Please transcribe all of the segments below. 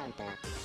Hunter.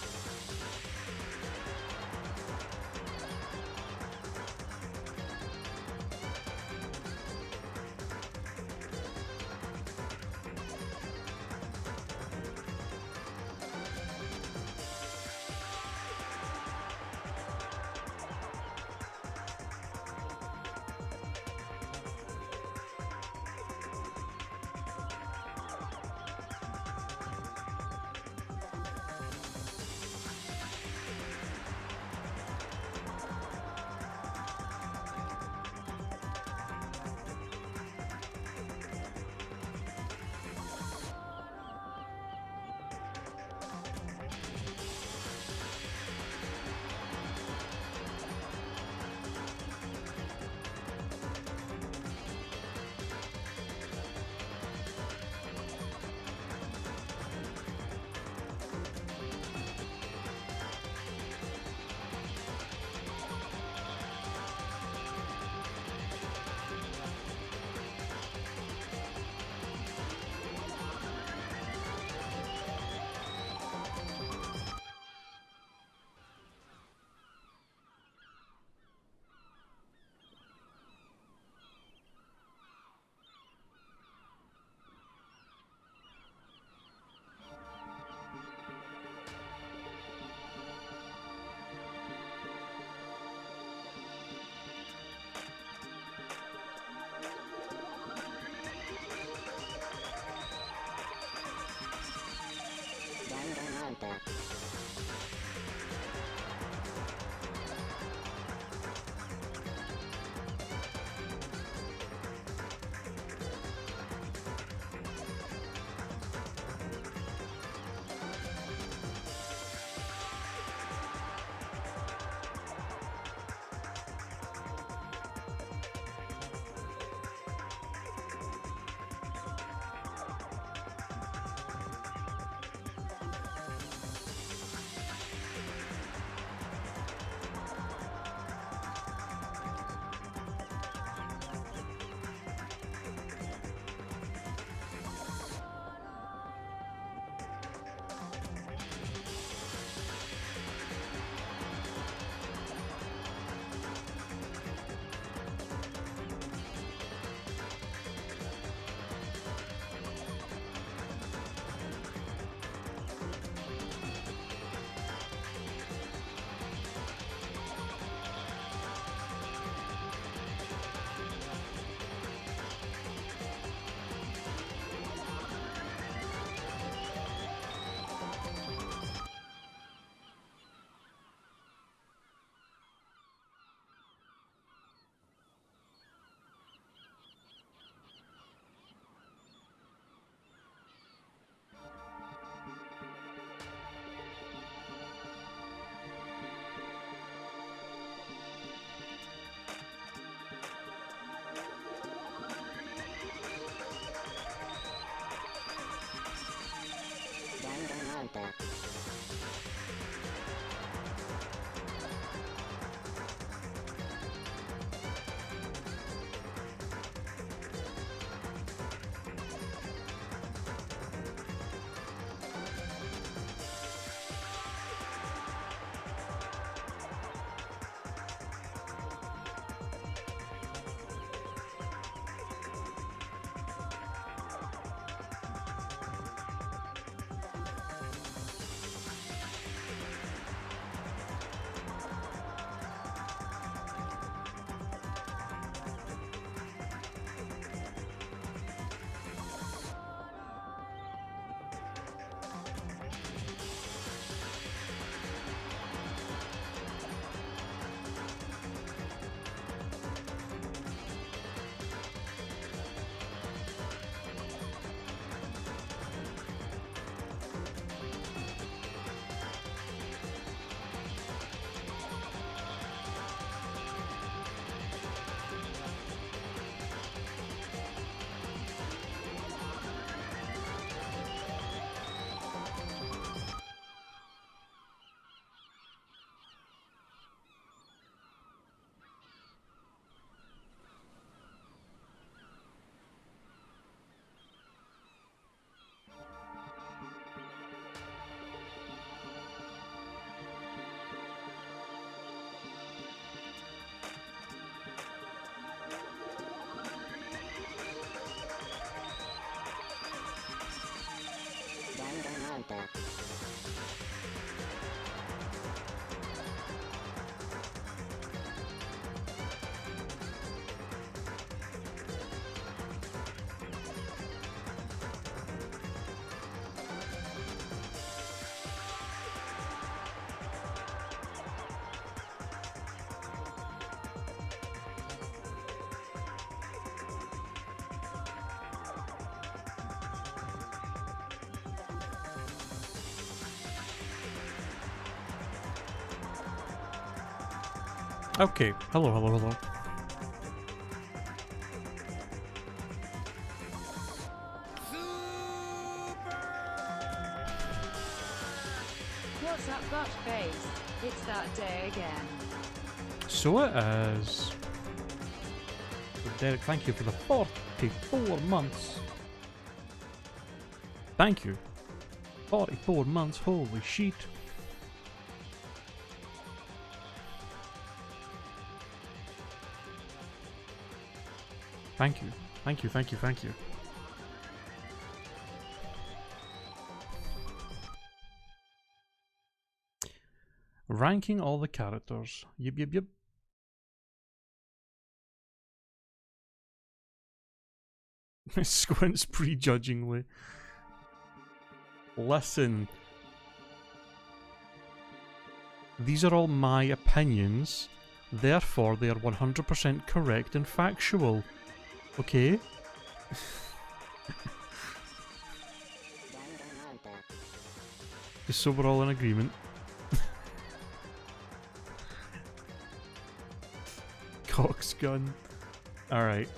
Hunter. Okay, hello, hello, hello. What's up, butt face? It's that day again. So it is. So Derek, thank you for the 44 months. Thank you. 44 months, holy shit. Thank you. Thank you, thank you, thank you. Ranking all the characters. Yep, yep, yep. Squints prejudgingly. Listen. These are all my opinions. Therefore, they are 100% correct and factual. Okay? Just so we're all in agreement. Cox gun. Alright.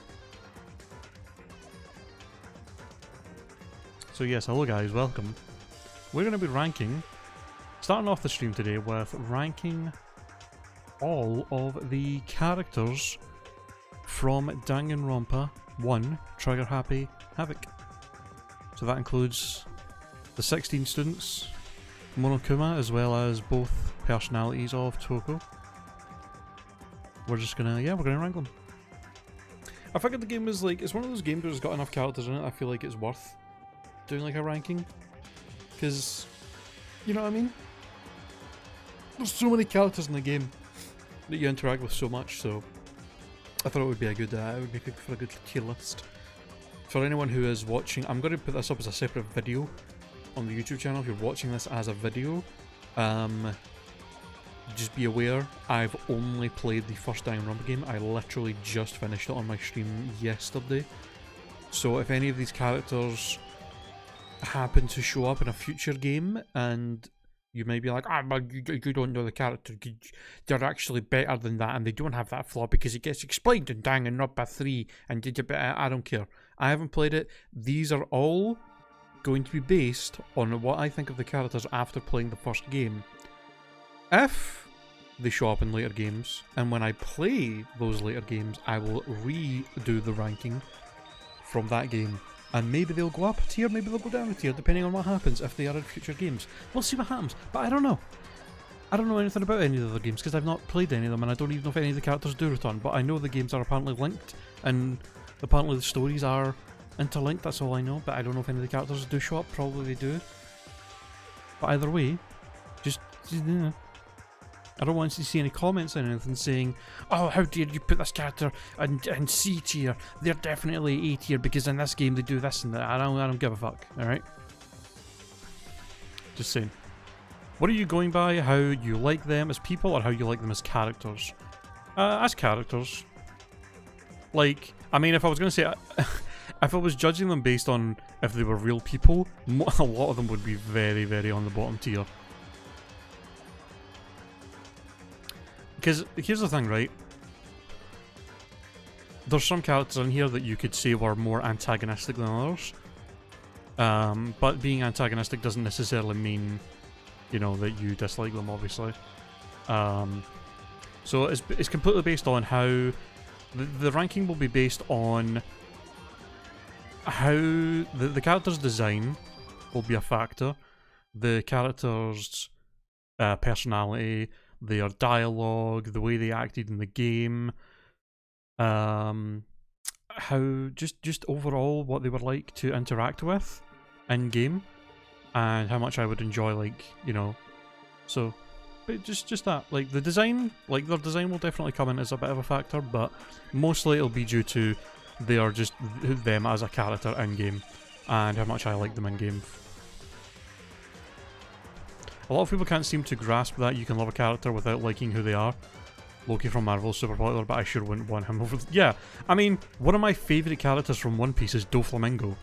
So yes, hello guys, welcome. We're going to be ranking, starting off the stream today with ranking all of the characters from Danganronpa 1 Trigger Happy Havoc. So that includes the 16 students, Monokuma, as well as both personalities of Toko. We're just gonna, yeah, we're gonna rank them. I figured the game was like, it's one of those games where it's got enough characters in it, I feel like it's worth doing like a ranking. Because, you know what I mean? There's so many characters in the game that you interact with so much, so I thought it would be a good, it would be good for a good tier list. For anyone who is watching, I'm going to put this up as a separate video on the YouTube channel if you're watching this as a video. Just be aware, I've only played the first Danganronpa game. I literally just finished it on my stream yesterday. So if any of these characters happen to show up in a future game and you may be like, but you don't know the character, they're actually better than that and they don't have that flaw because it gets explained in Danganronpa 3 and I don't care. I haven't played it. These are all going to be based on what I think of the characters after playing the first game. If they show up in later games, and when I play those later games, I will redo the ranking from that game. And maybe they'll go up a tier, maybe they'll go down a tier, depending on what happens if they are in future games. We'll see what happens, but I don't know. I don't know anything about any of the other games because I've not played any of them, and I don't even know if any of the characters do return, but I know the games are apparently linked, and apparently the stories are interlinked, that's all I know, but I don't know if any of the characters do show up, probably they do. But either way, just I don't want to see any comments or anything saying, oh, how dare you put this character in C tier, they're definitely A tier because in this game they do this and that. I don't give a fuck, alright? Just saying. What are you going by? How you like them as people or how you like them as characters? As characters. Like, I mean, if I was going to say, if I was judging them based on if they were real people, a lot of them would be very, very on the bottom tier. Because here's the thing, right? There's some characters in here that you could say were more antagonistic than others. But being antagonistic doesn't necessarily mean, you know, that you dislike them, obviously. So it's completely based on how... The ranking will be based on how... The character's design will be a factor. The character's personality... their dialogue, the way they acted in the game, how just overall what they were like to interact with in game, and how much I would enjoy, like, you know, so, but just that, like the design, like their design will definitely come in as a bit of a factor, but mostly it'll be due to they are just them as a character in game, and how much I like them in game. A lot of people can't seem to grasp that you can love a character without liking who they are. Loki from Marvel is super popular, but I sure wouldn't want him over... Yeah, I mean, one of my favourite characters from One Piece is Doflamingo.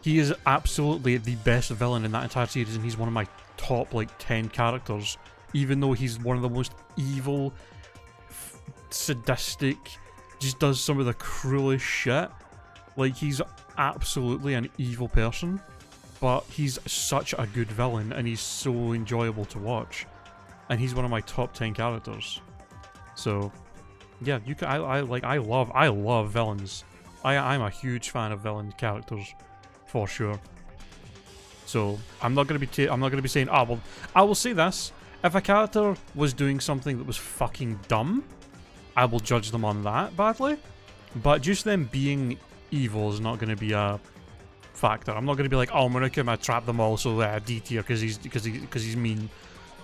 He is absolutely the best villain in that entire series, and he's one of my top, like, 10 characters. Even though he's one of the most evil, sadistic, just does some of the cruelest shit. Like, he's absolutely an evil person, but he's such a good villain, and he's so enjoyable to watch. And he's one of my top 10 characters. So, yeah, you can. I love villains. I'm a huge fan of villain characters, for sure. So I'm not gonna be saying, oh well. I will say this: if a character was doing something that was fucking dumb, I will judge them on that badly. But just them being evil is not gonna be a factor. I'm not gonna be like, oh, I'm gonna trap them all so D tier because he's mean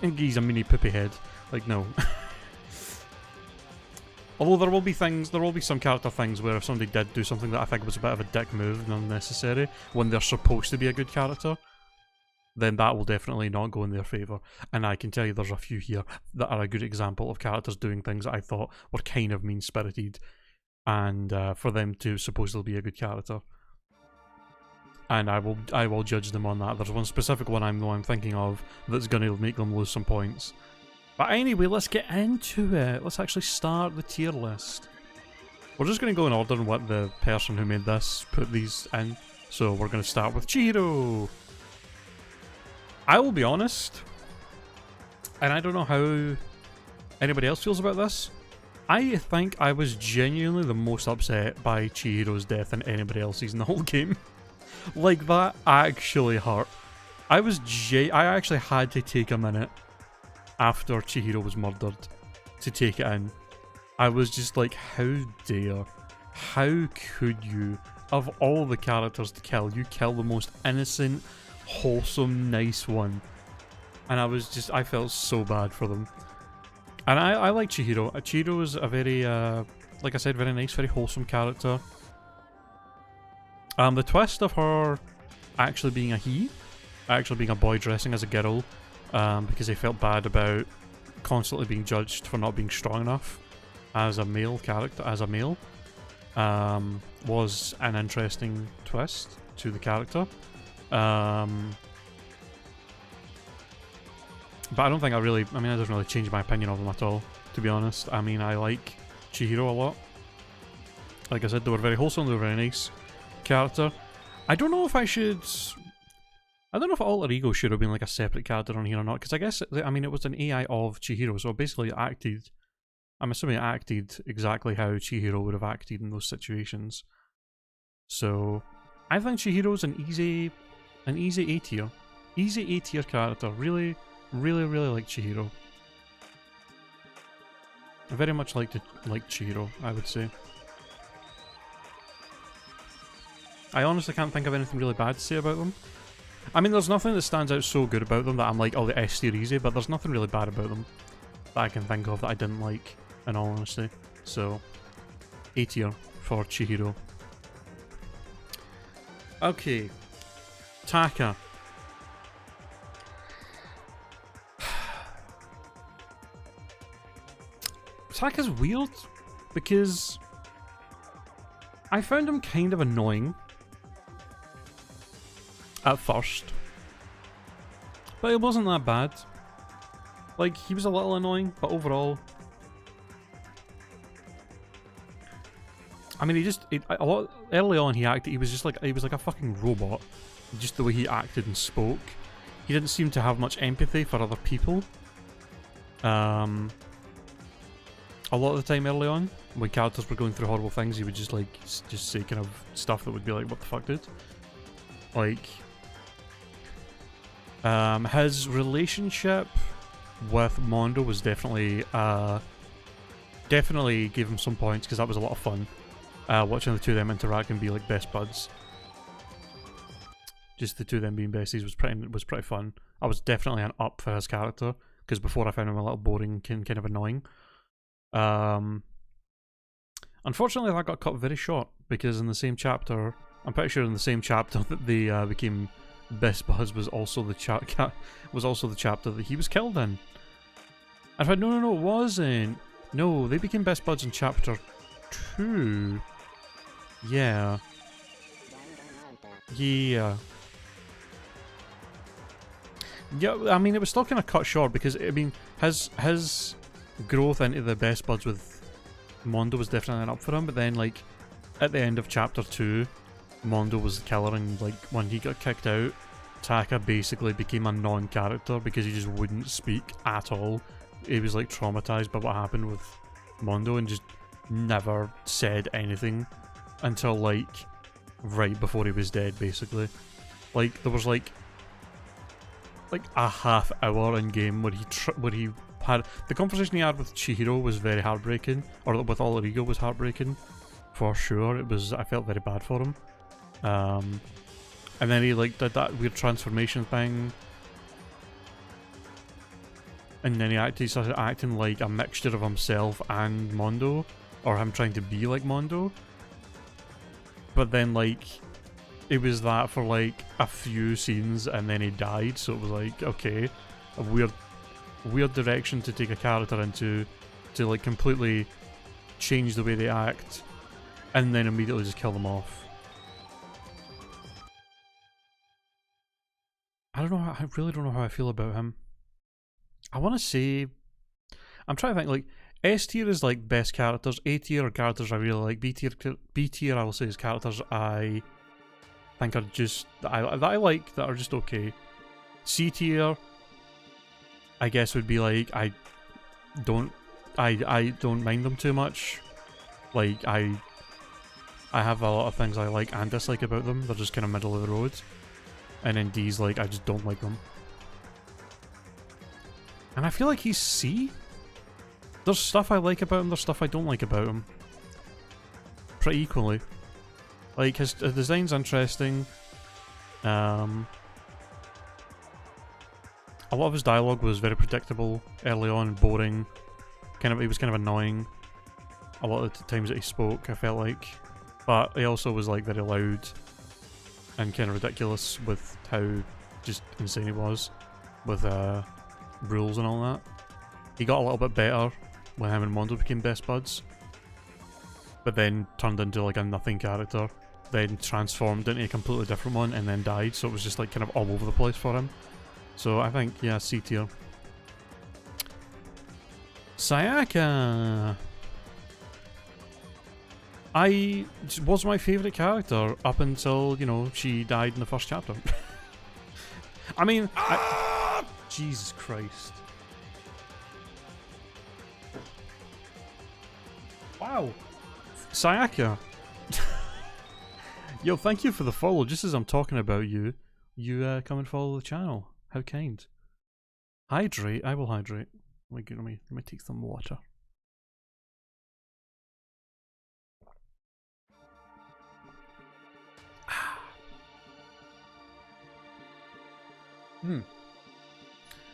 and he's a mini poopy head. Like, no. Although there will be some character things where if somebody did do something that I think was a bit of a dick move and unnecessary when they're supposed to be a good character, then that will definitely not go in their favour. And I can tell you there's a few here that are a good example of characters doing things that I thought were kind of mean-spirited, and for them to supposedly be a good character. And I will judge them on that. There's one specific one I'm thinking of that's going to make them lose some points. But anyway, let's get into it. Let's actually start the tier list. We're just going to go in order on what the person who made this put these in. So we're going to start with Chihiro. I will be honest, and I don't know how anybody else feels about this. I think I was genuinely the most upset by Chihiro's death than anybody else's in the whole game. Like, that actually hurt. I actually had to take a minute after Chihiro was murdered to take it in. I was just like, how dare, how could you, of all the characters to kill, you kill the most innocent, wholesome, nice one. And I felt so bad for them. And I like Chihiro. Chihiro is a very, like I said, very nice, very wholesome character. The twist of her actually being a he, actually being a boy dressing as a girl, because they felt bad about constantly being judged for not being strong enough as a male character, was an interesting twist to the character. But I don't think it doesn't really change my opinion of them at all, to be honest. I mean, I like Chihiro a lot. Like I said, they were very wholesome, they were very nice character. I don't know if Alter Ego should have been like a separate character on here or not, because I guess, it was an AI of Chihiro, so basically I'm assuming it acted exactly how Chihiro would have acted in those situations. So, I think Chihiro's an easy A tier. Easy A tier character. Really, really, really like Chihiro. I very much like Chihiro, I would say. I honestly can't think of anything really bad to say about them. I mean, there's nothing that stands out so good about them that I'm like, oh, the S tier easy, but there's nothing really bad about them that I can think of that I didn't like, in all honesty. So, A tier for Chihiro. Okay. Taka. Taka's weird, because I found him kind of annoying at first, but it wasn't that bad. Like, he was a little annoying, but overall, I mean, early on he was like a fucking robot, just the way he acted and spoke. He didn't seem to have much empathy for other people. A lot of the time early on, when characters were going through horrible things, he would just say kind of stuff that would be like, what the fuck, dude? Like, his relationship with Mondo was definitely gave him some points, because that was a lot of fun. Watching the two of them interact and be like best buds. Just the two of them being besties was pretty fun. I was definitely an up for his character, because before I found him a little boring and kind of annoying. Unfortunately, that got cut very short, because in the same chapter, I'm pretty sure in the same chapter that they became best buds was also the chapter that he was killed in. In fact, no, it wasn't. No, they became best buds in chapter 2. Yeah. Yeah, I mean, it was still kind of cut short, because, I mean, his growth into the best buds with Mondo was definitely up for him, but then like at the end of chapter 2, Mondo was the killer, and like when he got kicked out, Taka basically became a non-character because he just wouldn't speak at all. He was like traumatized by what happened with Mondo and just never said anything until like right before he was dead, basically. Like there was like a half hour in game where he had the conversation he had with Chihiro was very heartbreaking, or with Olarigo was heartbreaking for sure. It was, I felt very bad for him. And then he like did that weird transformation thing, and then he started acting like a mixture of himself and Mondo, or him trying to be like Mondo. But then like it was that for like a few scenes, and then he died. So it was like, okay, a weird direction to take a character into, to like completely change the way they act, and then immediately just kill them off. I really don't know how I feel about him. I want to say, I'm trying to think, like, S tier is like best characters, A tier are characters I really like, B tier I will say is characters I think are just, that I like, that are just okay. C tier, I guess would be like, I don't mind them too much. Like, I have a lot of things I like and dislike about them, they're just kind of middle of the road. And then D's like, I just don't like them. And I feel like he's C. There's stuff I like about him, there's stuff I don't like about him. Pretty equally. Like, his design's interesting. A lot of his dialogue was very predictable early on, boring. He was kind of annoying. A lot of the times that he spoke, I felt like. But he also was like very loud and kind of ridiculous with how just insane he was with rules and all that. He got a little bit better when him and Mondo became best buds, but then turned into like a nothing character, then transformed into a completely different one, and then died, so it was just like kind of all over the place for him. So I think, yeah, C tier. Sayaka was my favourite character up until, you know, she died in the first chapter. I mean, Jesus Christ. Wow. Sayaka. Yo, thank you for the follow. Just as I'm talking about you, come and follow the channel. How kind. Hydrate. I will hydrate. Let me take some water.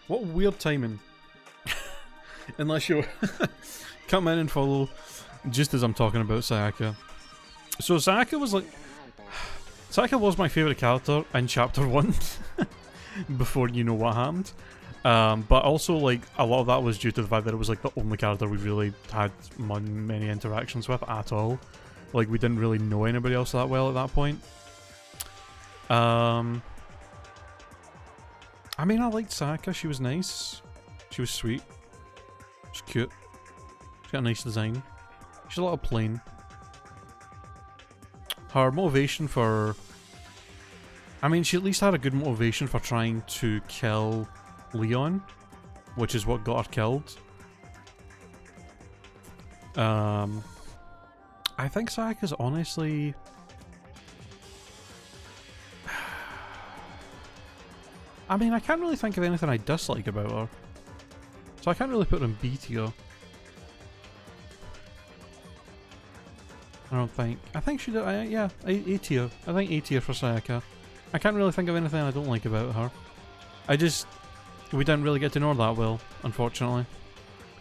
What weird timing. Unless you come in and follow just as I'm talking about Sayaka. So Sayaka was my favourite character in chapter 1 before you know what happened. But also like a lot of that was due to the fact that it was like the only character we really had many interactions with at all. Like we didn't really know anybody else that well at that point. I mean, I liked Sayaka, she was nice. She was sweet. She's cute. She's got a nice design. She's a little plain. Her motivation for... I mean, she at least had a good motivation for trying to kill Leon, which is what got her killed. I think Sayaka's honestly... I mean, I can't really think of anything I dislike about her. So I can't really put her in B tier. I don't think. I think she did, yeah, A tier. I think A tier for Sayaka. I can't really think of anything I don't like about her. We didn't really get to know her that well, unfortunately.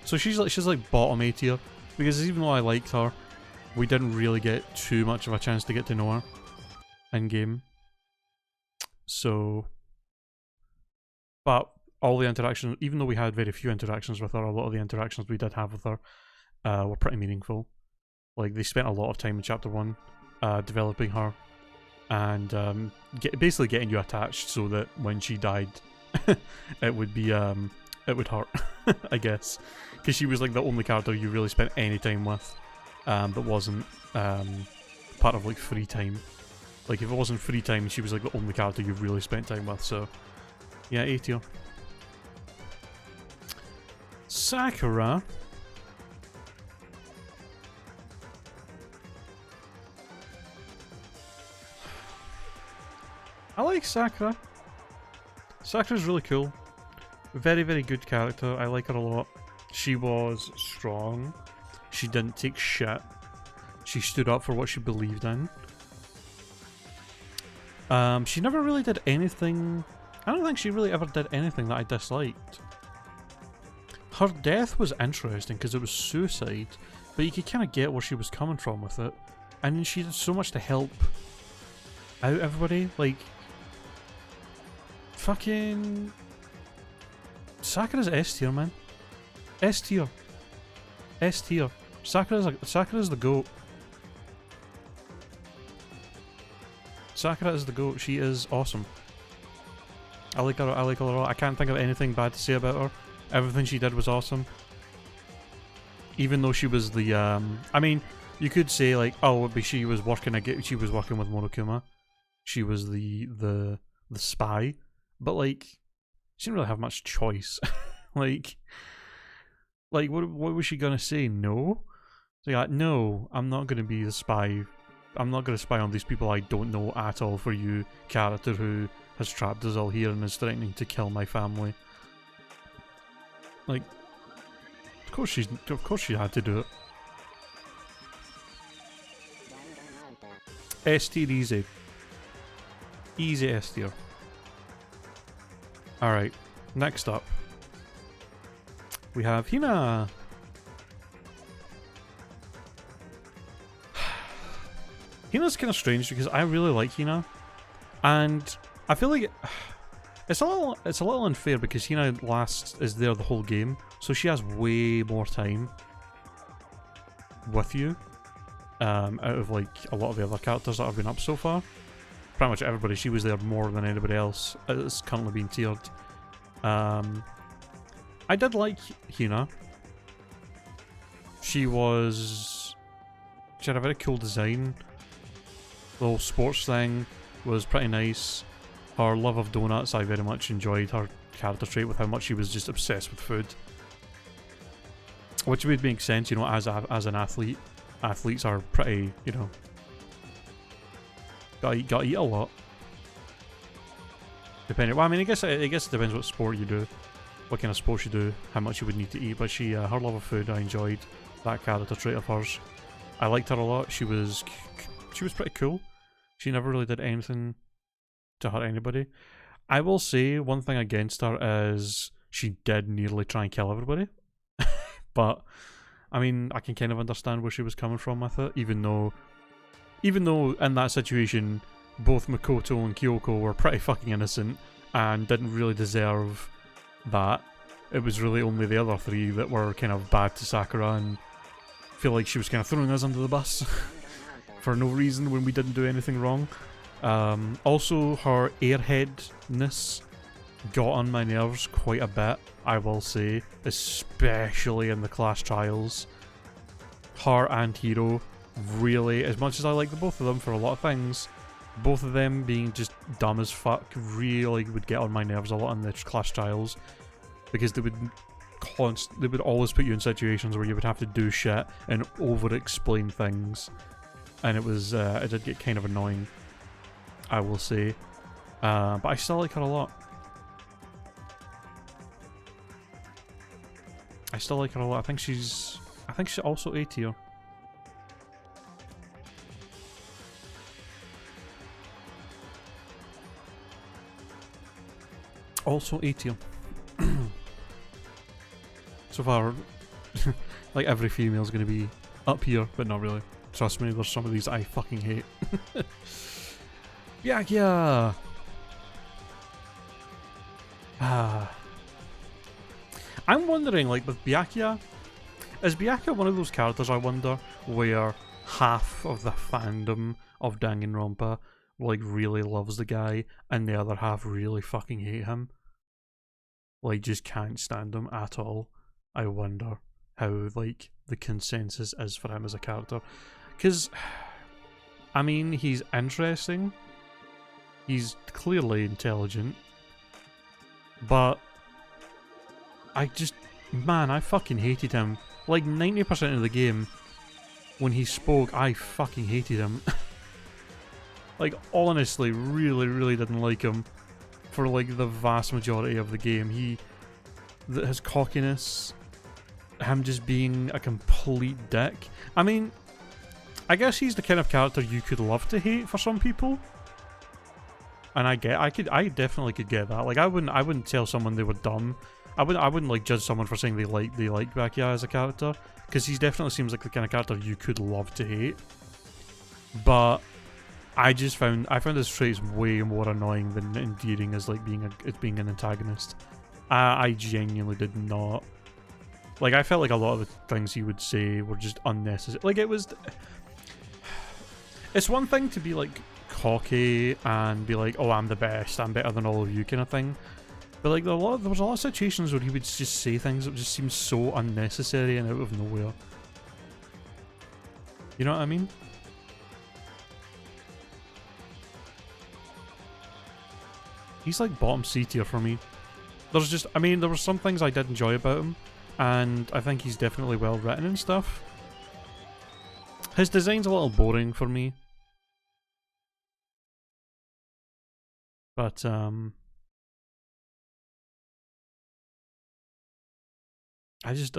So she's like bottom A tier, because even though I liked her, we didn't really get too much of a chance to get to know her in game. So... But all the interactions, even though we had very few interactions with her, a lot of the interactions we did have with her were pretty meaningful. Like, they spent a lot of time in chapter 1 developing her and basically getting you attached so that when she died, it would be, it would hurt, I guess. Because she was like the only character you really spent any time with. that wasn't part of like free time. Like if it wasn't free time, she was like the only character you've really spent time with. So yeah, A tier. Sakura. I like Sakura. Sakura's really cool. Very, very good character. I like her a lot. She was strong. She didn't take shit. She stood up for what she believed in. She never really did anything... I don't think she really ever did anything that I disliked. Her death was interesting because it was suicide, but you could kind of get where she was coming from with it. And she did so much to help out everybody. Like, fucking... Sakura's S tier, man. S tier. S tier. Sakura's the GOAT. Sakura is the GOAT. She is awesome. I like her a lot. I can't think of anything bad to say about her. Everything she did was awesome. Even though she was the I mean, you could say like, oh, but she was working with Monokuma. She was the spy. But like, she didn't really have much choice. like what was she gonna say? No? So like, no, I'm not gonna be the spy. I'm not gonna spy on these people I don't know at all for you, character who has trapped us all here and is threatening to kill my family. Like, of course she had to do it. S tier easy. Easy S tier. Alright, next up. We have Hina. Hina's kind of strange because I really like Hina, and I feel like it's a little unfair because Hina is there the whole game, so she has way more time with you out of like a lot of the other characters that have been up so far. Pretty much everybody, she was there more than anybody else. It's currently being tiered. I did like Hina. She had a very cool design. The whole sports thing was pretty nice. Her love of donuts, I very much enjoyed her character trait with how much she was just obsessed with food. Which would make sense, you know, as an athlete. Athletes are pretty, you know, gotta eat a lot. Depending, well, I mean, I guess it depends what sport you do, what kind of sports you do, how much you would need to eat. But her love of food, I enjoyed that character trait of hers. I liked her a lot. She was pretty cool. She never really did anything to hurt anybody. I will say one thing against her is she did nearly try and kill everybody. But I mean, I can kind of understand where she was coming from with it, even though in that situation both Makoto and Kyoko were pretty fucking innocent and didn't really deserve that. It was really only the other three that were kind of bad to Sakura, and feel like she was kind of throwing us under the bus for no reason when we didn't do anything wrong. Also, her airheadness got on my nerves quite a bit, I will say, especially in the class trials. Her and Hiro, really, as much as I like the both of them for a lot of things, both of them being just dumb as fuck really would get on my nerves a lot in the class trials, because they would always put you in situations where you would have to do shit and over-explain things, and it did get kind of annoying, I will say. But I still like her a lot. I think she's also A tier. Also A tier. So far, like every female's gonna be up here, but not really. Trust me, there's some of these I fucking hate. Yeah. I'm wondering, like, with Byakuya, is Byakuya one of those characters, I wonder, where half of the fandom of Danganronpa, like, really loves the guy, and the other half really fucking hate him? Like, just can't stand him at all. I wonder how, like, the consensus is for him as a character. Because, I mean, he's interesting. He's clearly intelligent. But I just, man, I fucking hated him. Like 90% of the game, when he spoke, I fucking hated him. Like, honestly, really didn't like him for like the vast majority of the game. His cockiness, him just being a complete dick. I mean, I guess he's the kind of character you could love to hate for some people. And I definitely could get that. Like, I wouldn't tell someone they were dumb. I wouldn't like judge someone for saying they like Byakuya as a character, because he definitely seems like the kind of character you could love to hate. But I found his traits way more annoying than endearing as like being an antagonist. I genuinely did not. Like, I felt like a lot of the things he would say were just unnecessary. Like, it's one thing to be like cocky and be like, oh, I'm the best, I'm better than all of you kind of thing. But like there was a lot of situations where he would just say things that just seemed so unnecessary and out of nowhere. You know what I mean? He's like bottom C tier for me. There were some things I did enjoy about him, and I think he's definitely well written and stuff. His design's a little boring for me. But, there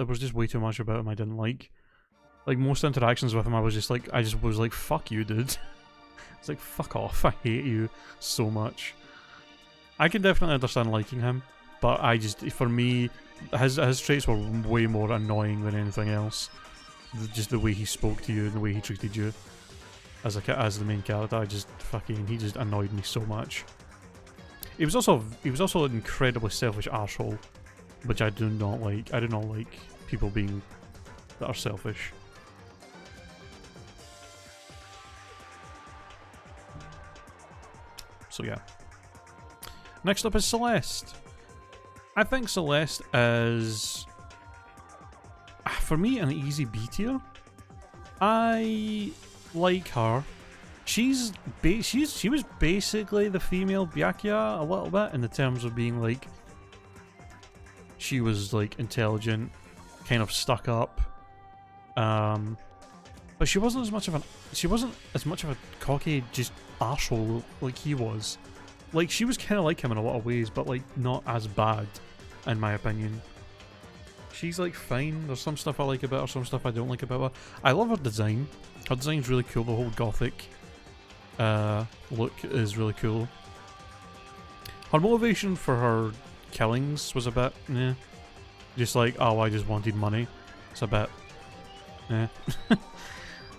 was just way too much about him I didn't like. Like, most interactions with him, I was like, fuck you, dude. It's like, fuck off, I hate you so much. I can definitely understand liking him, but for me, his traits were way more annoying than anything else. Just the way he spoke to you and the way he treated you as the main character, he just annoyed me so much. He was also an incredibly selfish arsehole, which I do not like. I do not like people that are selfish. So yeah. Next up is Celeste. I think Celeste is, for me, an easy B tier. I like her. She was basically the female Byakuya a little bit in the terms of being like, she was like intelligent, kind of stuck up, but she wasn't as much of a cocky just arsehole like he was. Like, she was kind of like him in a lot of ways, but like not as bad, in my opinion. She's like fine. There's some stuff I like about her, some stuff I don't like about her. I love her design. Her design's really cool. The whole gothic look is really cool. Her motivation for her killings was a bit, eh. Just like, oh, I just wanted money. It's a bit, eh.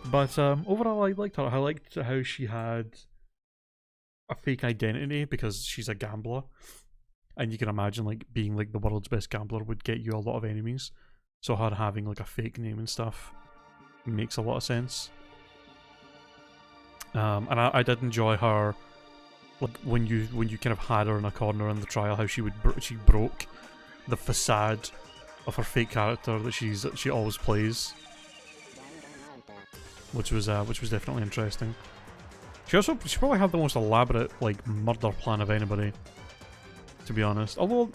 But overall, I liked her. I liked how she had a fake identity because she's a gambler. And you can imagine, like, being like the world's best gambler would get you a lot of enemies. So her having like a fake name and stuff makes a lot of sense. And I did enjoy her, like, when you kind of had her in a corner in the trial, how she broke the facade of her fake character that she always plays, which was definitely interesting. She probably had the most elaborate like murder plan of anybody, to be honest. Although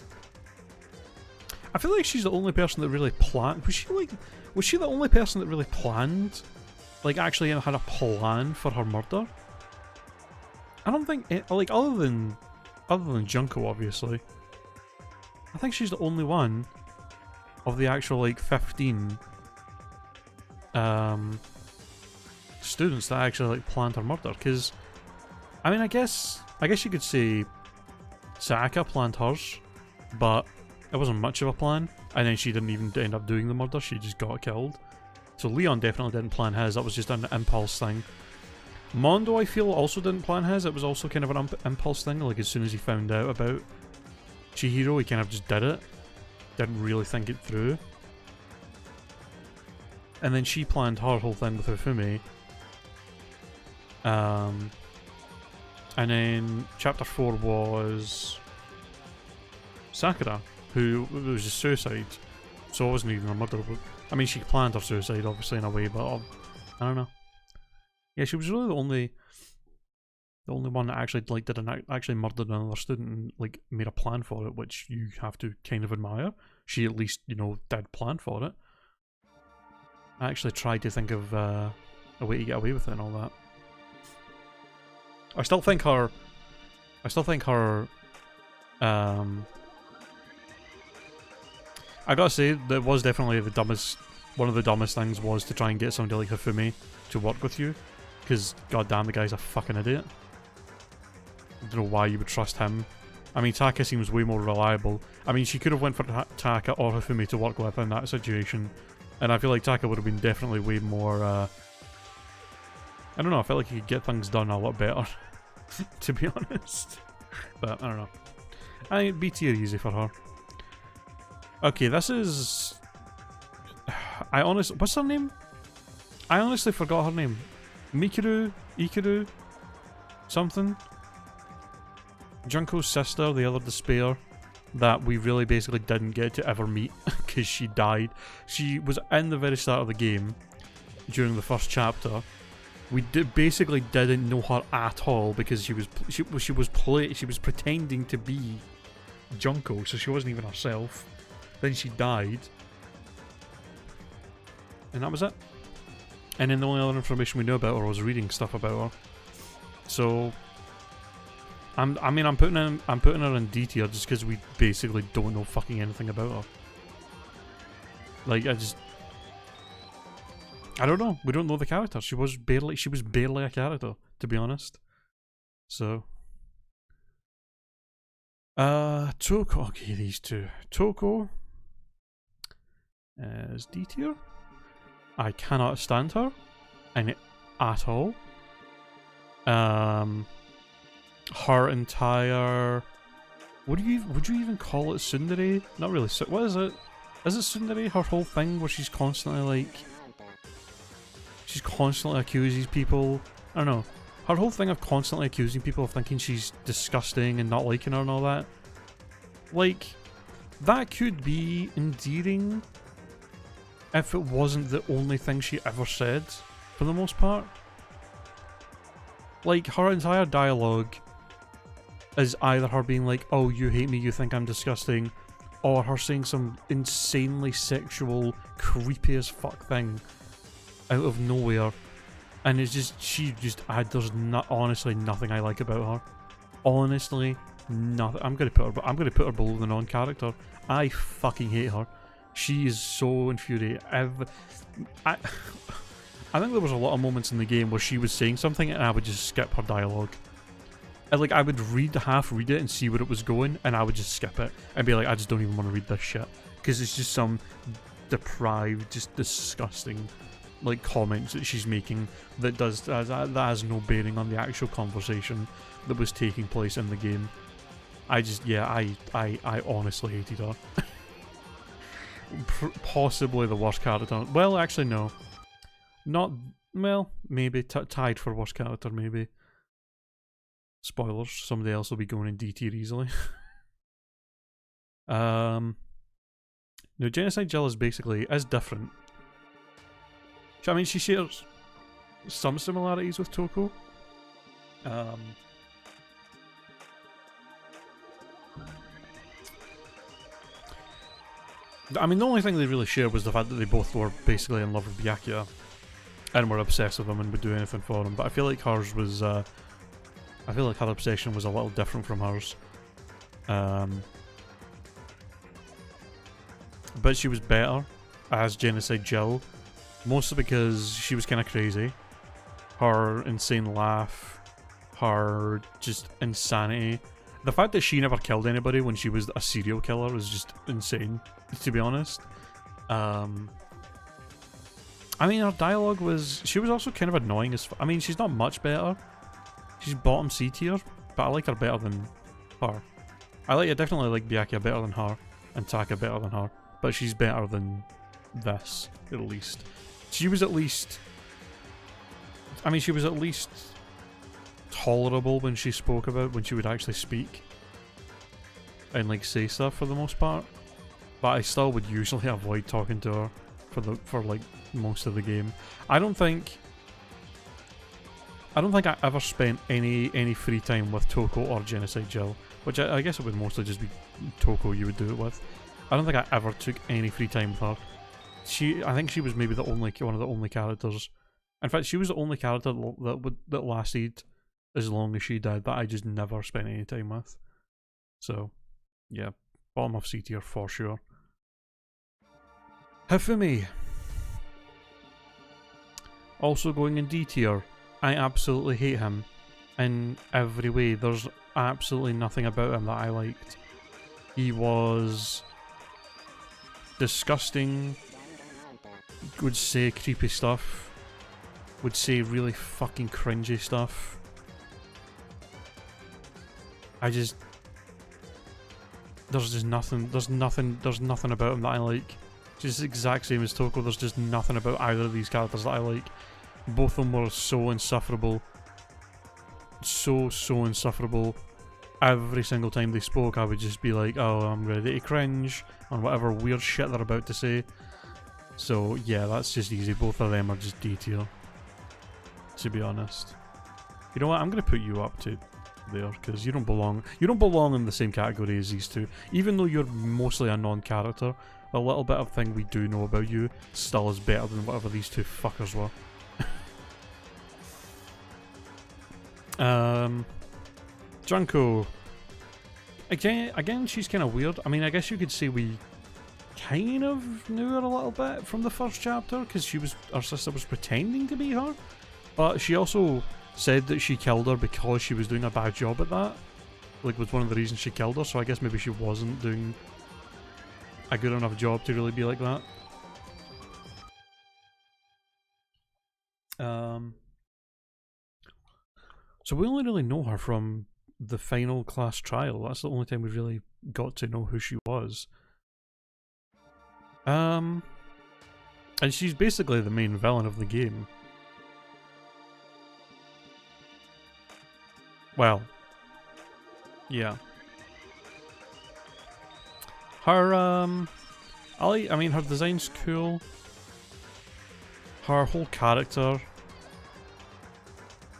I feel like she's the only person that really planned. Was she the only person that really planned? Like, actually had a plan for her murder? I don't think like other than Junko, obviously. I think she's the only one of the actual like 15 students that actually like planned her murder. Because I mean, I guess you could say Sayaka planned hers, but it wasn't much of a plan, and then she didn't even end up doing the murder. She just got killed. So Leon definitely didn't plan his. That was just an impulse thing. Mondo, I feel, also didn't plan his. It was also kind of an impulse thing. Like, as soon as he found out about Chihiro, he kind of just did it. Didn't really think it through. And then she planned her whole thing with Hifumi. And then Chapter 4 was Sakura, who was just suicide. So it wasn't even a murder. But I mean, she planned her suicide, obviously, in a way, but I don't know. Yeah, she was really the only one that actually like actually murdered another student and like made a plan for it, which you have to kind of admire. She at least, you know, did plan for it. I actually tried to think of a way to get away with it and all that. I still think her. I gotta say, that was definitely the dumbest. One of the dumbest things was to try and get somebody like Hifumi to work with you, because goddamn, the guy's a fucking idiot. I don't know why you would trust him. I mean, Taka seems way more reliable. I mean, she could have went for Taka or Hifumi to work with in that situation, and I feel like Taka would have been definitely way more. I don't know. I felt like he could get things done a lot better, to be honest. But I don't know. I think B tier easy for her. Okay, this is. What's her name? I honestly forgot her name. Ikuru, something. Junko's sister, the other despair, that we really basically didn't get to ever meet because she died. She was in the very start of the game during the first chapter. We basically didn't know her at all because she was pretending to be Junko, so she wasn't even herself. Then she died, and that was it. And then the only other information we know about her was reading stuff about her. So, I'm putting her in D tier just because we basically don't know fucking anything about her. Like, I don't know. We don't know the character. She was barely a character, to be honest. So, Toko. Okay, these two. Toko is D tier. I cannot stand her, at all. Her entire. Would you even call it tsundere? Not really. What is it? Is it tsundere? Her whole thing where she's constantly like. She's constantly accuses people. I don't know. Her whole thing of constantly accusing people of thinking she's disgusting and not liking her and all that. Like, that could be endearing if it wasn't the only thing she ever said, for the most part. Like, her entire dialogue is either her being like, oh, you hate me, you think I'm disgusting, or her saying some insanely sexual, creepy as fuck thing out of nowhere. And it's just, there's honestly nothing I like about her. Honestly, nothing. I'm gonna put her below the non-character. I fucking hate her. She is so infuriating. I think there was a lot of moments in the game where she was saying something and I would just skip her dialogue. And like, I would half read it and see where it was going, and I would just skip it and be like, I just don't even want to read this shit, because it's just some deprived, just disgusting like comments that she's making that has no bearing on the actual conversation that was taking place in the game. I honestly hated her. Possibly the worst character. Well, actually, no. Not, well, maybe tied for worst character, maybe. Spoilers, somebody else will be going in D tier easily. No, Genocide Jill is different. I mean, she shares some similarities with Toko. I mean, the only thing they really shared was the fact that they both were basically in love with Byakuya and were obsessed with him and would do anything for him. But I feel like hers was, I feel like her obsession was a little different from hers. But she was better as Genocide Jill, mostly because she was kind of crazy. Her insane laugh, her just insanity. The fact that she never killed anybody when she was a serial killer is just insane, to be honest. I mean, her dialogue was... She was also kind of annoying as... I mean, she's not much better. She's bottom C tier, but I like her better than her. I definitely like Byakuya better than her, and Taka better than her, but she's better than this, at least. She was at least... I mean, she was at least tolerable when she spoke when she would actually speak and like say stuff for the most part. but I still would usually avoid talking to her for like most of the game. I don't think I ever spent any free time with Toko or Genocide Jill, which I guess it would mostly just be Toko you would do it with. I don't think I ever took any free time with her. I think she was maybe one of the only characters. In fact, she was the only character that lasted as long as she did that I just never spent any time with. So, yeah, bottom of C tier for sure. Hifumi. Also going in D tier. I absolutely hate him in every way. There's absolutely nothing about him that I liked. He was disgusting, would say creepy stuff, would say really fucking cringy stuff. There's nothing about him that I like. Just the exact same as Toko, there's just nothing about either of these characters that I like. Both of them were so insufferable. So insufferable. Every single time they spoke, I would just be like, oh, I'm ready to cringe on whatever weird shit they're about to say. So, yeah, that's just easy. Both of them are just D tier, to be honest. You know what? I'm going to put you up to there, because you don't belong in the same category as these two. Even though you're mostly a non-character, a little bit of thing we do know about you still is better than whatever these two fuckers were. Junko. Again, she's kind of weird. I mean, I guess you could say we kind of knew her a little bit from the first chapter, because our sister was pretending to be her. But she also said that she killed her because she was doing a bad job at that. Like, was one of the reasons she killed her, so I guess maybe she wasn't doing a good enough job to really be like that. So we only really know her from the final class trial. That's the only time we really got to know who she was. And she's basically the main villain of the game. Well, yeah. Her, I mean, her design's cool. Her whole character.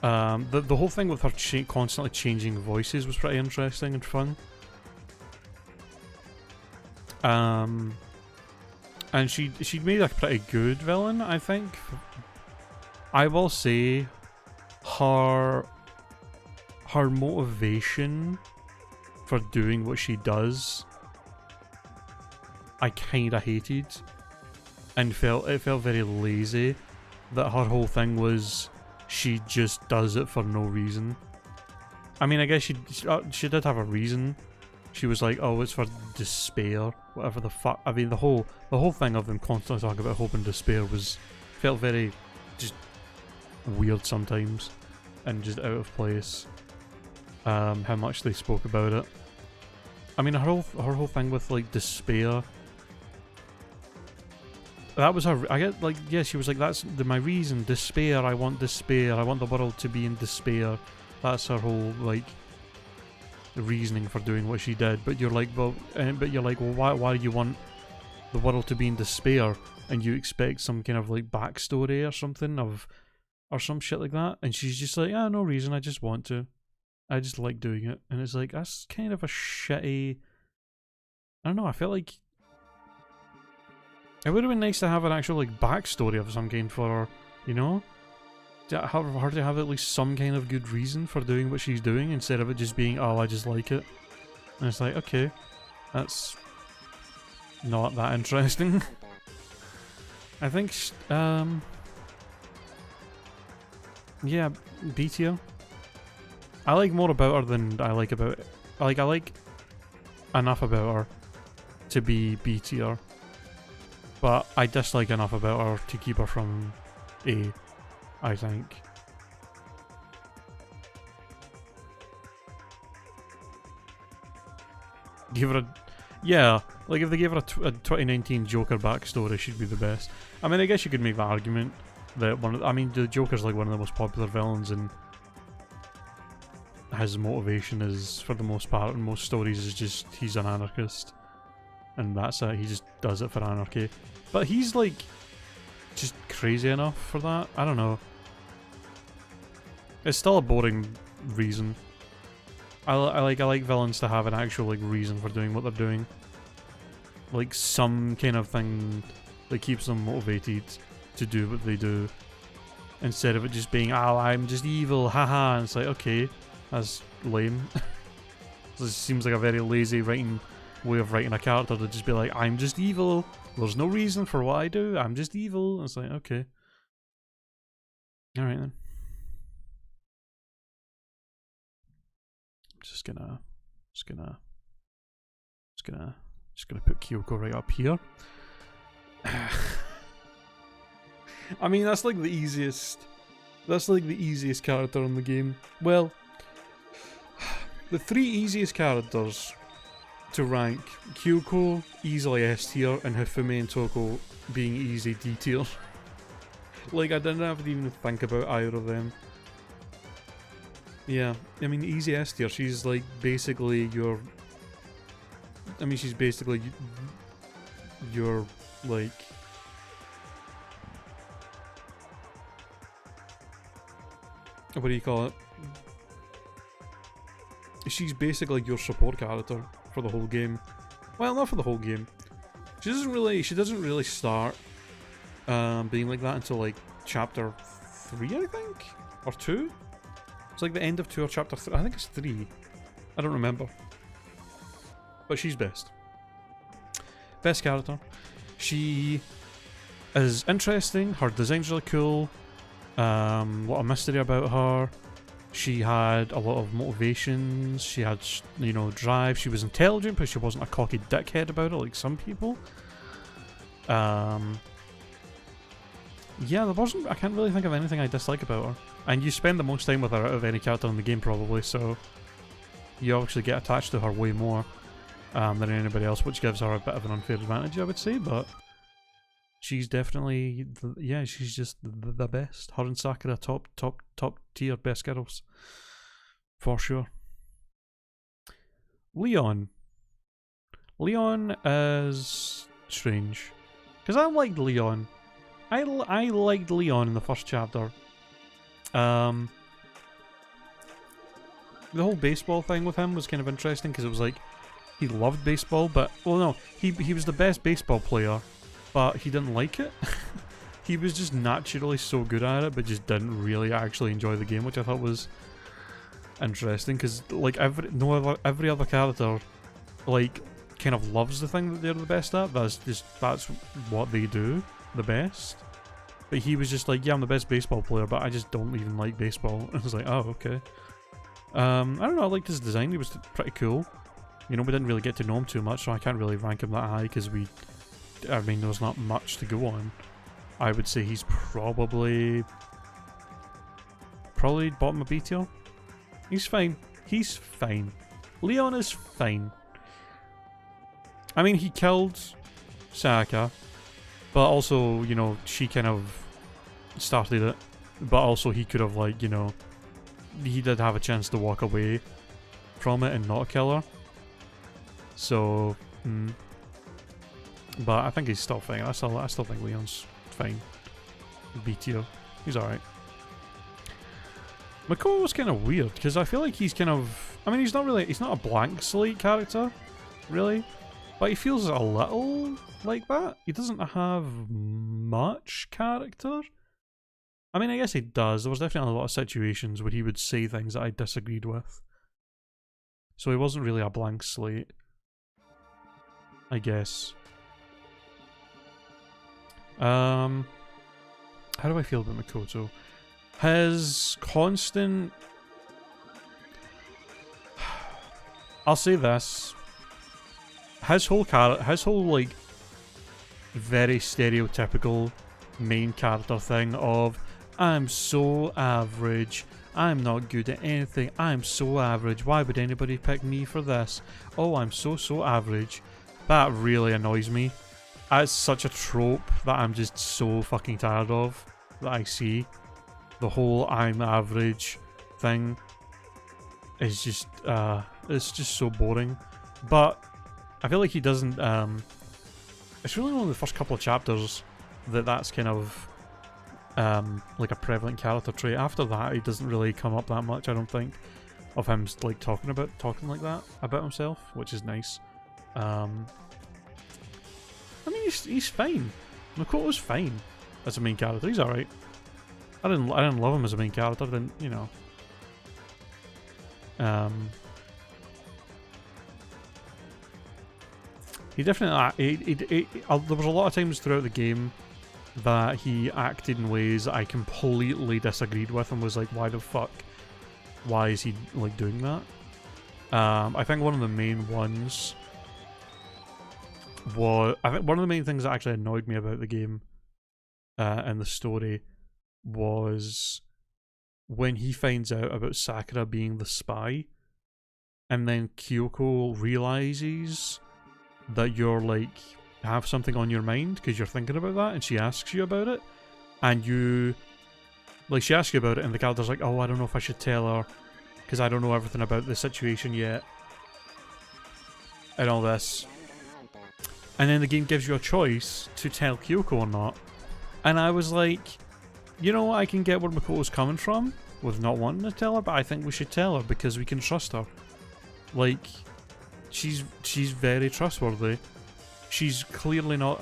The whole thing with her constantly changing voices was pretty interesting and fun. And she made a pretty good villain, I think. I will say her motivation for doing what she does, I kinda hated, and it felt very lazy. That her whole thing was she just does it for no reason. I mean, I guess she did have a reason. She was like, oh, it's for despair, whatever the fuck. I mean, the whole thing of them constantly talking about hope and despair felt very just weird sometimes, and just out of place. How much they spoke about it. I mean, her whole thing with like despair. That was her. I get like, yeah, she was like, that's my reason. Despair. I want despair. I want the world to be in despair. That's her whole like reasoning for doing what she did. But you're like, well, why do you want the world to be in despair? And you expect some kind of like backstory or something or some shit like that. And she's just like, no reason. I just want to. I just like doing it. And it's like, that's kind of a shitty. I don't know. I feel like it would have been nice to have an actual like backstory of some kind for her, you know? To have her to have at least some kind of good reason for doing what she's doing, instead of it just being, oh, I just like it. And it's like, okay, that's not that interesting. I think, yeah, B tier. I like more about her than I like about it. I like enough about her to be B tier. But I dislike enough about her to keep her from A, I think. Give her a... Yeah, like if they gave her a 2019 Joker backstory, she'd be the best. I mean, I guess you could make the argument that the Joker's like one of the most popular villains, and his motivation is, for the most part, in most stories, is just he's an anarchist. and that's it. He just does it for anarchy. But he's like just crazy enough for that. I don't know. It's still a boring reason. I like villains to have an actual like reason for doing what they're doing. Like some kind of thing that keeps them motivated to do what they do. Instead of it just being, oh, I'm just evil, haha, and it's like, okay, that's lame. So it seems like a very lazy way of writing a character to just be like, I'm just evil, there's no reason for what I do, I'm just evil. And it's like, okay. Alright then. Just gonna put Kyoko right up here. I mean, that's like the easiest. That's like the easiest character in the game. Well, the 3 easiest characters to rank: Kyoko, easily S tier, and Hifumi and Toko being easy D tier. Like, I didn't have to even think about either of them. Yeah, I mean, easy S tier, she's like basically your... I mean, she's basically your, like... What do you call it? She's basically your support character for the whole game. Well, not for the whole game. She doesn't really start being like that until like chapter 3, I think? Or 2? It's like the end of 2 or chapter 3. I think it's 3. I don't remember. But she's best. Best character. She is interesting. Her design's really cool. A lot of mystery about her. She had a lot of motivations. She had, you know, drive. She was intelligent, but she wasn't a cocky dickhead about it like some people. Yeah, I can't really think of anything I dislike about her. And you spend the most time with her out of any character in the game probably, so you actually get attached to her way more than anybody else, which gives her a bit of an unfair advantage, I would say, but she's definitely, she's just the best. Her and Sakura, top tier best girls. For sure. Leon. Leon is strange. Because I liked Leon. I liked Leon in the first chapter. The whole baseball thing with him was kind of interesting because it was like he loved baseball, but well, no, he was the best baseball player, but he didn't like it. He was just naturally so good at it, but just didn't really actually enjoy the game, which I thought was interesting because like every other character like kind of loves the thing that they're the best at. That's what they do the best. But he was just like, yeah, I'm the best baseball player, but I just don't even like baseball. I was like, oh, okay. I don't know, I liked his design, he was pretty cool. You know, we didn't really get to know him too much, so I can't really rank him that high, because I mean, there's not much to go on. I would say he's probably bottom of B tier. He's fine. He's fine. Leon is fine. I mean, he killed Saka, but also, you know, she kind of started it. But also he could have, like, you know, he did have a chance to walk away from it and not kill her. So, but I think he's still fine. I still think Leon's fine. B tier. He's alright. Makoto's kind of weird, because I feel like he's kind of... I mean, he's not a blank slate character, really. But he feels a little like that. He doesn't have much character. I mean, I guess he does. There was definitely a lot of situations where he would say things that I disagreed with. So he wasn't really a blank slate, I guess. How do I feel about Makoto? His constant... I'll say this. His whole like very stereotypical main character thing of I'm so average, I'm not good at anything, I'm so average, why would anybody pick me for this? Oh, I'm so average. That really annoys me. That's such a trope that I'm just so fucking tired of that I see. The whole I'm average thing is just it's just so boring. But I feel like he doesn't, it's really only the first couple of chapters that's kind of, like a prevalent character trait. After that, he doesn't really come up that much, I don't think, of him, like, talking like that about himself, which is nice. I mean, he's fine. Makoto's fine as a main character. He's alright. I didn't love him as a main character. I didn't, you know. He definitely. There was a lot of times throughout the game that he acted in ways that I completely disagreed with and was like, why the fuck? Why is he like doing that? I think one of the main ones was, I think one of the main things that actually annoyed me about the game and the story was when he finds out about Sakura being the spy, and then Kyoko realizes that you're like have something on your mind because you're thinking about that, and she asks you about it, and you like she asks you about it, and the character's like, oh, I don't know if I should tell her because I don't know everything about the situation yet and all this. And then the game gives you a choice to tell Kyoko or not. And I was like, you know, I can get where Makoto's coming from with not wanting to tell her, but I think we should tell her because we can trust her. Like, she's very trustworthy. She's clearly not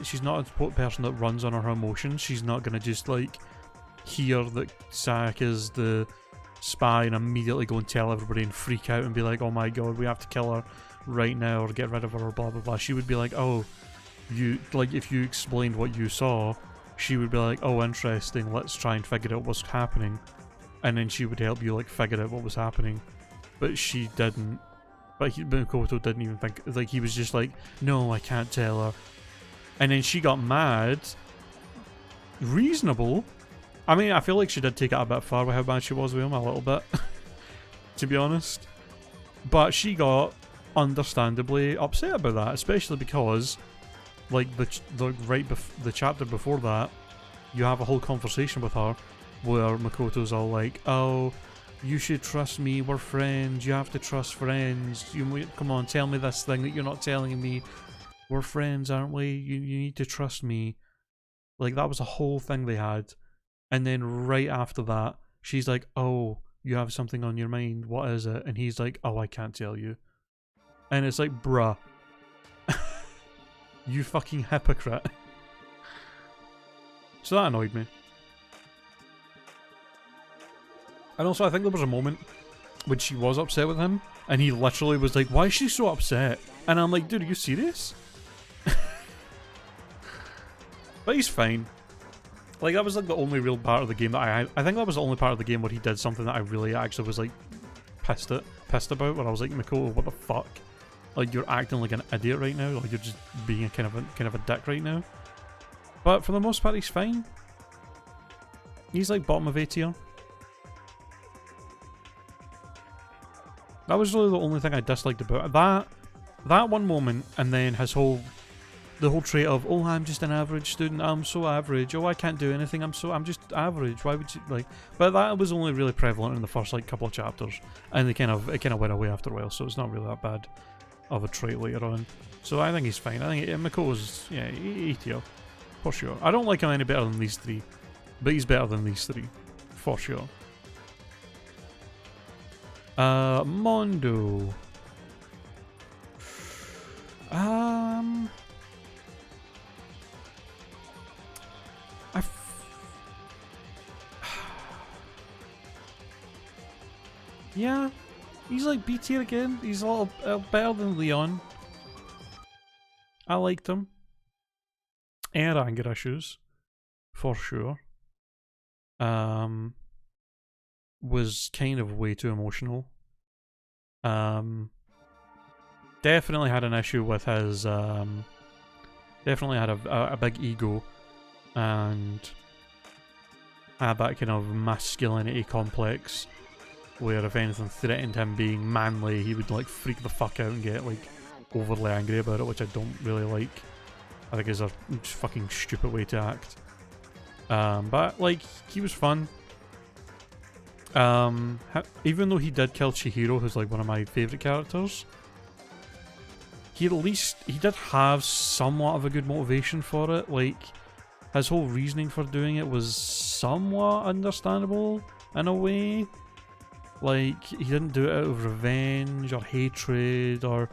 she's not a person that runs on her emotions. She's not gonna just like hear that Sak is the spy and immediately go and tell everybody and freak out and be like, oh my god, we have to kill her right now or get rid of her or blah blah blah. She would be like, oh, you, like, if you explained what you saw, she would be like, oh, interesting, let's try and figure out what's happening, and then she would help you like figure out what was happening. But she didn't. But Makoto didn't even think, like, he was just like, no, I can't tell her. And then she got mad. Reasonable. I mean, I feel like she did take it a bit far with how bad she was with him, a little bit, to be honest. But she got understandably upset about that, especially because, like, the chapter before that, you have a whole conversation with her where Makoto's all like, oh, you should trust me, we're friends, you have to trust friends, come on, tell me this thing that you're not telling me, we're friends, aren't we, you need to trust me. Like, that was a whole thing they had. And then right after that, she's like, oh, you have something on your mind, what is it? And he's like, oh, I can't tell you. And it's like, bruh. You fucking hypocrite. So that annoyed me. And also, I think there was a moment when she was upset with him, and he literally was like, why is she so upset? And I'm like, dude, are you serious? But he's fine. Like, that was like the only real part of the game that I think that was the only part of the game where he did something that I really actually was like pissed about, where I was like, Makoto, what the fuck? Like, you're acting like an idiot right now, like you're just being a kind of a dick right now. But for the most part, he's fine. He's like bottom of A tier. That was really the only thing I disliked about it. That one moment, and then the whole trait of, oh, I'm just an average student, I'm so average, oh, I can't do anything, I'm just average, why would you, like, but that was only really prevalent in the first, like, couple of chapters, and it kind of went away after a while, so it's not really that bad of a trait later on. So I think he's fine. I think Makoto's, yeah, A tier, for sure. I don't like him any better than these three, but he's better than these three, for sure. Mondo. Yeah, he's like B tier again. He's a little better than Leon. I liked him. And anger issues, for sure. Was kind of way too emotional. Definitely had an issue with his. Definitely had a big ego, and had that kind of masculinity complex, where if anything threatened him being manly, he would like freak the fuck out and get like overly angry about it, which I don't really like. I think is a fucking stupid way to act. But like, he was fun. Even though he did kill Chihiro, who's like one of my favourite characters, he did have somewhat of a good motivation for it. Like, his whole reasoning for doing it was somewhat understandable in a way. Like, he didn't do it out of revenge or hatred or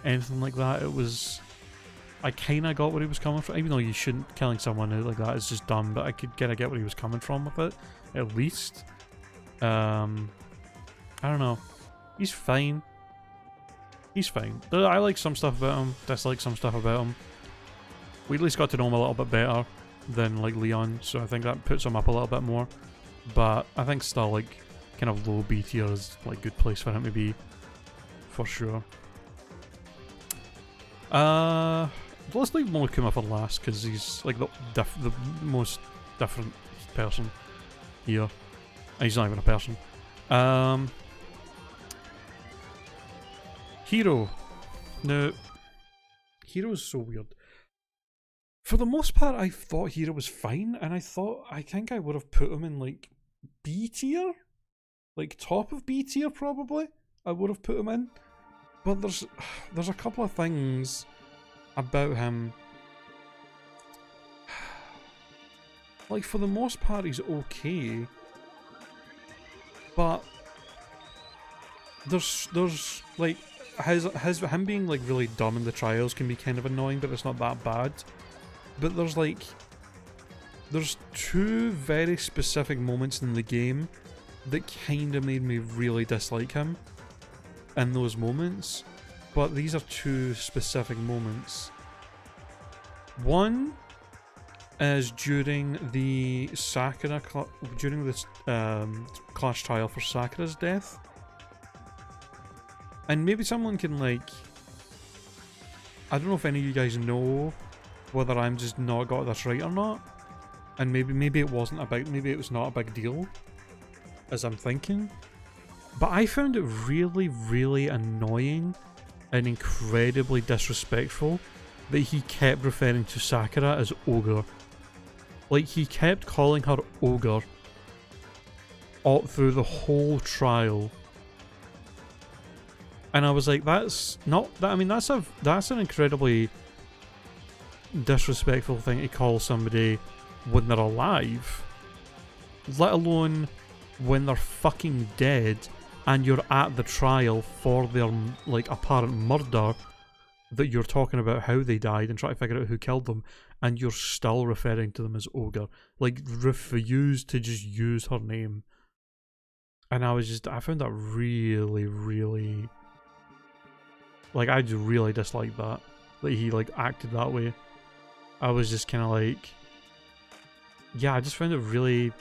anything like that. It was... I kind of got where he was coming from, even though you shouldn't. Killing someone out like that is just dumb, but I could kind of get where he was coming from with it, at least. I don't know. He's fine. He's fine. I like some stuff about him, dislike some stuff about him. We at least got to know him a little bit better than, like, Leon, so I think that puts him up a little bit more. But I think still, like, kind of low B tier is, like, good place for him to be, for sure. Let's leave Monokuma for last, because he's, like, the most different person here. And he's not even a person. Hiro. Now, Hiro's so weird. For the most part, I thought Hiro was fine, and I think I would have put him in, like, B tier? Like, top of B tier, probably? I would have put him in. But there's a couple of things about him. Like, for the most part, he's okay. But there's like, him being, like, really dumb in the trials can be kind of annoying, but it's not that bad. But there's two very specific moments in the game that kind of made me really dislike him in those moments. But these are two specific moments. One is during the class trial for Sakura's death. And maybe someone can, like... I don't know if any of you guys know whether I'm just not got this right or not. And maybe it wasn't about... Maybe it was not a big deal, as I'm thinking. But I found it really, really annoying and incredibly disrespectful that he kept referring to Sakura as Ogre. Like, he kept calling her Ogre all through the whole trial. And I was like, that's not... I mean, that's an incredibly disrespectful thing to call somebody when they're alive. Let alone when they're fucking dead and you're at the trial for their, like, apparent murder, that you're talking about how they died and trying to figure out who killed them, and you're still referring to them as Ogre. Like, refuse to just use her name. And I found that really, really... Like, I just really disliked that he, like, acted that way. I was just kind of like... Yeah, I just found it really...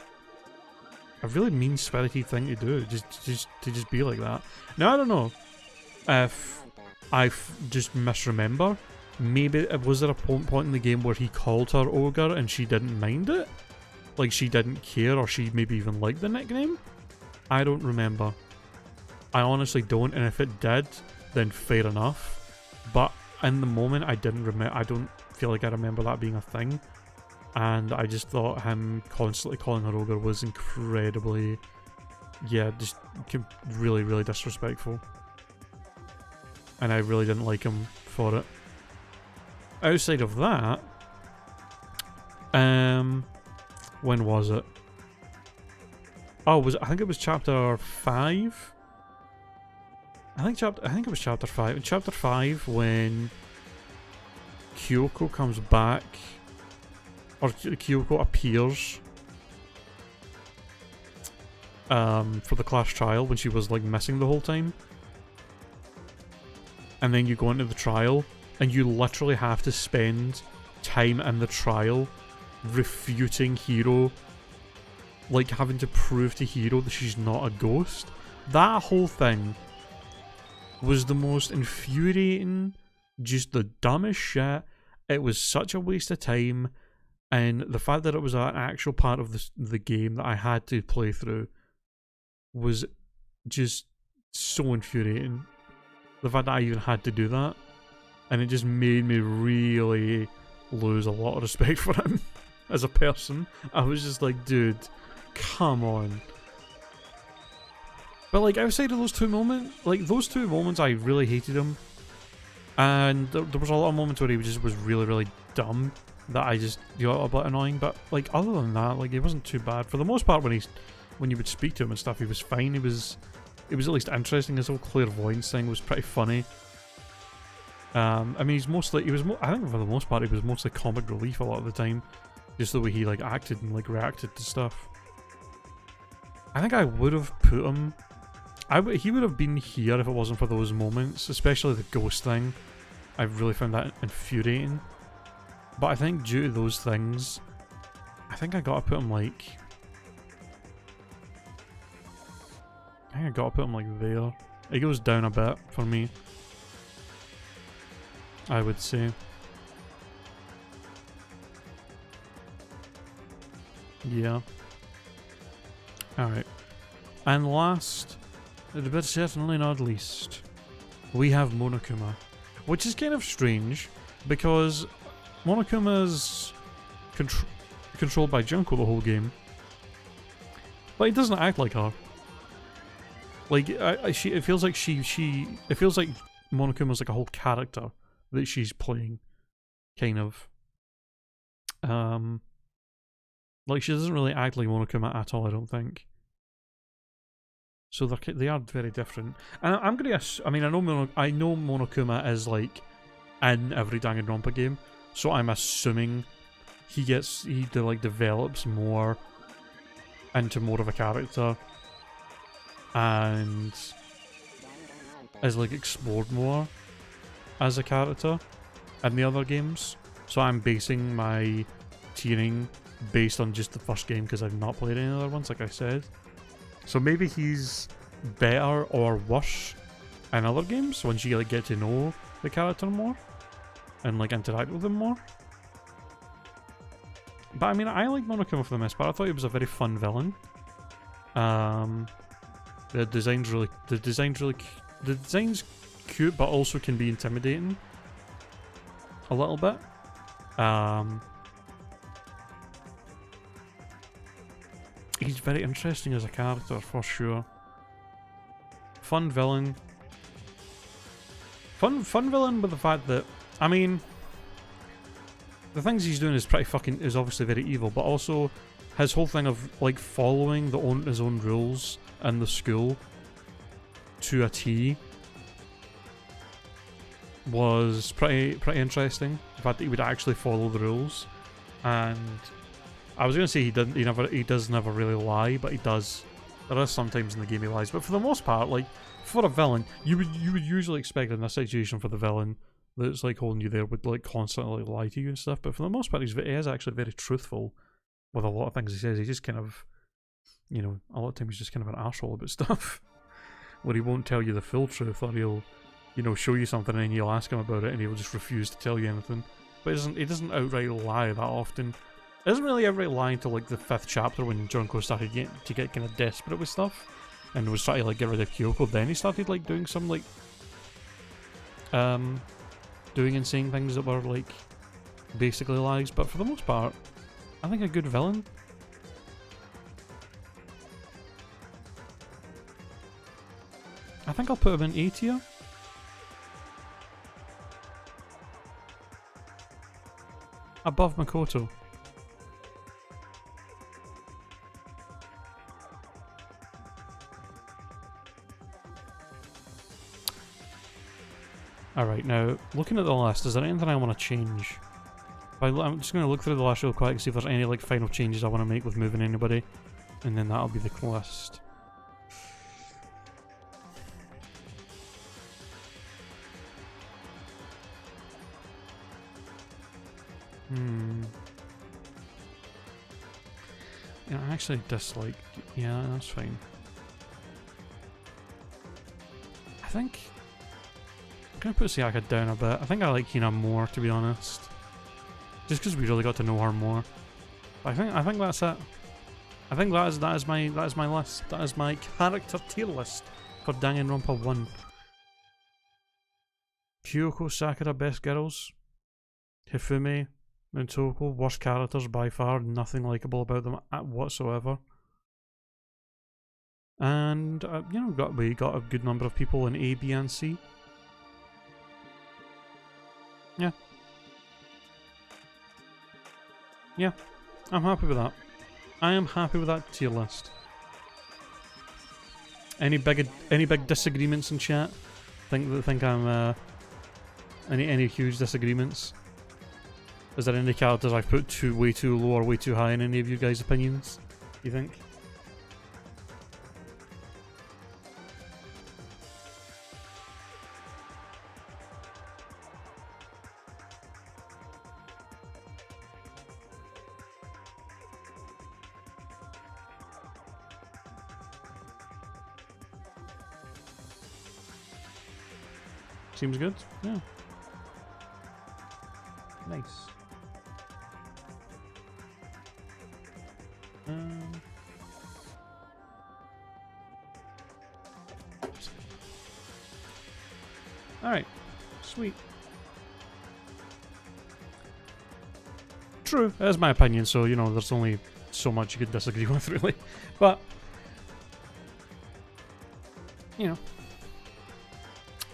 a really mean-spirited thing to do, just be like that. Now, I don't know if I just misremember. Maybe was there a point in the game where he called her Ogre and she didn't mind it? Like, she didn't care, or she maybe even liked the nickname? I don't remember. I honestly don't, and if it did, then fair enough. But in the moment, I don't feel like I remember that being a thing. And I just thought him constantly calling her Ogre was incredibly, yeah, just really, really disrespectful. And I really didn't like him for it. Outside of that, when was it? Oh, I think it was chapter 5. I think it was chapter 5. In chapter 5, when Kyoko comes back, or Kyoko appears for the class trial when she was, like, missing the whole time. And then you go into the trial and you literally have to spend time in the trial refuting Hiro, like, having to prove to Hiro that she's not a ghost. That whole thing was the most infuriating, just the dumbest shit. It was such a waste of time. And the fact that it was an actual part of the game that I had to play through was just so infuriating. The fact that I even had to do that. And it just made me really lose a lot of respect for him as a person. I was just like, dude, come on. But, like, outside of those two moments, I really hated him. And there was a lot of moments where he just was really, really dumb that I just got a bit annoying. But like other than that, like it wasn't too bad for the most part. When you would speak to him and stuff, he was fine. It was at least interesting. His whole clairvoyance thing was pretty funny. I mean, I think for the most part, he was mostly comic relief a lot of the time, just the way he like acted and like reacted to stuff. I think I would have put him. He would have been here if it wasn't for those moments, especially the ghost thing. I really found that infuriating. But I think due to those things, I think I gotta put him like. I think I gotta put him like there. It goes down a bit for me, I would say. Yeah. Alright. And last, but certainly not least, we have Monokuma. Which is kind of strange, because Monokuma's controlled by Junko the whole game. But he doesn't act like her. Like, it feels like it feels like Monokuma's like a whole character that she's playing, kind of. Like she doesn't really act like Monokuma at all, I don't think. So they are very different. And I'm gonna I mean, I know Monokuma is like in every Danganronpa game, so I'm assuming he develops more into more of a character and is like explored more as a character in the other games. So I'm basing my tiering based on just the first game because I've not played any other ones, like I said. So maybe he's better or worse in other games once you like get to know the character more and like interact with them more. But I mean, I like Monokuma for the most part. I thought he was a very fun villain. The design's cute, but also can be intimidating a little bit. He's very interesting as a character for sure. Fun villain. Fun villain with the fact that, I mean, the things he's doing is obviously very evil, but also his whole thing of like following his own rules in the school to a T was pretty interesting. The fact that he would actually follow the rules, and I was gonna say he does never really lie, but he does. There is sometimes in the game he lies, but for the most part, like for a villain, you would usually expect in a situation for the villain that's like holding you there would like constantly lie to you and stuff. But for the most part, he is actually very truthful with a lot of things he says. He just kind of, you know, a lot of times he's just kind of an asshole about stuff, where he won't tell you the full truth, or he'll, you know, show you something and you'll ask him about it and he'll just refuse to tell you anything. But he doesn't outright lie that often. It doesn't really outright lie until like the 5th chapter when Junko started to get kind of desperate with stuff and was trying to like get rid of Kyoko. Then he started like doing some like doing and saying things that were like basically lies. But for the most part, I think a good villain. I think I'll put him in A tier. Above Makoto. Alright, now, looking at the list, is there anything I want to change? I'm just going to look through the list real quick and see if there's any like final changes I want to make with moving anybody. And then that'll be the list. Yeah, I actually dislike... Yeah, that's fine. I think... I'm gonna put Sayaka down a bit. I think I like Hina more, to be honest. Just because we really got to know her more. But I think that's it. I think that is my list. That is my character tier list for Danganronpa 1. Kyoko, Sakura, best girls. Hifume and Toko, worst characters by far. Nothing likable about them whatsoever. And you know, we got a good number of people in A, B, and C. Yeah. Yeah, I'm happy with that. I am happy with that tier list. Any big disagreements in chat? Think I'm any huge disagreements? Is there any characters I've put way too low or way too high in any of you guys' opinions? You think? Seems good. Yeah. Nice. Alright. Sweet. True, that's my opinion, so, you know, there's only so much you can disagree with, really. But, you know.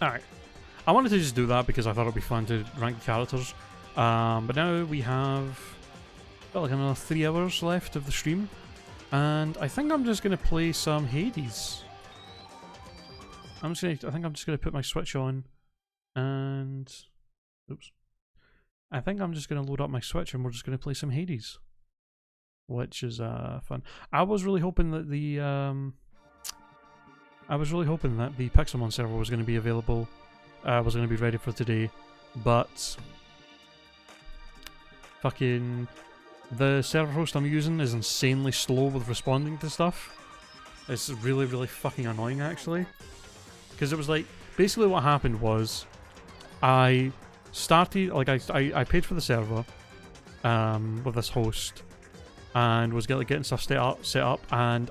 Alright. I wanted to just do that because I thought it'd be fun to rank the characters. But now we have got like another 3 hours left of the stream. And I think I'm just going to play some Hades. I think I'm just going to put my Switch on and... Oops. I think I'm just going to load up my Switch and we're just going to play some Hades. Which is fun. I was really hoping that the Pixelmon server was going to be available. Was going to be ready for today, but fucking the server host I'm using is insanely slow with responding to stuff. It's really, really fucking annoying, actually. Because it was like, basically what happened was, I started, like, I paid for the server with this host, and was getting stuff set up, and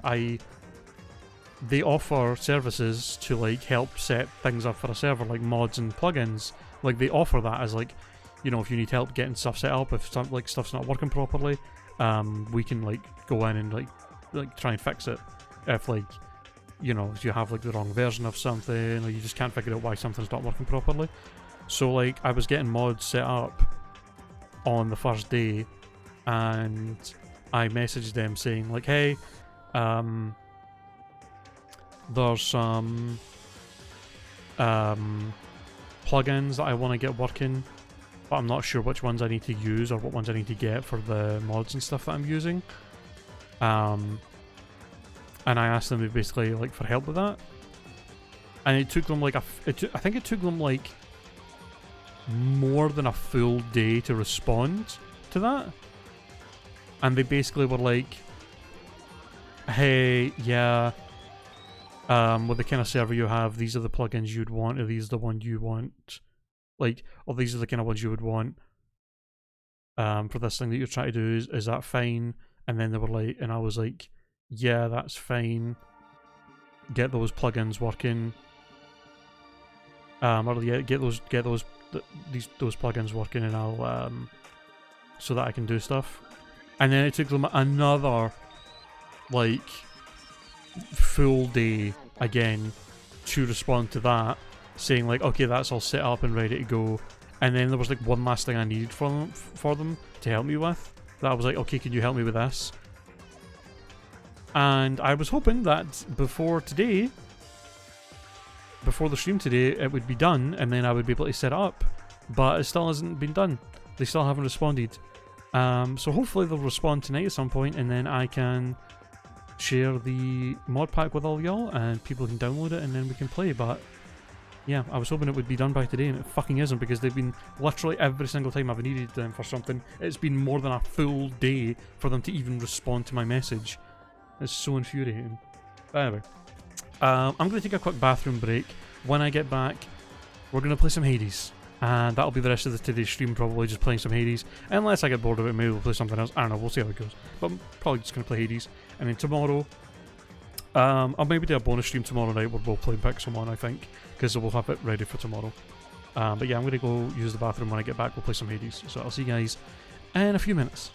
they offer services to like help set things up for a server, like mods and plugins. Like they offer that as like, you know, if you need help getting stuff set up, if stuff's not working properly, we can like go in and like try and fix it. If like, you know, if you have like the wrong version of something, or you just can't figure out why something's not working properly. So like I was getting mods set up on the first day, and I messaged them saying like, hey, there's some plugins that I want to get working, but I'm not sure which ones I need to use or what ones I need to get for the mods and stuff that I'm using. And I asked them basically like for help with that, and it took them like I think it took them like more than a full day to respond to that. And they basically were like, hey, yeah, with the kind of server you have, these are the plugins you'd want, or these are the ones you want, like, or these are the kind of ones you would want for this thing that you're trying to do. Is that fine? And then they were like, and I was like, yeah, that's fine. Get those plugins working. Or yeah, get those plugins working, and I'll so that I can do stuff. And then it took them another like full day again to respond to that, saying like, okay, that's all set up and ready to go. And then there was like one last thing I needed for them to help me with, that I was like, okay, can you help me with this? And I was hoping that before the stream today, it would be done, and then I would be able to set it up. But it still hasn't been done. They still haven't responded. So hopefully they'll respond tonight at some point, and then I can share the mod pack with all y'all, and people can download it, and then we can play. But yeah, I was hoping it would be done by today, and it fucking isn't, because they've been literally every single time I've needed them for something, it's been more than a full day for them to even respond to my message. It's so infuriating. But anyway, I'm going to take a quick bathroom break. When I get back, we're going to play some Hades. And that'll be the rest of today's stream, probably just playing some Hades. Unless I get bored of it, maybe we'll play something else. I don't know, we'll see how it goes. But I'm probably just going to play Hades. And then tomorrow, I'll maybe do a bonus stream tomorrow night where we'll play Pixelmon, I think. Because we'll have it ready for tomorrow. But yeah, I'm going to go use the bathroom. When I get back, we'll play some Hades. So I'll see you guys in a few minutes.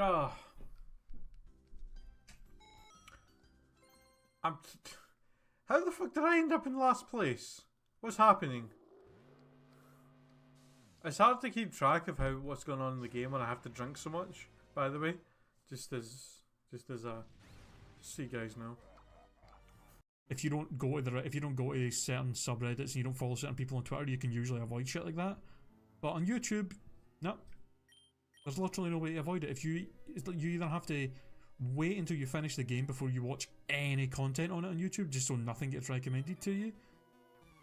Ah. How the fuck did I end up in last place? What's happening? It's hard to keep track of what's going on in the game when I have to drink so much. By the way, just as see you guys now. If you don't go to certain subreddits and you don't follow certain people on Twitter, you can usually avoid shit like that. But on YouTube, no. There's literally no way to avoid it. You either have to wait until you finish the game before you watch any content on it on YouTube, just so nothing gets recommended to you,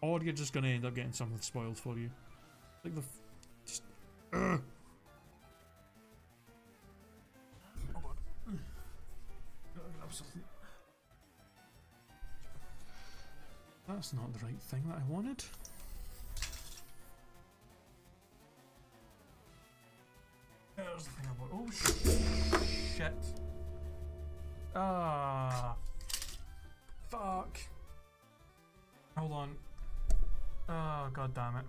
or you're just gonna end up getting something spoiled for you. Like just. Ugh. Oh god. Gotta grab something. That's not the right thing that I wanted. There's the thing about. Oh shit. Ah. Fuck. Hold on. Oh god damn it.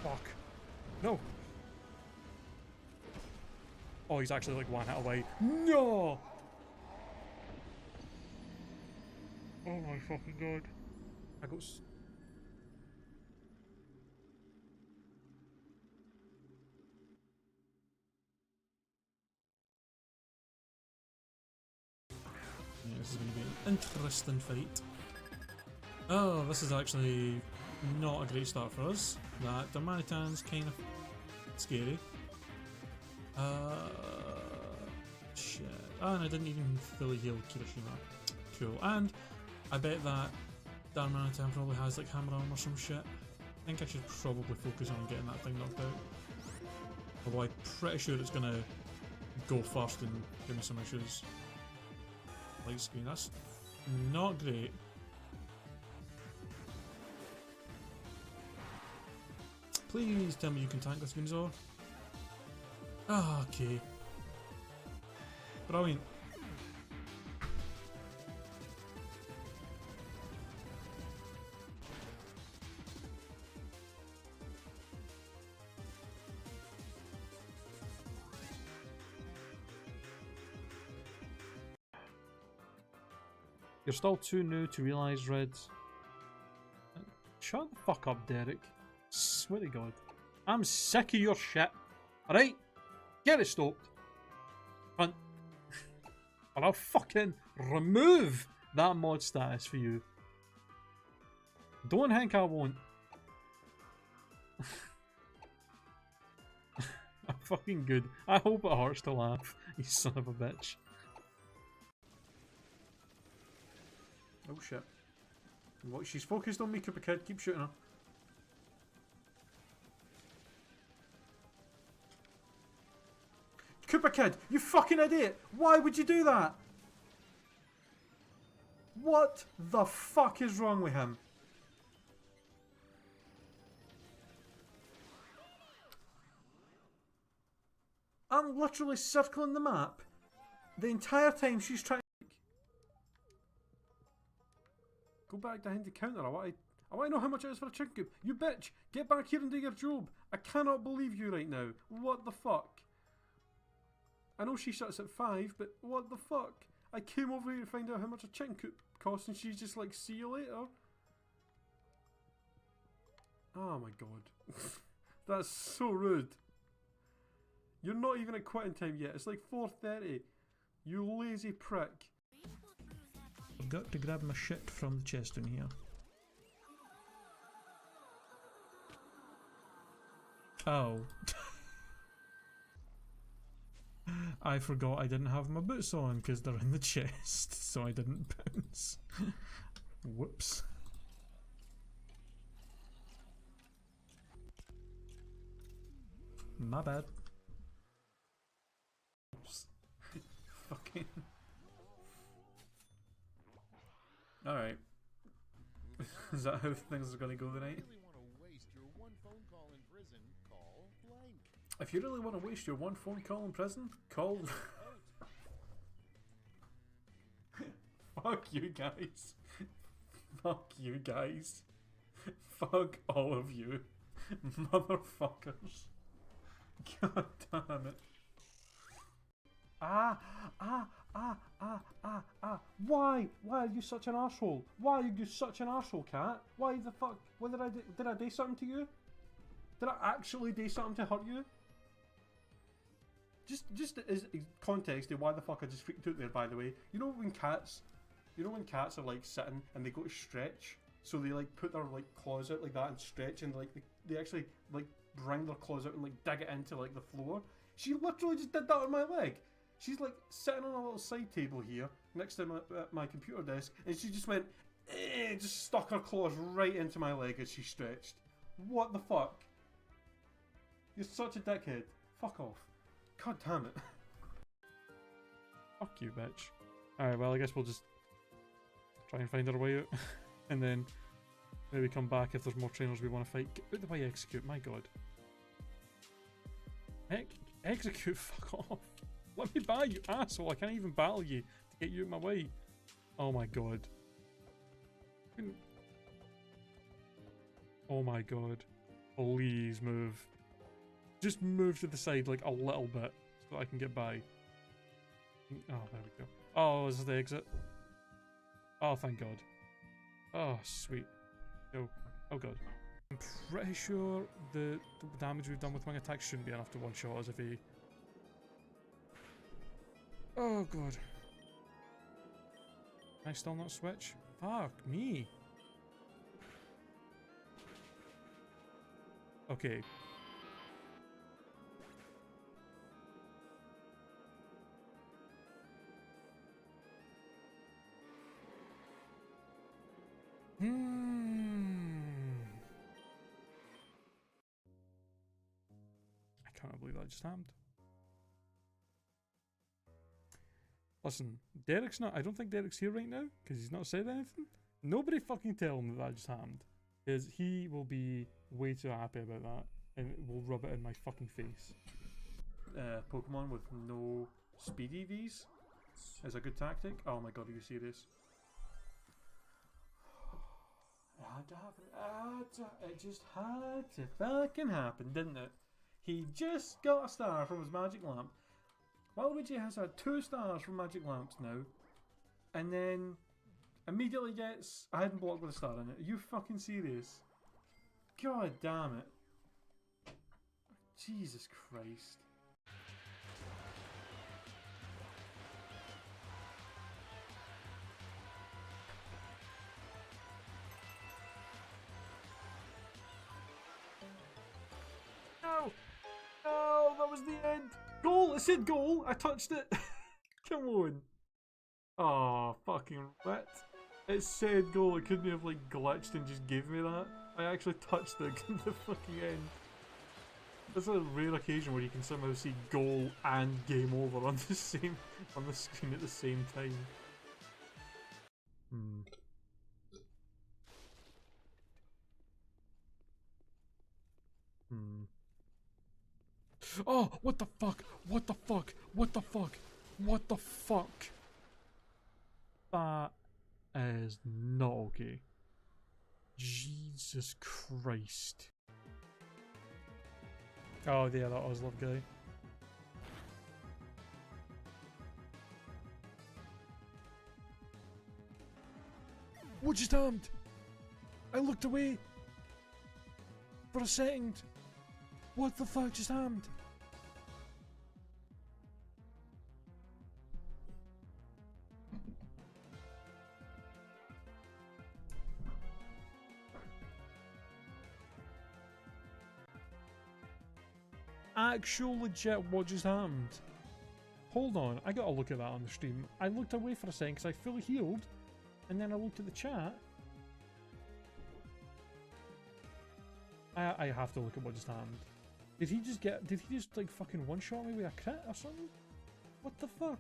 Fuck. No. Oh, he's actually like one hit away. No! Oh my fucking god. I got yeah, this is going to be an interesting fight. Oh, this is actually not a great start for us. That Darmanitan's kind of scary. Shit. Oh, and I didn't even fully heal Kirishima. Cool. And I bet that Darmanitan probably has like hammer arm or some shit. I think I should probably focus on getting that thing knocked out. Although I'm pretty sure it's gonna go first and give me some issues. Light screen, that's not great. Please tell me you can tank this Gunzor. Ah, okay. Brilliant. You're still too new to realise, Red. Shut the fuck up, Derek. Swear to God. I'm sick of your shit. Alright? Get it stopped. Cunt. Or I'll fucking remove that mod status for you. Don't think I won't. I'm fucking good. I hope it hurts to laugh, you son of a bitch. Oh shit. What? She's focused on me, Cooper Kid. Keep shooting her. Cooper Kid, you fucking idiot! Why would you do that? What the fuck is wrong with him? I'm literally circling the map the entire time she's trying to go back behind the counter. I want to know how much it is for a chicken coop. You bitch! Get back here and do your job. I cannot believe you right now. What the fuck? I know she shuts at 5, but what the fuck? I came over here to find out how much a chicken coop costs and she's just like, see you later. Oh my god. That's so rude. You're not even at quitting time yet. It's like 4:30. You lazy prick. I've got to grab my shit from the chest in here. Oh. I forgot I didn't have my boots on because they're in the chest, so I didn't bounce. Whoops. My bad. Oops. Fucking. Alright. Is that how things are gonna go tonight? If you really want to waste your one phone call in prison, call. Fuck you guys. Fuck you guys. Fuck all of you. Motherfuckers. God damn it. Why? Why are you such an asshole? Why are you such an asshole, cat? Why the fuck? What did I do? Did I do something to you? Did I actually do something to hurt you? Just as context of why the fuck I just freaked out there, by the way. You know when cats are like sitting and they go to stretch, so they like put their like claws out like that and stretch, and like they actually like bring their claws out and like dig it into like the floor. She literally just did that on my leg. She's like sitting on a little side table here next to my computer desk, and she just went, just stuck her claws right into my leg as she stretched. What the fuck? You're such a dickhead. Fuck off. God damn it. Fuck you, bitch. Alright, well, I guess we'll just try and find our way out. And then maybe come back if there's more trainers we want to fight. Get out the way, execute, my god. Execute, fuck off. Let me by, you asshole. I can't even battle you to get you out of my way. Oh my god. Oh my god. Please move. Just move to the side like a little bit so I can get by. Oh, there we go. Oh, is this the exit? Oh, thank god. Oh, sweet. No. Oh god. I'm pretty sure the damage we've done with wing attacks shouldn't be enough to one-shot us if he... Oh god. Can I still not switch? Fuck me. Okay. I can't believe that just happened. Listen, Derek's not. I don't think Derek's here right now because he's not said anything. Nobody fucking tell him that just happened, because he will be way too happy about that and will rub it in my fucking face. Pokemon with no speed EVs is a good tactic. Oh my god, are you serious? It had to happen. It just had to fucking happen, didn't it? He just got a star from his magic lamp. Waluigi has had 2 stars from magic lamps now, and then immediately gets a hidden block with a star in it. Are you fucking serious? God damn it. Jesus Christ. No! No, that was the end! Goal! It said goal! I touched it! Come on! Oh, fucking what? It said goal, it couldn't have like glitched and just gave me that. I actually touched the fucking end. That's a rare occasion where you can somehow see goal and game over on the screen at the same time. Oh, what the fuck? What the fuck? What the fuck? What the fuck? That is not okay. Jesus Christ. Oh yeah, that Oslov guy. What just happened? I looked away for a second. What the fuck just happened? Actual legit, what just happened? Hold on, I gotta look at that on the stream. I looked away for a second because I fully healed, and then I looked at the chat. I have to look at what just happened. Did he just like fucking one-shot me with a crit or something? What the fuck?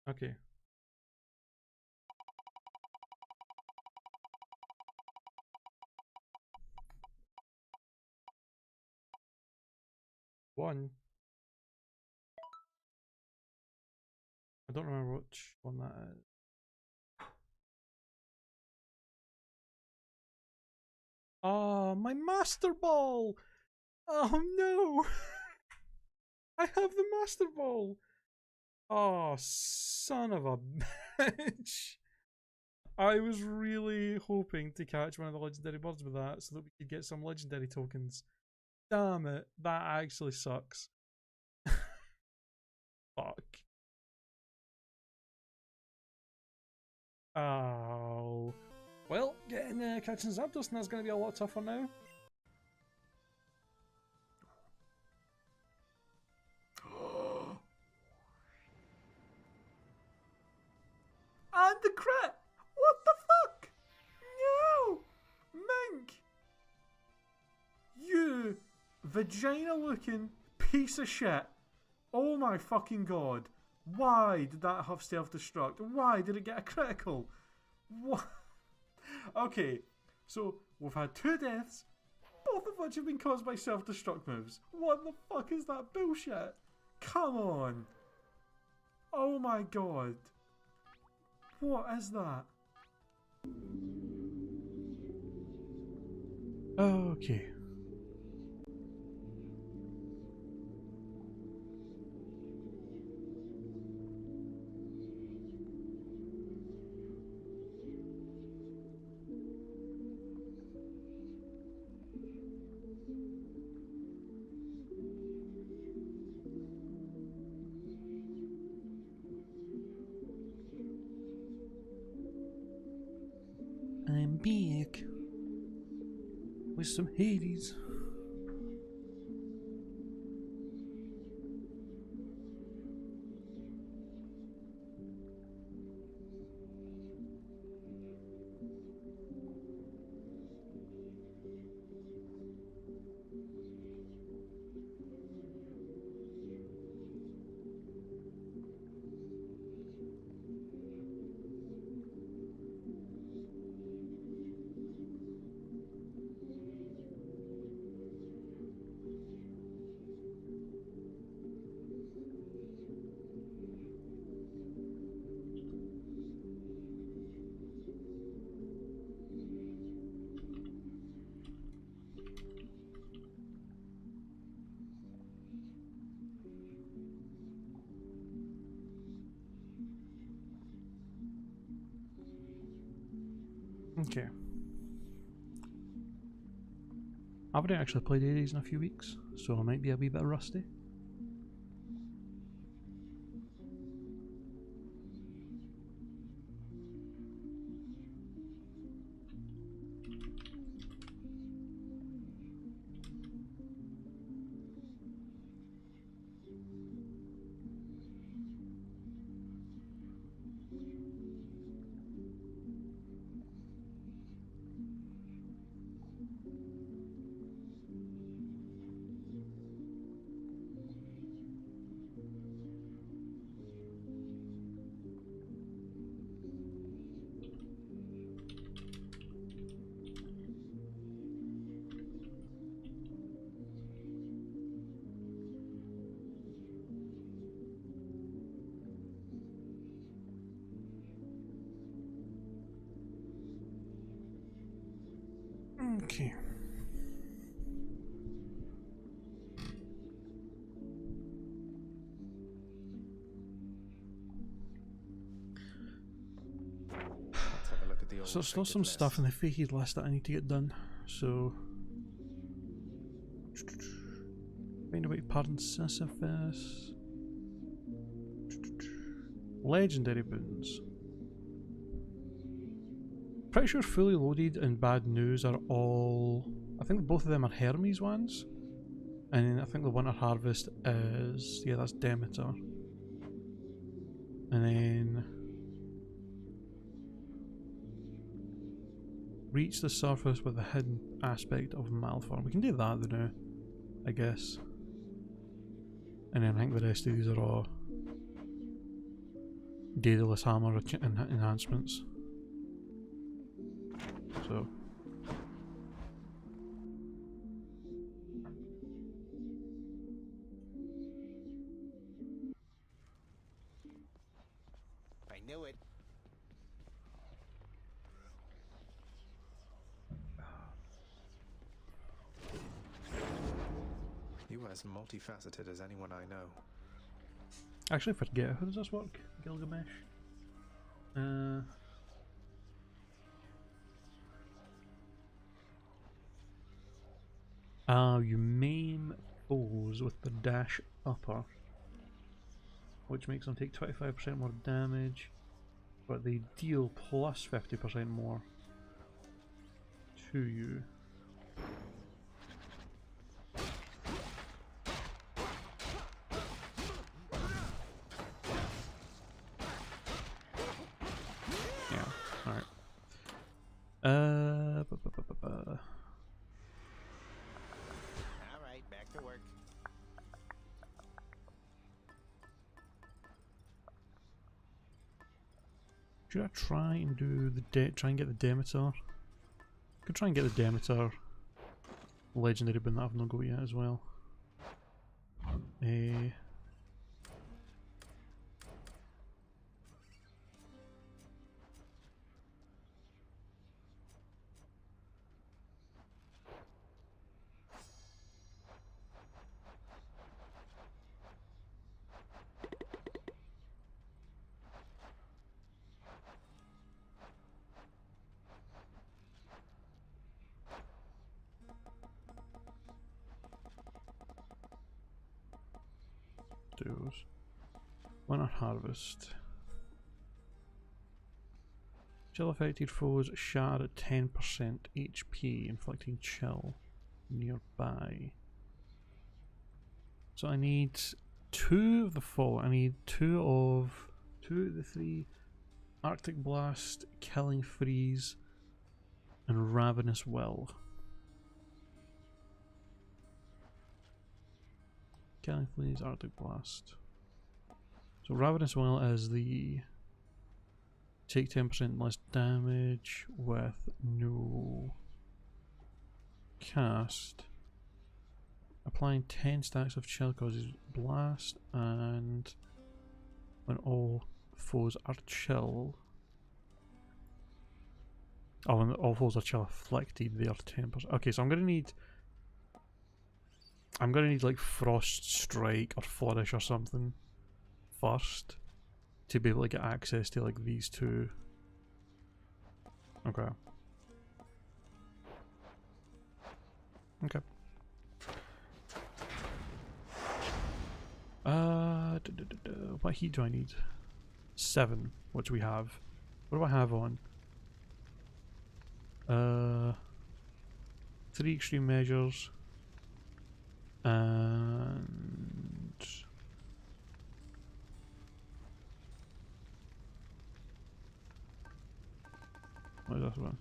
Okay. one. I don't remember which one that is. Oh, my Master Ball! Oh no! I have the Master Ball! Oh, son of a bitch! I was really hoping to catch one of the legendary birds with that so that we could get some legendary tokens. Damn it, that actually sucks. Fuck. Oh. Well, getting catching Zapdos now is going to be a lot tougher now. And the crit! What the fuck? No! Mink! You vagina looking piece of shit. Oh my fucking god. Why did that have self-destruct? Why did it get a critical? What? Okay, so we've had 2 deaths, both of which have been caused by self-destruct moves. What the fuck is that bullshit? Come on. Oh my god. What is that? Okay. I'm back with some Hades. Okay. I haven't actually played Hades in a few weeks, so I might be a wee bit rusty. Okay. So there's still some stuff in the fated list that I need to get done. So find a way to pardon Sisyphus. Legendary boons. Pretty sure fully loaded and bad news are all. I think both of them are Hermes ones. And then I think the winter harvest is. Yeah, that's Demeter. And then. Reach the surface with the hidden aspect of Malform. We can do that now, I guess. And then I think the rest of these are all Daedalus Hammer enhancements. So. knew it. You are as multifaceted as anyone I know. Actually, forget. How does this work? Gilgamesh? You maim foes with the dash upper, which makes them take 25% more damage, but they deal plus 50% more to you. Yeah, alright. Alright, back to work. Should I try and do the try and get the Demeter? Could try and get the Demeter legendary, but that I've not got yet as well. Why not harvest? Chill affected foes shatter at 10% HP, inflicting chill nearby. So I need 2 of the following. I need 2 of the 3 Arctic Blast, Killing Freeze, and Ravenous Will. Killing Freeze, Arctic Blast. So Ravenous Will is the take 10% less damage with no cast. Applying 10 stacks of chill causes blast, and when all foes are chill. Oh, when all foes are chill afflicted, they are 10%. Okay, so I'm gonna need like Frost Strike or Flourish or something first to be able to get access to like these 2. Okay. Okay. What heat do I need? 7, which we have. What do I have on? 3 extreme measures. And what is this one?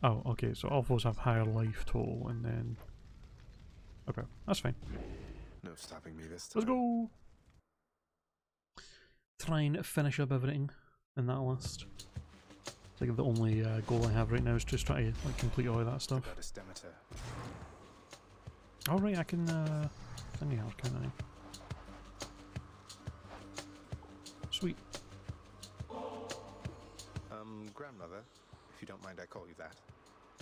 Oh, okay, so all foes have higher life total, and then okay, that's fine. No stopping me this time. Let's go. Try and finish up everything in that list. It's like the only goal I have right now is just try to like complete all of that stuff. Oh right, I can send you out, can't I? Sweet. Grandmother, if you don't mind I call you that.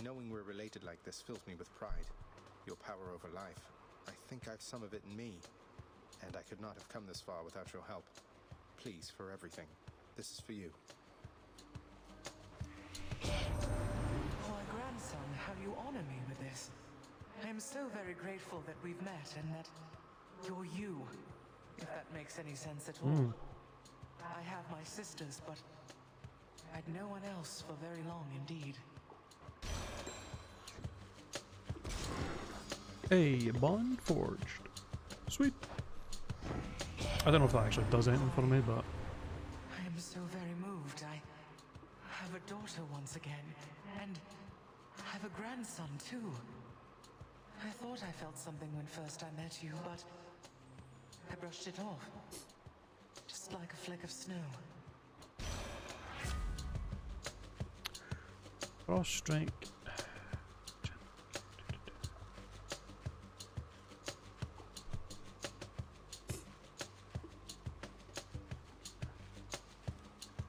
Knowing we're related like this fills me with pride. Your power over life. I think I've some of it in me. And I could not have come this far without your help. Please, for everything. This is for you. My grandson, how you honor me with this. I am so very grateful that we've met and that you're you, if that makes any sense at all. I have my sisters, but I'd no one else for very long indeed. Hey, bond forged. Sweet. I don't know if that actually does anything for me, but I am so very moved. I have a daughter once again, and I have a grandson too. I thought I felt something when first I met you, but I brushed it off. Just like a fleck of snow. Frost Strike.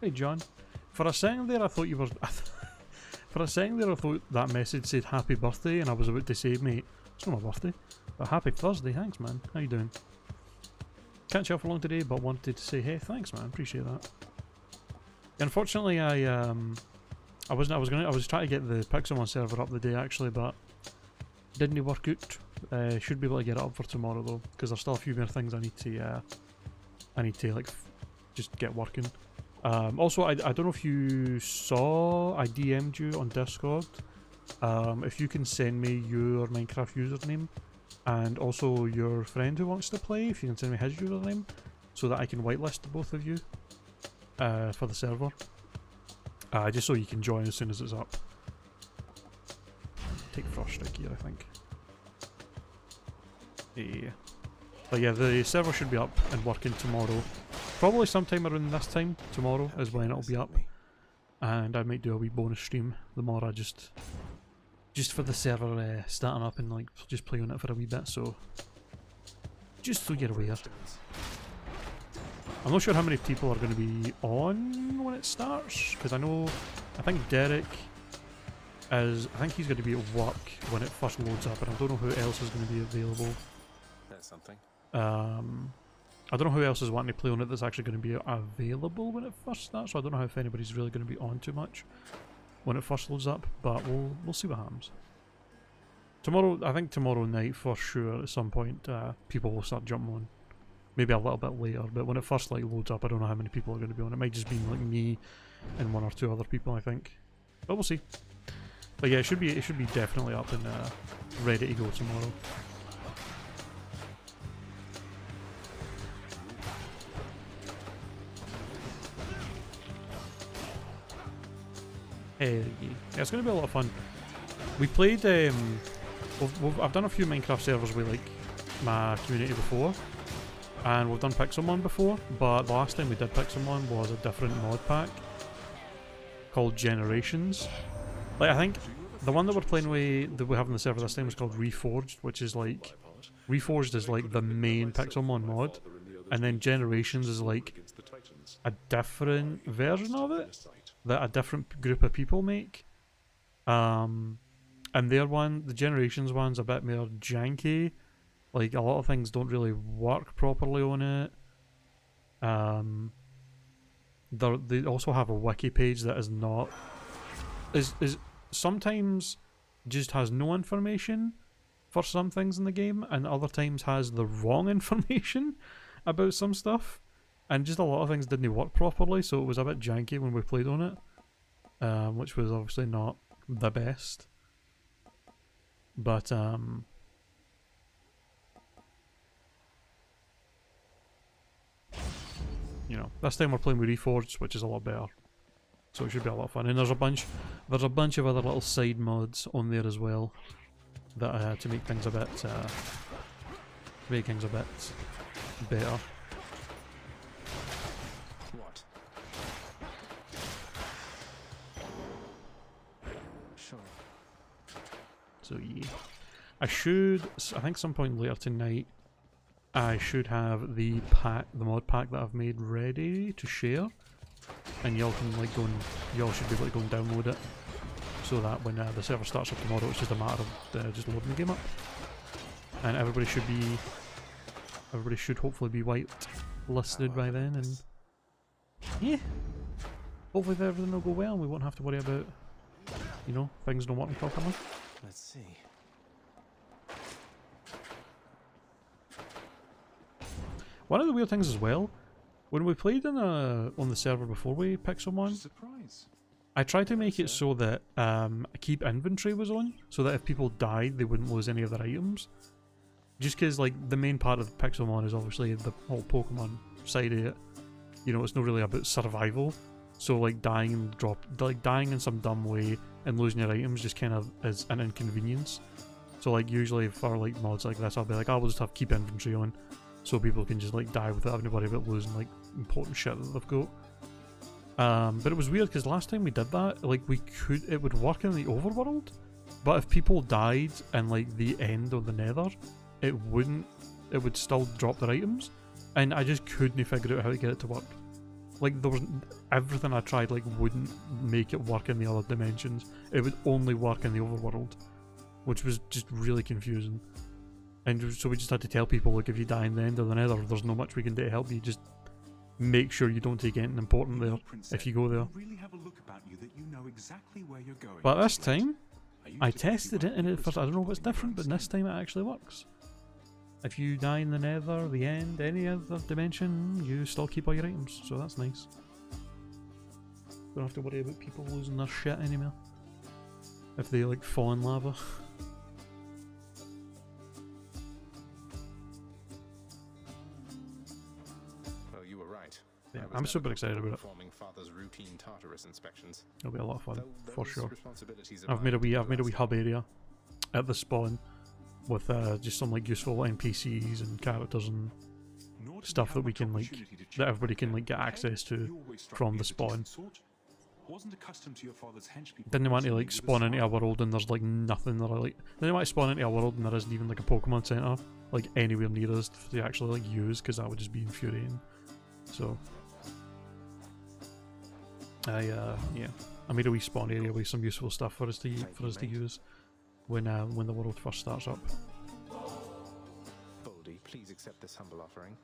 Hey John. For a second there I thought you were... For a second there I thought that message said happy birthday and I was about to say, mate, it's not my birthday. But happy Thursday, thanks man. How you doing? Can't chat for long today, but wanted to say, hey, thanks man, appreciate that. Unfortunately I was trying to get the Pixelmon server up the day actually, but didn't work out. Should be able to get it up for tomorrow though, because there's still a few more things I need to like just get working. Also, I don't know if you saw, I DM'd you on Discord. If you can send me your Minecraft username and also your friend who wants to play, if you can send me his username so that I can whitelist both of you for the server. Just so you can join as soon as it's up. Take Frost Strike here, I think. Yeah. But yeah, the server should be up and working tomorrow. Probably sometime around this time tomorrow is when it'll be up. And I might do a wee bonus stream the more I just for the server starting up and like just play on it for a wee bit, so just so you're aware. I'm not sure how many people are going to be on when it starts, because I think Derek is, I think he's going to be at work when it first loads up, and I don't know who else is going to be available. That's something. I don't know who else is wanting to play on it that's actually going to be available when it first starts, so I don't know if anybody's really going to be on too much when it first loads up, but we'll see what happens. Tomorrow, I think tomorrow night for sure at some point people will start jumping on. Maybe a little bit later, but when it first like loads up I don't know how many people are going to be on. It might just be like me and one or two other people I think. But we'll see. But yeah, it should be definitely up and ready to go tomorrow. Yeah, it's going to be a lot of fun. We played, I've done a few Minecraft servers with like my community before, and we've done Pixelmon before, but the last time we did Pixelmon was a different mod pack called Generations. Like, I think the one that we're playing with, that we have on the server this time, is called Reforged, which is like, Reforged is like the main Pixelmon mod, and then Generations is like a different version of it that a different group of people make. And the Generations one's a bit more janky. Like, a lot of things don't really work properly on it. They also have a wiki page that is not... is sometimes just has no information for some things in the game, and other times has the wrong information about some stuff. And just a lot of things didn't work properly, so it was a bit janky when we played on it. Which was obviously not the best. But, you know, this time we're playing with Reforged, which is a lot better. So it should be a lot of fun. And there's a bunch of other little side mods on there as well that to make things a bit better. What? Sure. So yeah, I think some point later tonight I should have the mod pack that I've made ready to share, and y'all can like y'all should be able to go and download it, so that when the server starts up tomorrow, it's just a matter of just loading the game up, and everybody should hopefully be white-listed by then, and yeah, hopefully everything will go well and we won't have to worry about, you know, things not working properly. Let's see. One of the weird things as well, when we played on the server before we Pixelmon, Surprise. I tried to make it so that keep inventory was on, so that if people died they wouldn't lose any of their items. Just because like the main part of Pixelmon is obviously the whole Pokemon side of it. You know, it's not really about survival. So like dying in some dumb way and losing your items just kind of is an inconvenience. So like usually for like mods like this, I'll be like, I will just have keep inventory on, so people can just like die without having to worry about losing like important shit that they've got. But it was weird because last time we did that, like it would work in the overworld, but if people died in like the end of the nether, it would still drop their items, and I just couldn't figure out how to get it to work. Like, there was everything I tried like wouldn't make it work in the other dimensions. It would only work in the overworld, which was just really confusing. And so we just had to tell people, like, if you die in the end of the Nether, there's not much we can do to help you. Just make sure you don't take anything important there if you go there. Really have a look about you that you know exactly where you're going. But this time, I tested it, and at first I don't know what's different, but this time it actually works. If you die in the Nether, the end, any other dimension, you still keep all your items, so that's nice. Don't have to worry about people losing their shit anymore if they like fall in lava. Well, you were right. Yeah, I was I'm never super excited about it. performing Father's routine Tartarus inspections. It'll be a lot of fun, Though for those sure. responsibilities I've made a wee abide hub area at the spawn with just some like useful NPCs and characters and stuff that we can like, that everybody can like get access to from the spawn. Wasn't accustomed to your father's hench people. Didn't want to like spawn into a world and there's like nothing there. Like, didn't want to spawn into a world and there isn't even like a Pokemon Center like anywhere near us to actually like use, because that would just be infuriating. So yeah, I made a wee spawn area with some useful stuff for us to use when the world first starts up. Boldy, please accept this humble offering.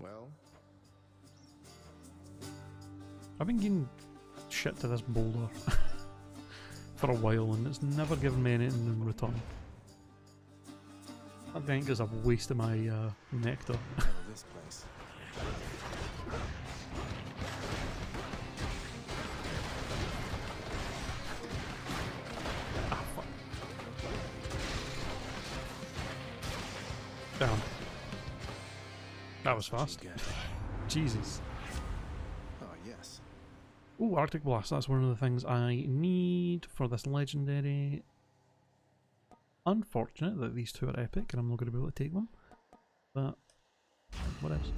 Well, I've been getting shit to this boulder for a while and it's never given me anything in return. I think it's a waste of my nectar. oh, this place. Ah, fuck. Damn. That was fast. Jesus. Oh, yes. Ooh, Arctic Blast. That's one of the things I need for this legendary. Unfortunate that these two are epic and I'm not going to be able to take them. But, what else?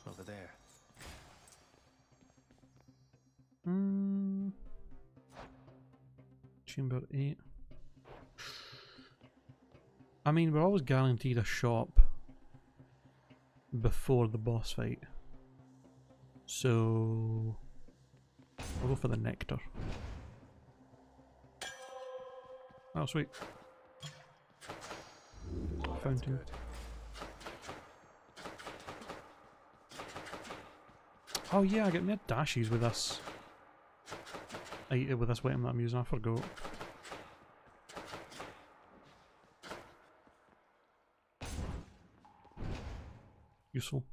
Over there. Chamber 8. I mean, we're always guaranteed a shop before the boss fight. So we'll go for the nectar. Oh, sweet. Found two. Oh yeah, I get more dashes with this. With this weapon that I'm using, I forgot. Useful.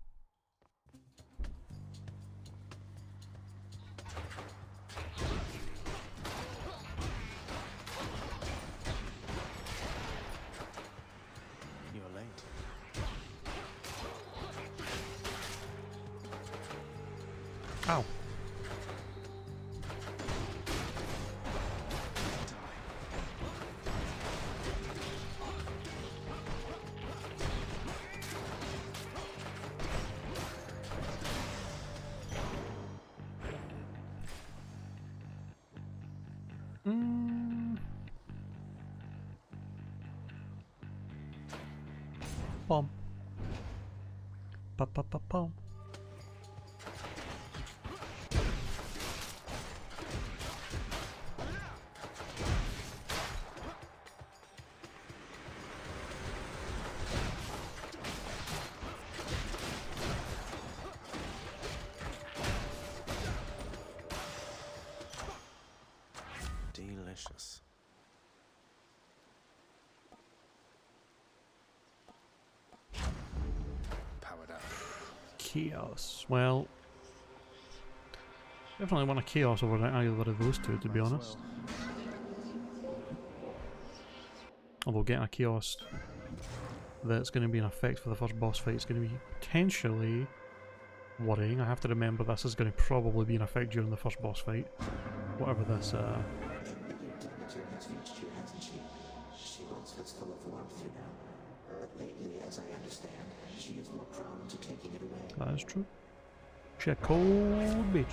You're late. Ow. Pom. Pa pa pa pom. Delicious. Powered up. Chaos. Well, definitely want a chaos over either of those two, to be Might as honest. well. Although getting a chaos that's going to be an effect for the first boss fight is going to be potentially worrying. I have to remember this is going to probably be in effect during the first boss fight. Whatever this, She once was full of warmth, you know. But lately, as I understand, she is more prone to taking it away. that is true. She's a cold bitch.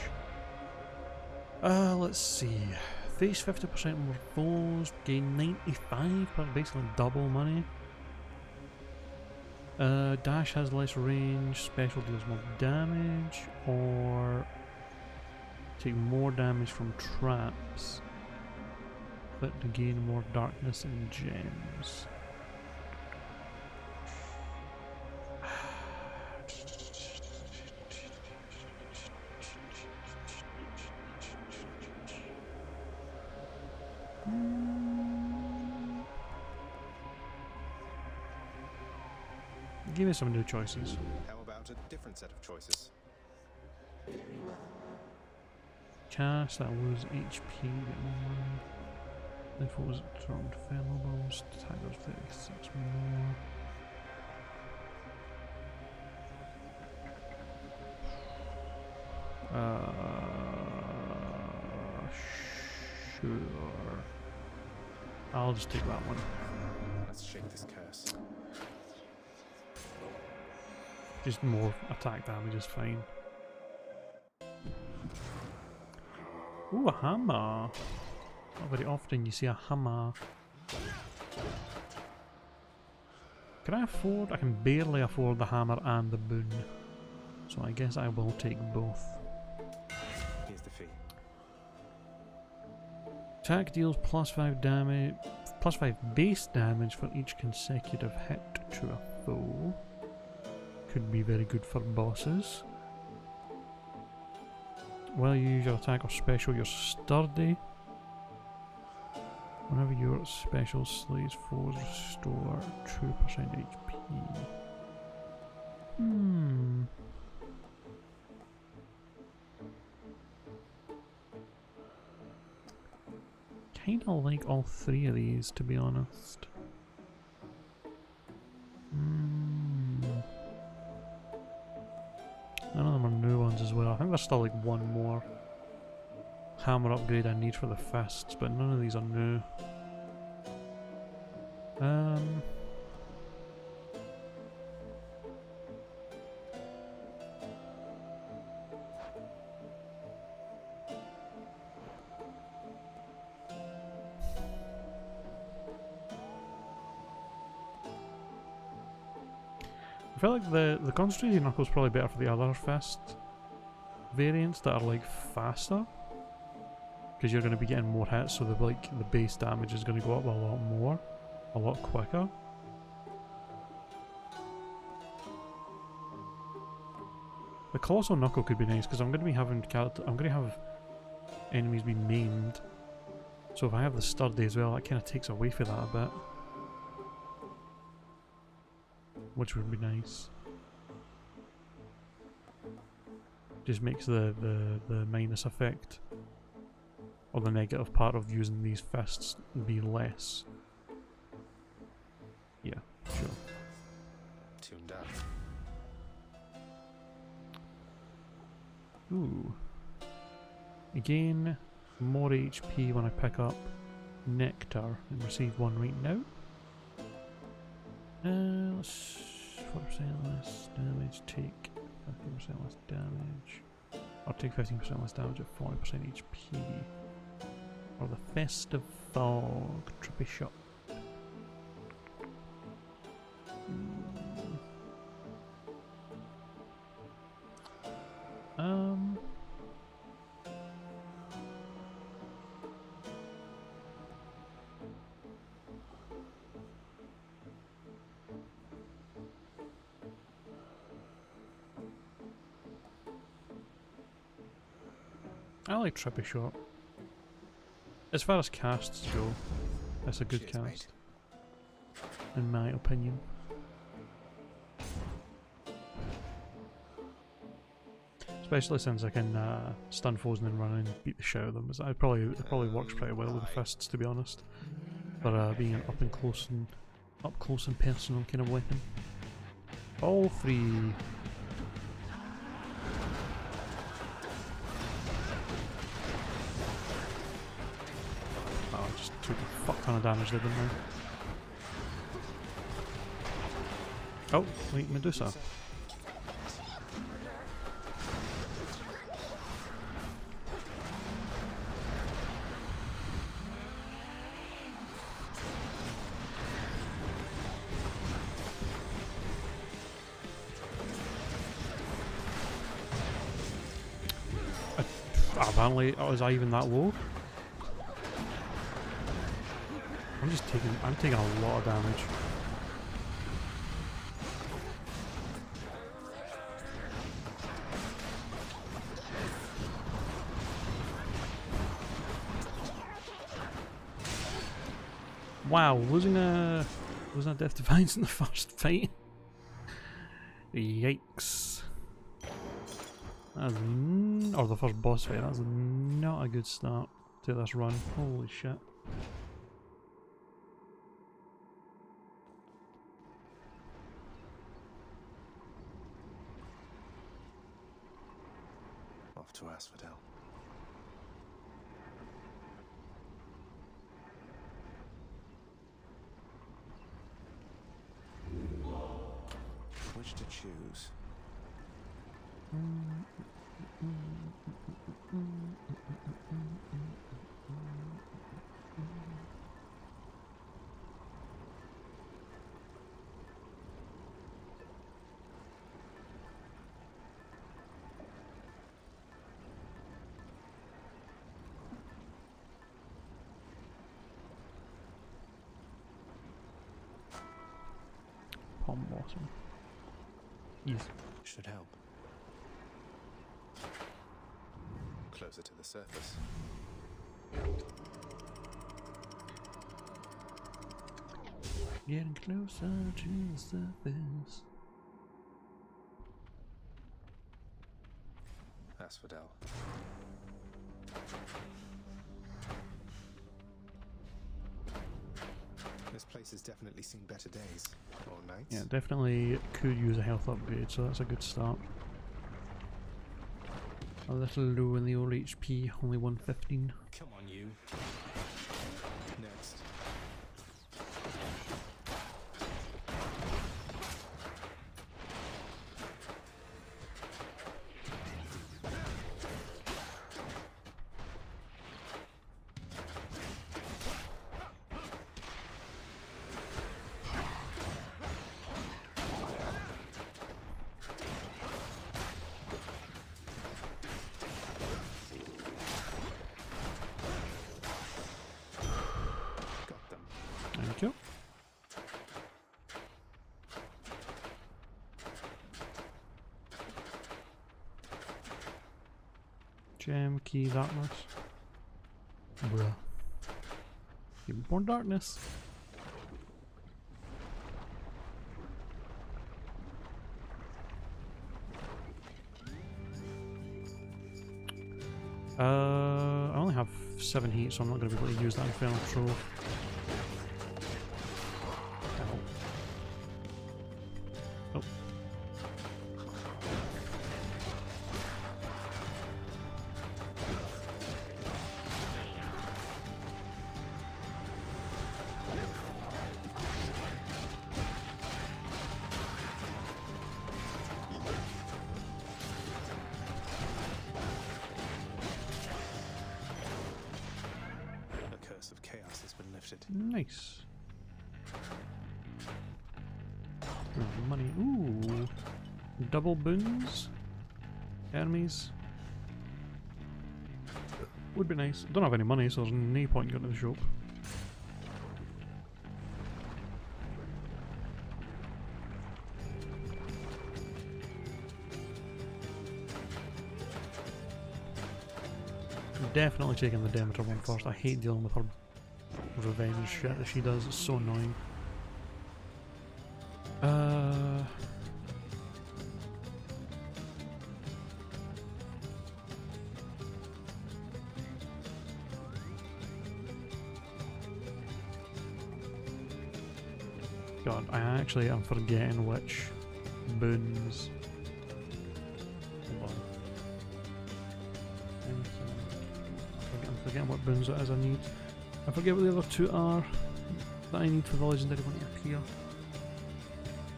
Let's see. Face 50% more foes, gain 95, but basically double money. Dash has less range, special deals more damage, or take more damage from traps, but to gain more darkness and gems. Give me some new choices. How about a different set of choices? Cast, that lose HP, get more money. Then foes turned failable, attack those 36 more. Sure. I'll just take that one. Let's shake this curse. Just more attack damage is fine. Ooh, a hammer. Not very often you see a hammer. Can I afford? I can barely afford the hammer and the boon. So I guess I will take both. Here's the fee. Attack deals +5 damage, +5 base damage for each consecutive hit to a foe. Could be very good for bosses. While you use your attack or special, you're sturdy. Whenever your special slays foes, restore 2% HP. Kinda like all three of these, to be honest. None of them are new ones as well. I think there's still like one more hammer upgrade I need for the fists, but none of these are new. I feel like the concentrated knuckle is probably better for the other fist variants that are like faster, because you're going to be getting more hits, so the base damage is going to go up a lot more, a lot quicker. The colossal knuckle could be nice because I'm going to be having have enemies be maimed, so if I have the sturdy as well, that kind of takes away from that a bit. Which would be nice. Just makes the minus effect, or the negative part of using these fists, be less. Yeah, sure. Tuned up. Ooh. Again, more HP when I pick up Nectar and receive one right now. Let's 40% less damage, take 15% less damage, or take 15% less damage at 40% HP. Or the Festive Fog, trippy shot. I like trippy shot. As far as casts go, it's a good Cheers, cast, in my opinion. Especially since I can stun foes and then run in and beat the shit out of them. It probably works pretty well with the fists, to be honest. For being an up close and personal kind of weapon. All three. took a fuck ton of damage there, didn't I? Oh, wait, Medusa. Apparently, was I even that low? I'm taking a lot of damage. Wow, losing a Death Defiance in the first fight. Yikes. Or the first boss fight, that's not a good start to this run. Holy shit. Off to Asphodel. Which to choose? Palm blossom. Yes. Should help. Closer to the surface. Getting closer to the surface. Asphodel. This place has definitely seen better days. Or nights. Yeah, definitely could use a health upgrade, so that's a good start. A little low in the old HP, only 115. Come on, you. Next. Thank you. Gem, key, darkness. Bruh. Give me more darkness. I only have 7 heat, so I'm not going to be able to use that Infernal Trove. Oh. The curse of chaos has been lifted. Nice. Oh, money. Ooh. Double boons. Enemies. Would be nice. Don't have any money, so there's no point in going to the shop. Definitely taking the Demeter one first. I hate dealing with her revenge shit that she does. It's so annoying. God, I actually am forgetting which boons. Hold on. I'm forgetting what boons it is I need. I forget what the other two are that I need for the legendary one to appear.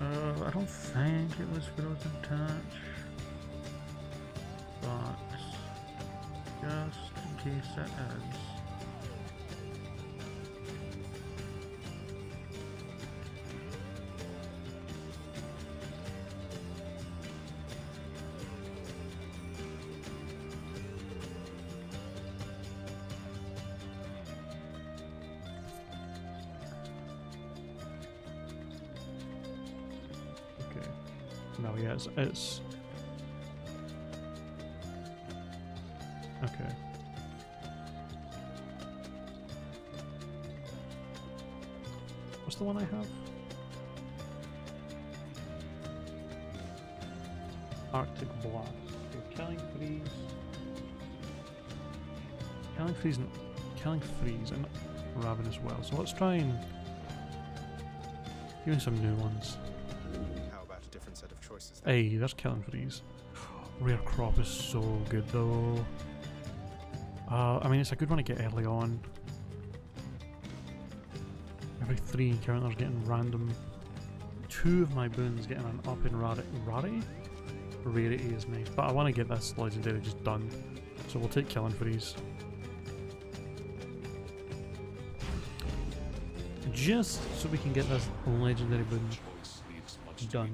I don't think it was Frozen Touch, but just in case it is. No, yeah, it's okay. What's the one I have? Arctic Blast. Okay, Killing Freeze and Raven as well. So let's try and give me some new ones. How about a different set of choices? Hey, there's Killing Freeze. Rare Crop is so good though. I mean, it's a good one to get early on. Every 3 encounters getting random. 2 of my boons getting an up in rarity? Rarity is nice, but I want to get this legendary just done. So we'll take Killing Freeze. Just so we can get this legendary boon done.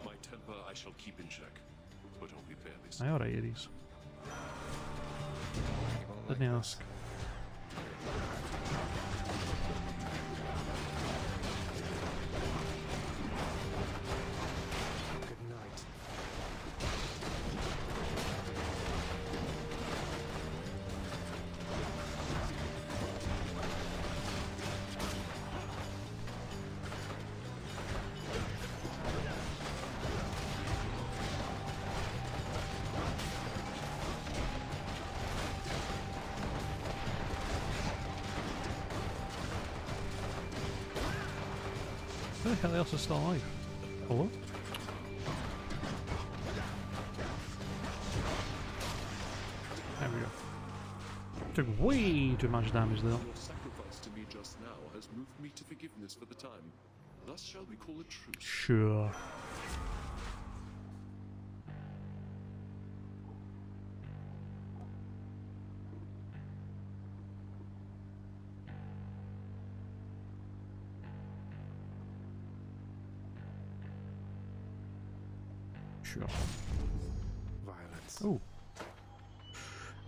My temper I shall keep in check, but only barely. Aye, alright, Ares. Didn't ask. Good night. Who the hell else is still alive? Hello? There we go. Took way too much damage though. Your sacrifice to me just now has moved me to forgiveness for the time. Thus shall we call a truce. Sure. Sure. Violence. Oh.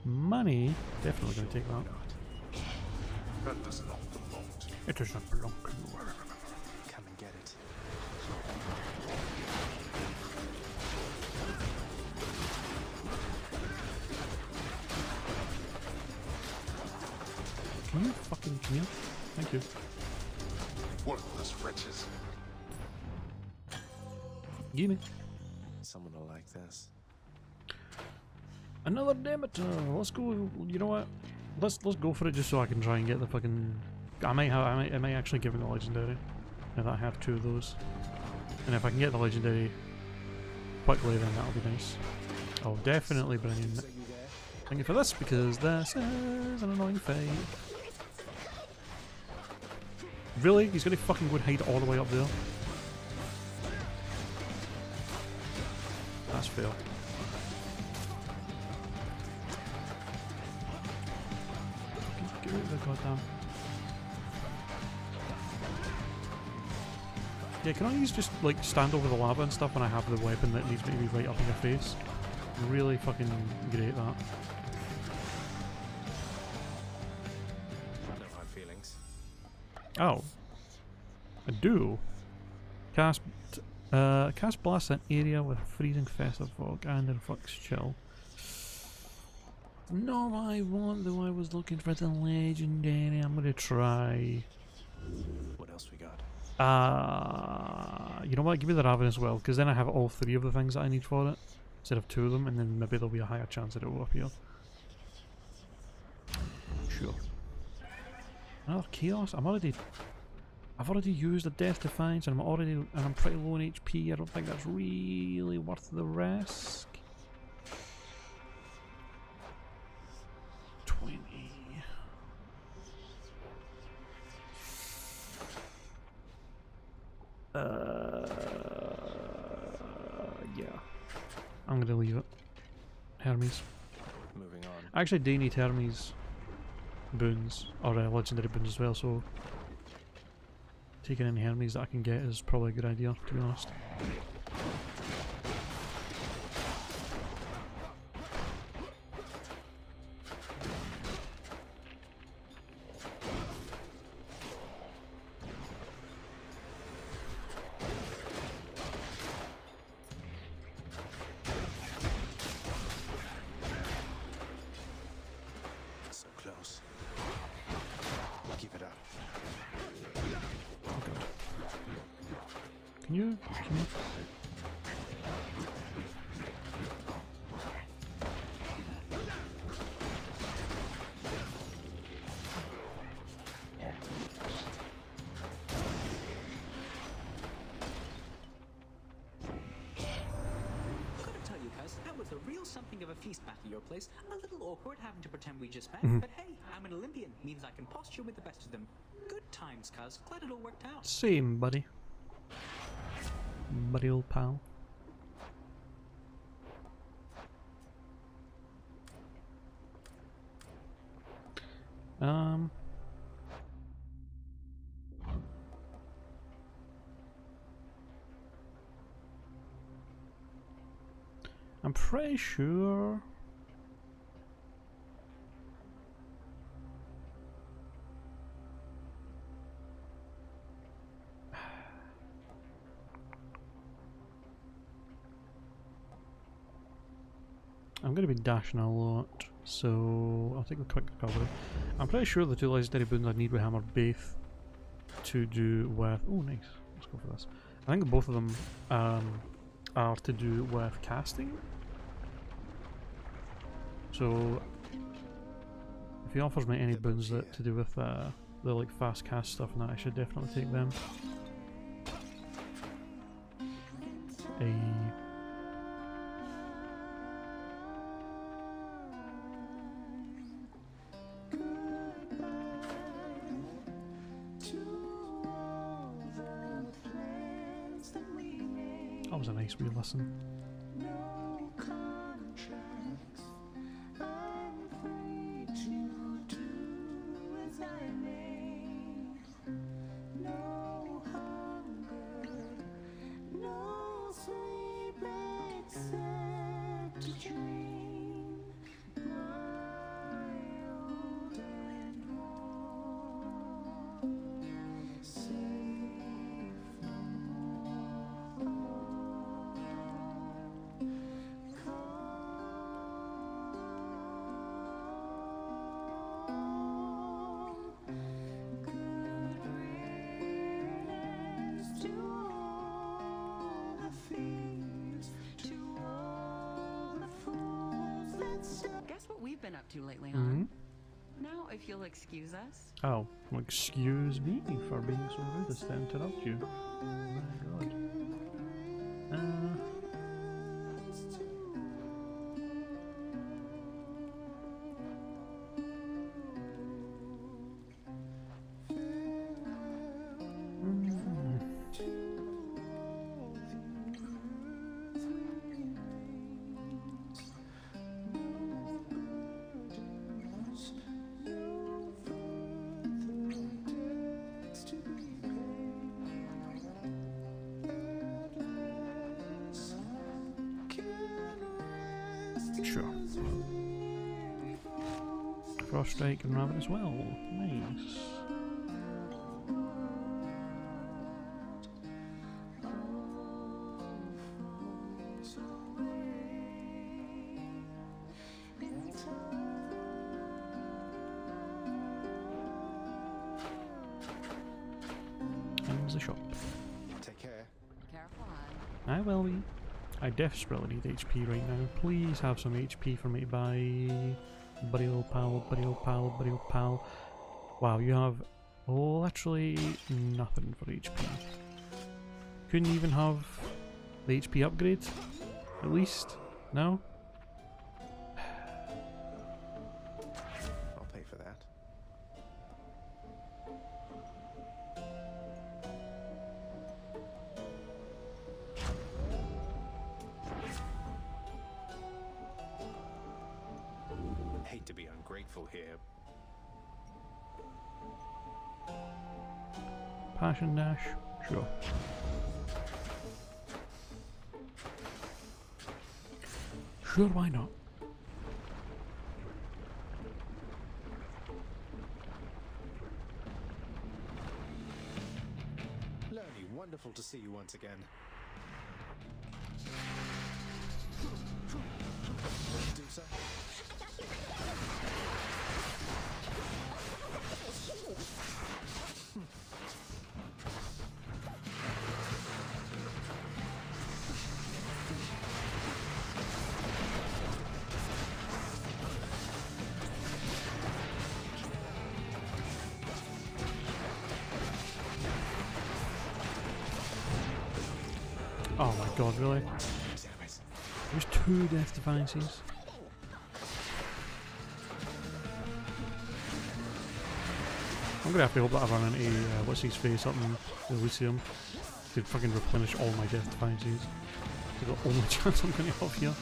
Money. Definitely going to take that. That does not belong to you. It does not belong to you. Come and get it. Can you fucking come here? Thank you. Worthless wretches. Give me. Someone will like this. Another Demeter. Let's go. You know what? Let's go for it just so I can try and get the fucking. I might actually give it the legendary. Now that I have 2 of those, and if I can get the legendary quickly, then that'll be nice. I'll definitely bring in. Thank you for this because this is an annoying fight. Really? He's gonna fucking go and hide all the way up there. That's fair. Get rid of the goddamn. Yeah, can I just like stand over the lava and stuff when I have the weapon that needs me to be right up in your face? Really fucking great that. No hard feelings. Oh. I do. Cast blast an area with freezing festive fog and inflicts chill. Not what I want though, I was looking for the legendary. I'm gonna try. What else we got? You know what, give me the Raven as well, because then I have all 3 of the things that I need for it, instead of 2 of them, and then maybe there'll be a higher chance that it will appear. Sure. Another Chaos? I've already used a Death Defiance, and I'm pretty low on HP. I don't think that's really worth the risk. 20. I'm gonna leave it. Hermes. Moving on. I actually do need Hermes boons, or legendary boons as well, so taking any Hermes that I can get is probably a good idea, to be honest. So close. Keep it up. Oh god. Can you? Gotta tell you, cuz, that was a real something of a feast back at your place. A little awkward having to pretend we just met, but hey, I'm an Olympian, means I can posture with the best of them. Good times, cuz. Glad it all worked out. Same, buddy. Buddy old pal. I'm pretty sure. I'm going to be dashing a lot, so I'll take a quick recovery. I'm pretty sure the two legendary boons I need with Hammer both to do with... Oh, nice. Let's go for this. I think both of them are to do with casting. So, if he offers me any boons that to do with the like fast cast stuff and that, I should definitely take them. That was a nice wee listen. Guess what we've been up to lately, huh? Now, if you'll excuse us. Oh, well, excuse me for being so rude as to interrupt you. Oh my god. Sure. Frost Strike and Rabbit as well. Nice. And there's a shop. Take care. Careful, hon. I will be. I desperately need HP right now. Please have some HP for me to buy. Buddy old pal, buddy old pal, buddy old pal. Wow, you have literally nothing for HP. Couldn't even have the HP upgrade? At least? No? I'll pay for that. hate to be ungrateful here. Passion dash? Sure. Sure, why not? Lonely, wonderful to see you once again. Do so. Oh my god, really? There's 2 death defiances. I'm gonna have to hope that I run into what's his face up in Elysium to fucking replenish all my death defiances. It's the only chance I'm gonna have here.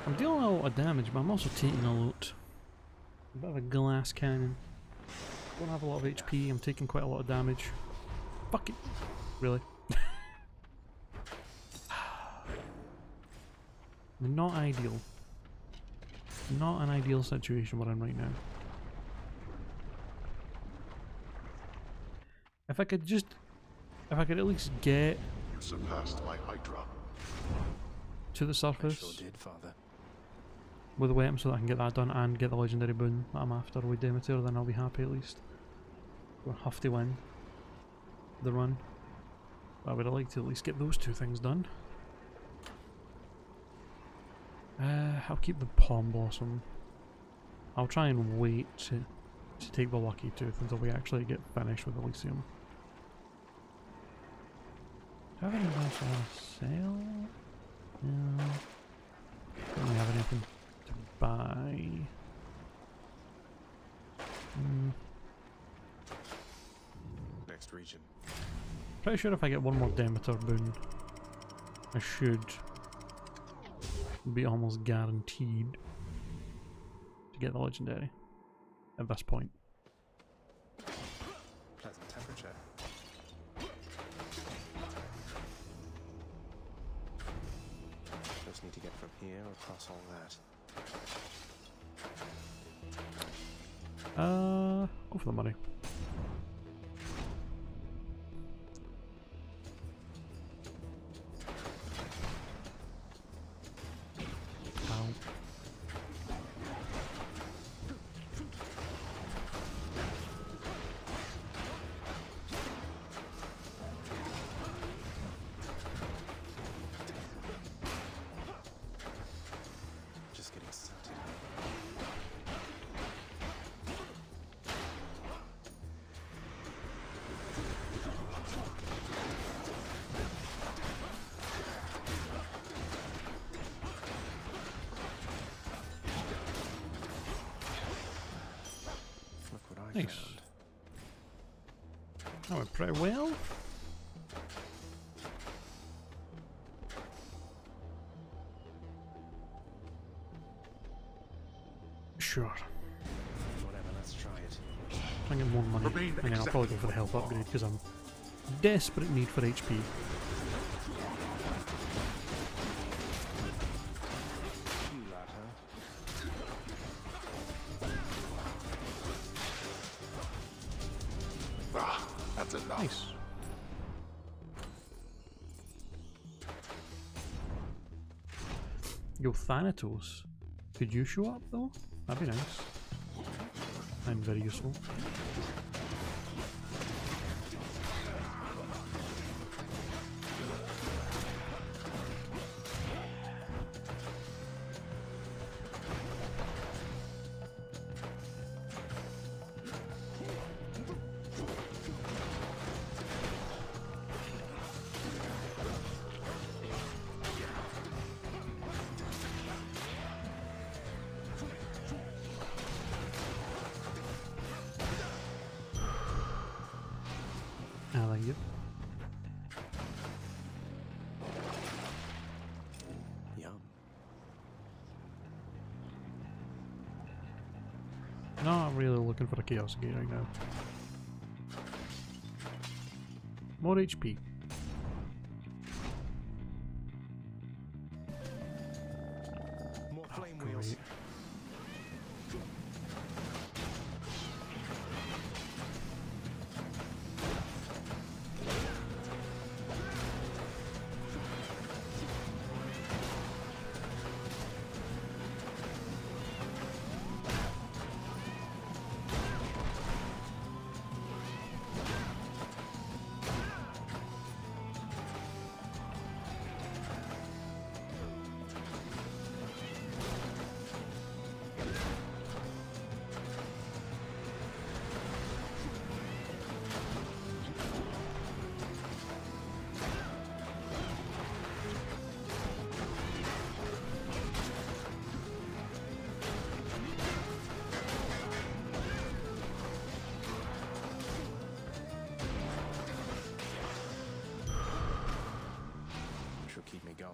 I'm dealing a lot of damage, but I'm also taking a lot. A bit of a glass cannon. Don't have a lot of HP, I'm taking quite a lot of damage. Fuck it. Really? Not ideal. Not an ideal situation we're in right now. If I could at least get You surpassed my Hydra. to the surface. I sure did, Father. With a weapon so that I can get that done and get the legendary boon that I'm after with Demeter, then I'll be happy at least. We'll have to win the run. But I would like to at least get those 2 things done. I'll keep the Palm Blossom. I'll try and wait to take the Lucky Tooth until we actually get finished with Elysium. Do I have any else for sale? No. Don't really have anything to buy. Next region. Pretty sure if I get one more Demeter boon, I should be almost guaranteed to get the legendary at this point. Pleasant temperature. Just need to get from here across all that. Go for the money. Ow. Just getting started. Look what I Nice. found. That went pretty well. Sure. Whatever, let's try it. Try and get more money. Remain And then I'll probably go for the health upgrade because I'm desperate need for HP. You lot, huh? Ah, that's enough. Nice. Yo, Thanatos. Could you show up though? That'd be nice. and very useful. I like it. Yum. Not really looking for a chaos gate right now. More HP. More flame Great. wheels. She'll keep me going.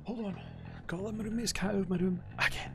Hold on. Gotta let my roommate's cat out of my room again.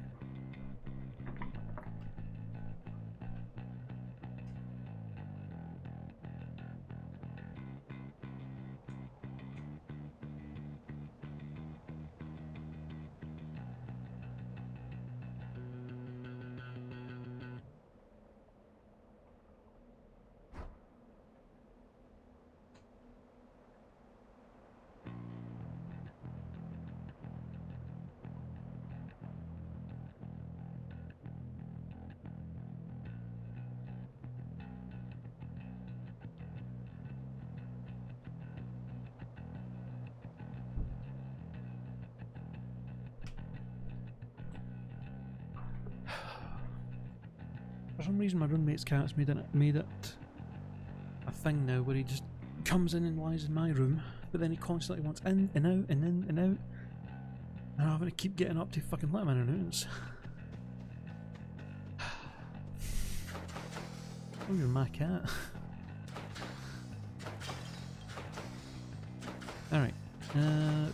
For some reason my roommate's cat's made it a thing now where he just comes in and lies in my room, but then he constantly wants in and out and in and out. And I'm having to keep getting up to fucking let him in and out. Oh, you're my cat. Alright.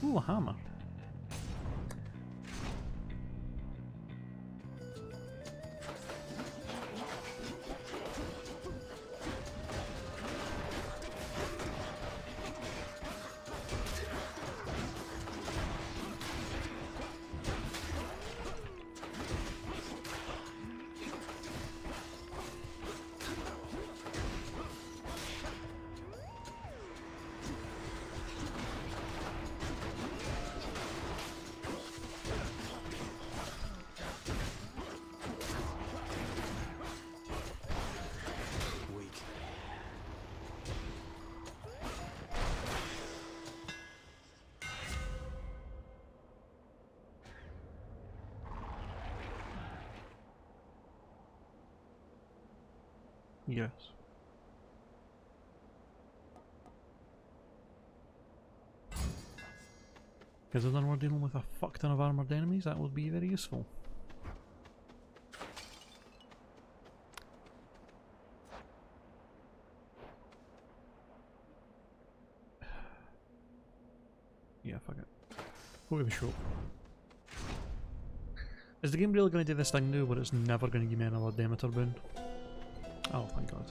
Ooh, a hammer. Yes. Because then we're dealing with a fuck ton of armoured enemies, that would be very useful. Yeah, fuck it. Go to the shop. Is the game really going to do this thing now where it's never going to give me another Demeter boon? Oh, thank God.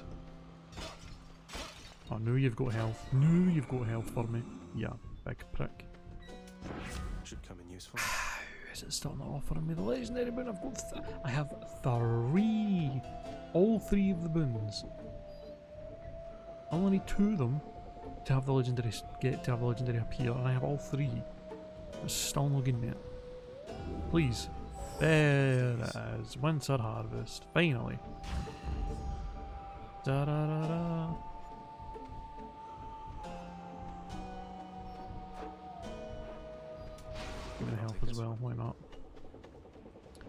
Oh, now you've got health. Now you've got health for me. Yeah, big prick. Should come in useful. Is it still not offering me the legendary boon? I've got I have 3. All 3 of the boons. I only need 2 of them to have the legendary to have the legendary appear, and I have all 3. It's still not getting it. Please. There it is. Winter harvest. Finally. Da da da da. Give me the health as well, why not?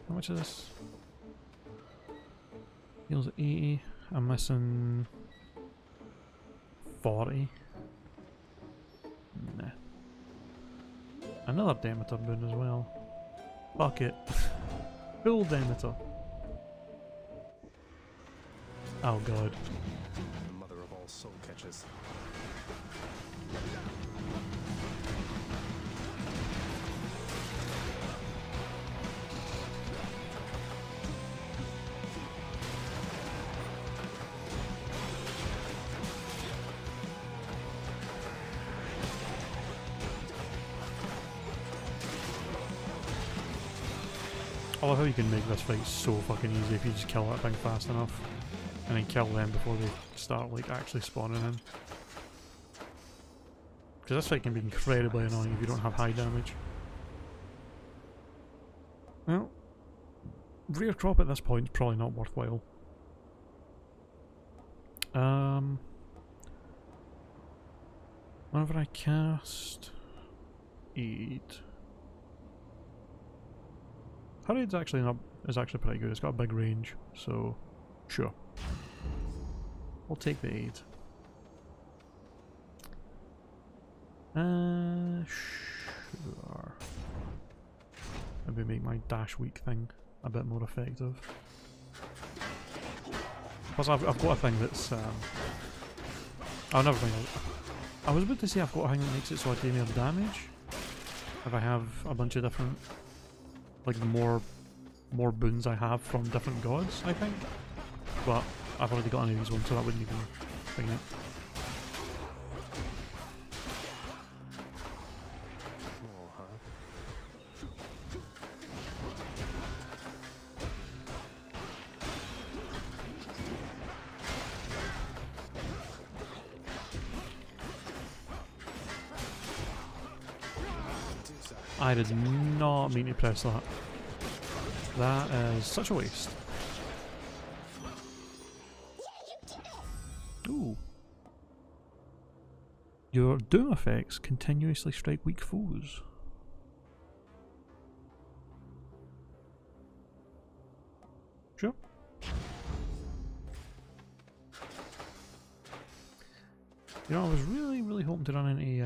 How much is this? Heals at 80. I'm missing 40. Nah. Another Demeter boon as well. Fuck it. Full Demeter. Oh god. Mother of all soul catchers. I love how you can make this fight so fucking easy if you just kill that thing fast enough. And then kill them before they start like actually spawning in. Because this fight can be incredibly annoying if you don't have high damage. Well, rare crop at this point is probably not worthwhile. Whenever I cast... Eat... Hurried's actually not is actually pretty good. It's got a big range, so sure. We'll take the 8. Sure. Maybe make my dash weak thing a bit more effective. Plus, I've got a thing that's. Oh, never mind. I was about to say I've got a thing that makes it so I do more damage. If I have a bunch of different. Like the more boons I have from different gods, I think. But I've already got any of these ones, so that wouldn't even bring it. I did not mean to press that. That is such a waste. Ooh. Your doom effects continuously strike weak foes. Sure. You know, I was really hoping to run into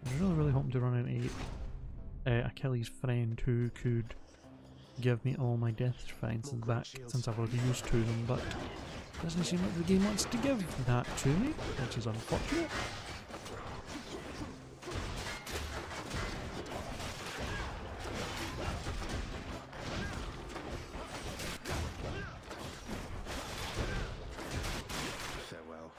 I was really hoping to run into Achilles' friend who could give me all my death defenses back since I've already used 2 of them, but doesn't seem like the game wants to give that to me, which is unfortunate. Farewell.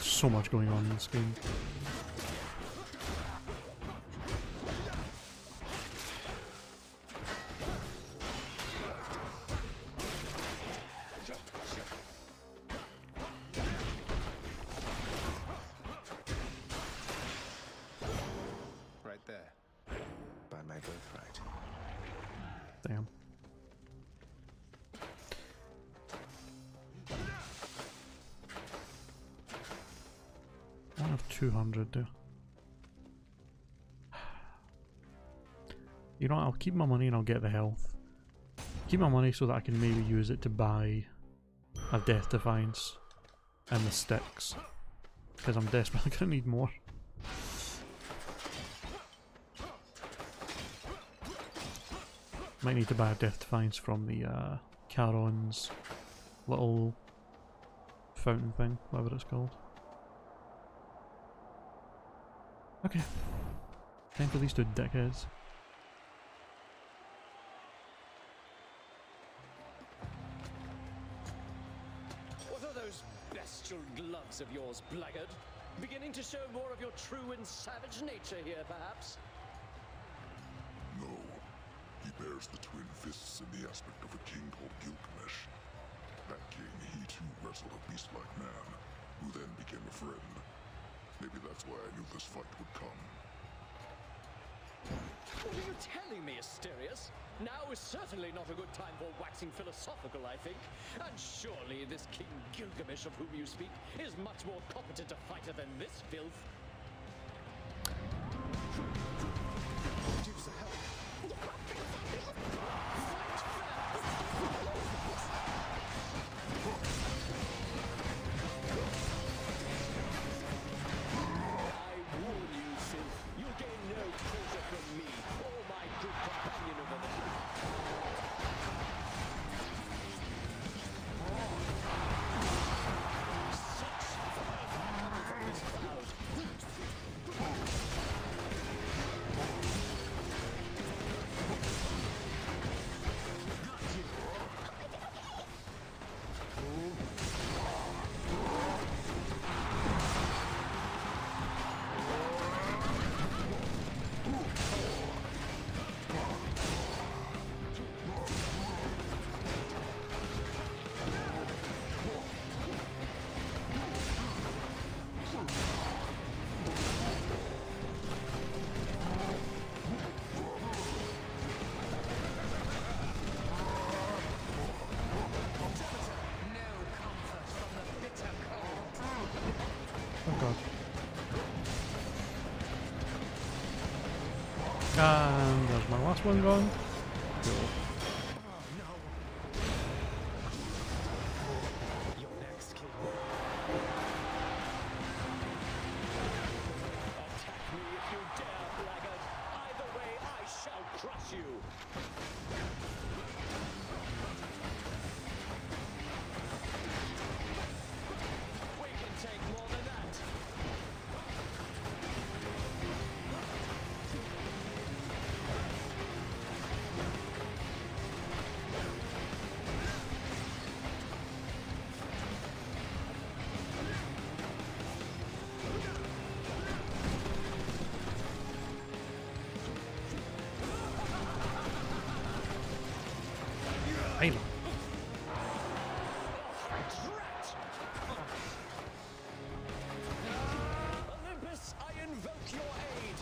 So much going on in this game. Right there. By my birthright. Damn. I have 200 do. You know what, I'll keep my money and I'll get the health. Keep my money so that I can maybe use it to buy a death defiance and the sticks. Because I'm desperately gonna need more. Might need to buy a death defiance from the Charon's little fountain thing, whatever it's called. Okay. Time for these 2 dickheads. What are those bestial gloves of yours, blackguard? Beginning to show more of your true and savage nature here, perhaps? No. He bears the twin fists in the aspect of a king called Gilgamesh. That king, he too wrestled a beast like man. my friend. Maybe that's why I knew this fight would come. What are you telling me, Asterius? Now is certainly not a good time for waxing philosophical, I think. And surely this King Gilgamesh of whom you speak is much more competent a fighter than this filth. Deuce of hell. I warn you, Sith, you'll gain no pleasure from me or my good companion over there. Such fervor coming from this crowd. Oh god. And there's my last one gone. Cool. Your next king. Attack me if you dare, blackguard. Either way, I shall crush you. We can take more than that. Hey. Olympus, I invoke your aid.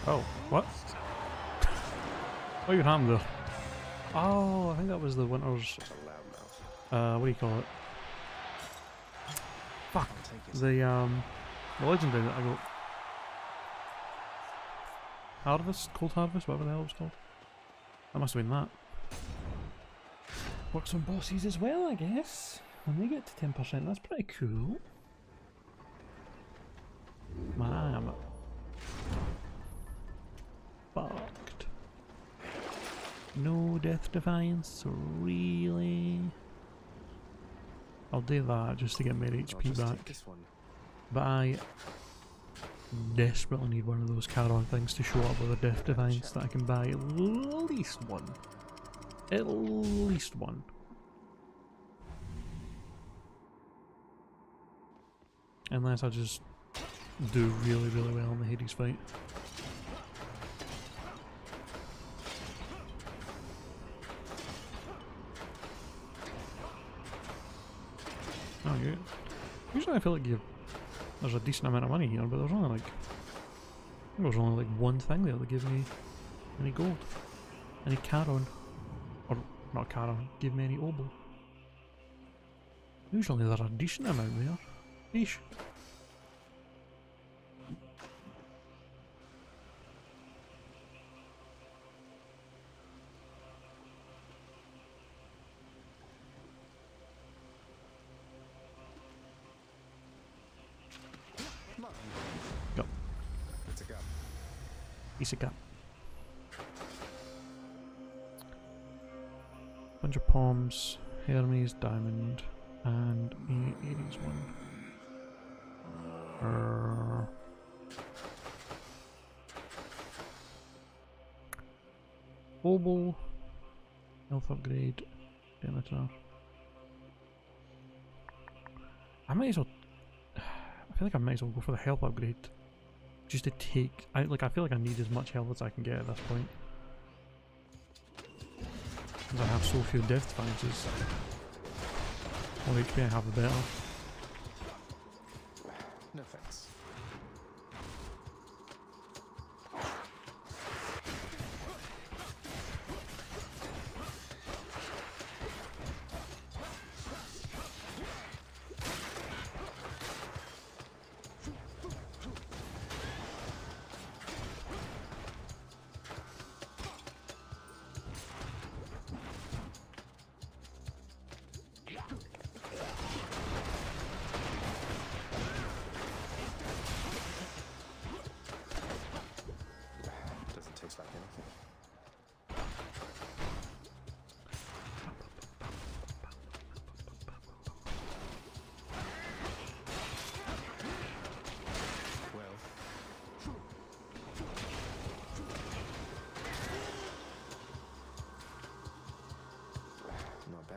Oh, what? What even happened there? Oh, I think that was the winter's. What do you call it? Fuck. The legendary that I got. Harvest? Cold Harvest? Whatever the hell it's called. That must have been that. Works on bosses as well, I guess. When they get to 10%, that's pretty cool. Man, I am fucked. No Death Defiance, really? I'll do that just to get my HP back. But I desperately need one of those Charon things to show up with a Death Defiance that I can buy at least one. At least one. Unless I just do really, really well in the Hades fight. Oh, yeah. Usually I feel like there's a decent amount of money here, but there's only like... I think there's only like one thing there that gives me any gold. Any Charon. Or, not Charon, give me any Obol. Usually there's a decent amount there. Yeesh. Go. It's a gap. Piece of gap. Bunch of palms, Hermes, diamond, and me 80s one. Obol, health upgrade, Demeter. I might as well. I feel like I might as well go for the health upgrade. Just to take... I feel like I need as much health as I can get at this point. Because I have so few death defiances. The more HP I have, the better. No thanks. Doesn't taste like anything. Well, not bad.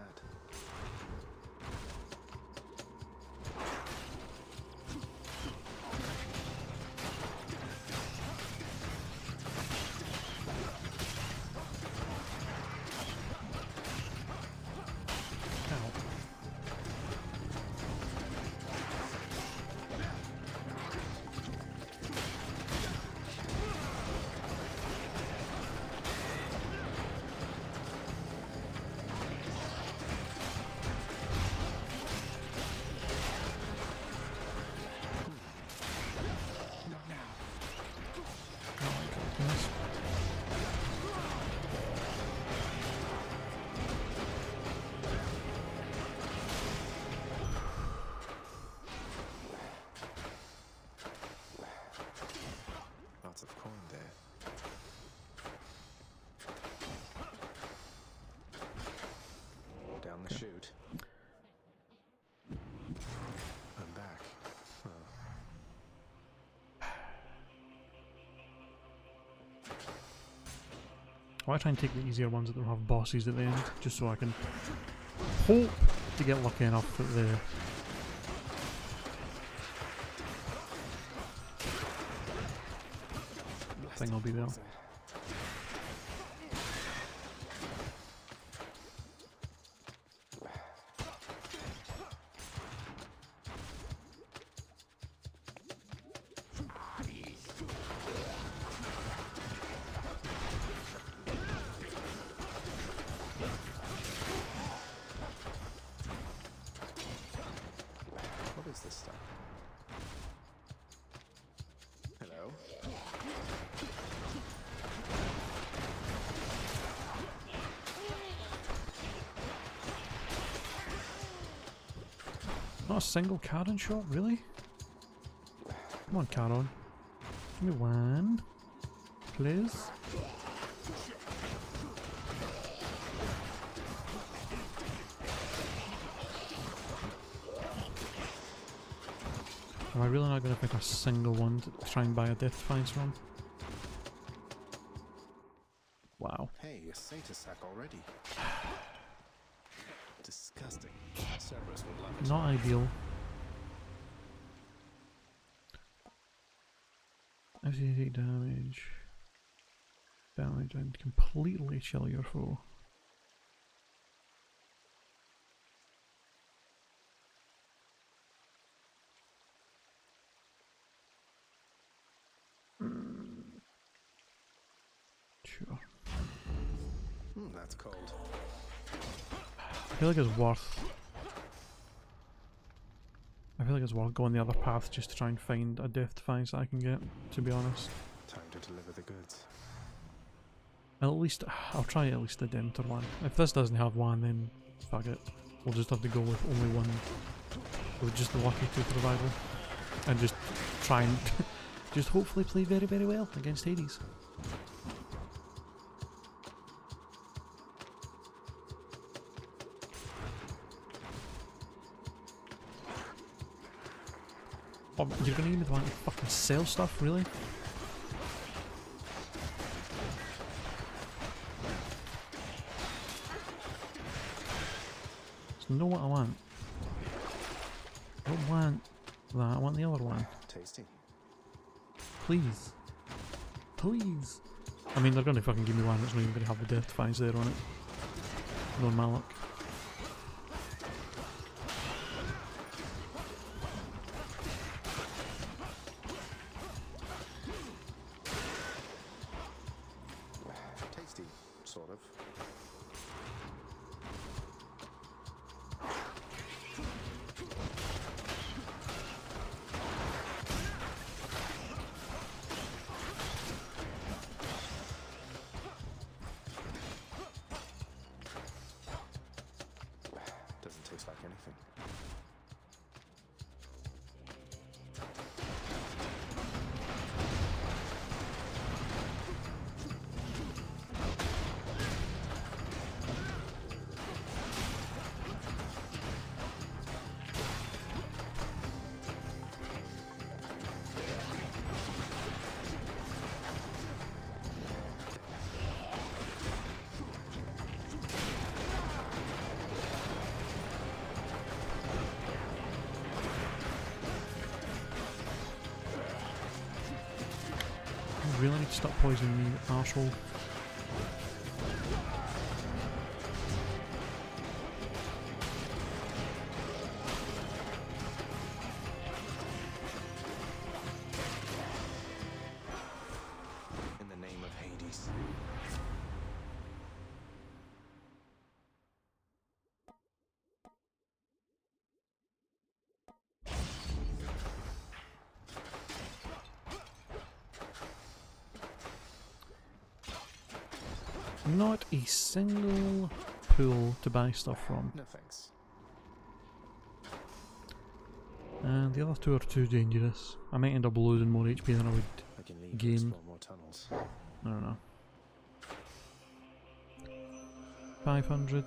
Lots of coin there. Down the chute. I'm back. I want to try and take the easier ones that don't have bosses at the end, just so I can hope to get lucky enough that the thing will be there. What is this stuff? Hello? Not a single Karen shot, really? Come on, Karen. Give me one. Please. Am I really not going to pick a single one to try and buy a death defiance from? Wow. Hey, a satyr sack already. Disgusting. Cerberus would love it. Not ideal. As you take damage, and completely chill your foe. Sure. That's cold. I feel like it's worth. I feel like it's worth going the other path just to try and find a death defiance that I can get, to be honest. Time to deliver the goods. At least, I'll try at least the Demeter one. If this doesn't have one, then fuck it. We'll just have to go with only one. With just the lucky tooth revival. And just try and just hopefully play very, very well against Hades. Oh, you're gonna even want to fucking sell stuff, really? Just know what I want. I don't want that. I want the other one. Tasty. Please. Please. I mean, they're going to fucking give me one that's not even going to have the death defiance there on it. No Malak. Tasty, sort of. Doesn't taste like anything. You really need to stop poisoning me, arsehole. In the name of Hades. Not a single pool to buy stuff from. No thanks. And the other two are too dangerous. I might end up losing more HP than I would I can leave to gain. explore more tunnels. I don't know. 500.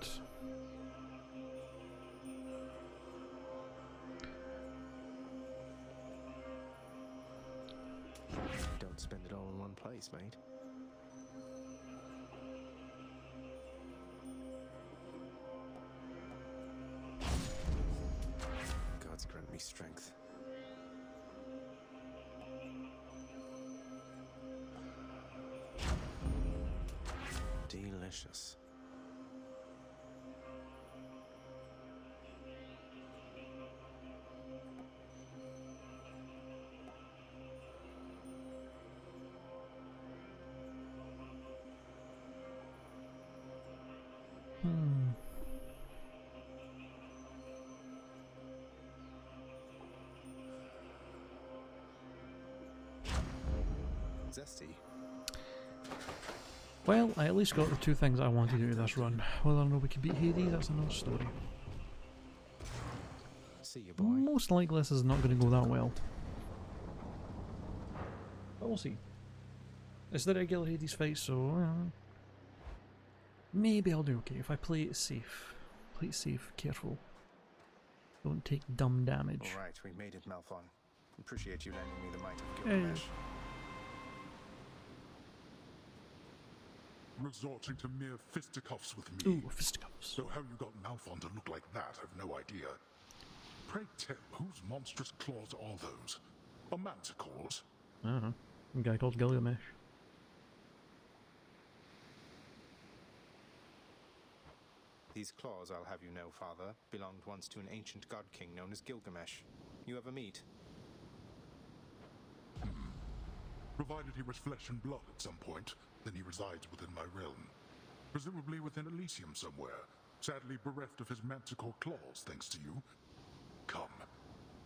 Don't spend it all in one place, mate. Gods grant me strength. Delicious. Zesty. Well, I at least got the two things I wanted to do this run. Whether or not we can beat Hades, that's another story. See you, boy. Most likely this is not going to go that well. But we'll see. It's the regular Hades fight, so maybe I'll do okay if I play it safe. Play it safe, careful. Don't take dumb damage. Alright, we made it, Malphon. Appreciate you lending me the might of Gilgamesh. Resorting to mere fisticuffs with me. Ooh, fisticuffs. So how you got Malphon to look like that, I've no idea. Pray tell, whose monstrous claws are those? A manticore's? I don't know. A guy called Gilgamesh. These claws, I'll have you know, Father, belonged once to an ancient god king known as Gilgamesh. You ever meet? Provided he was flesh and blood at some point, then he resides within my realm. Presumably within Elysium somewhere, sadly bereft of his manticore claws thanks to you. Come,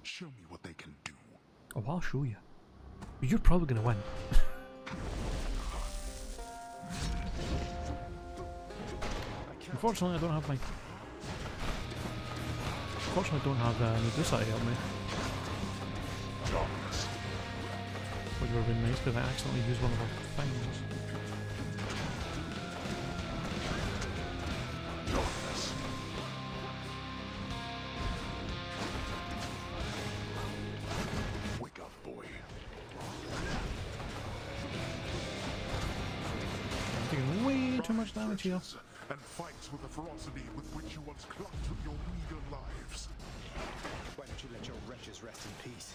show me what they can do. Oh, I'll show you. But you're probably going to win. Unfortunately, I don't have my... Unfortunately, I don't have Medusa to help me. Which would have been nice because I accidentally used one of her things. Wake up, boy. I'm taking way too much damage here. And fights with the ferocity with which you once clung to your meager lives. Why don't you let your wretches rest in peace?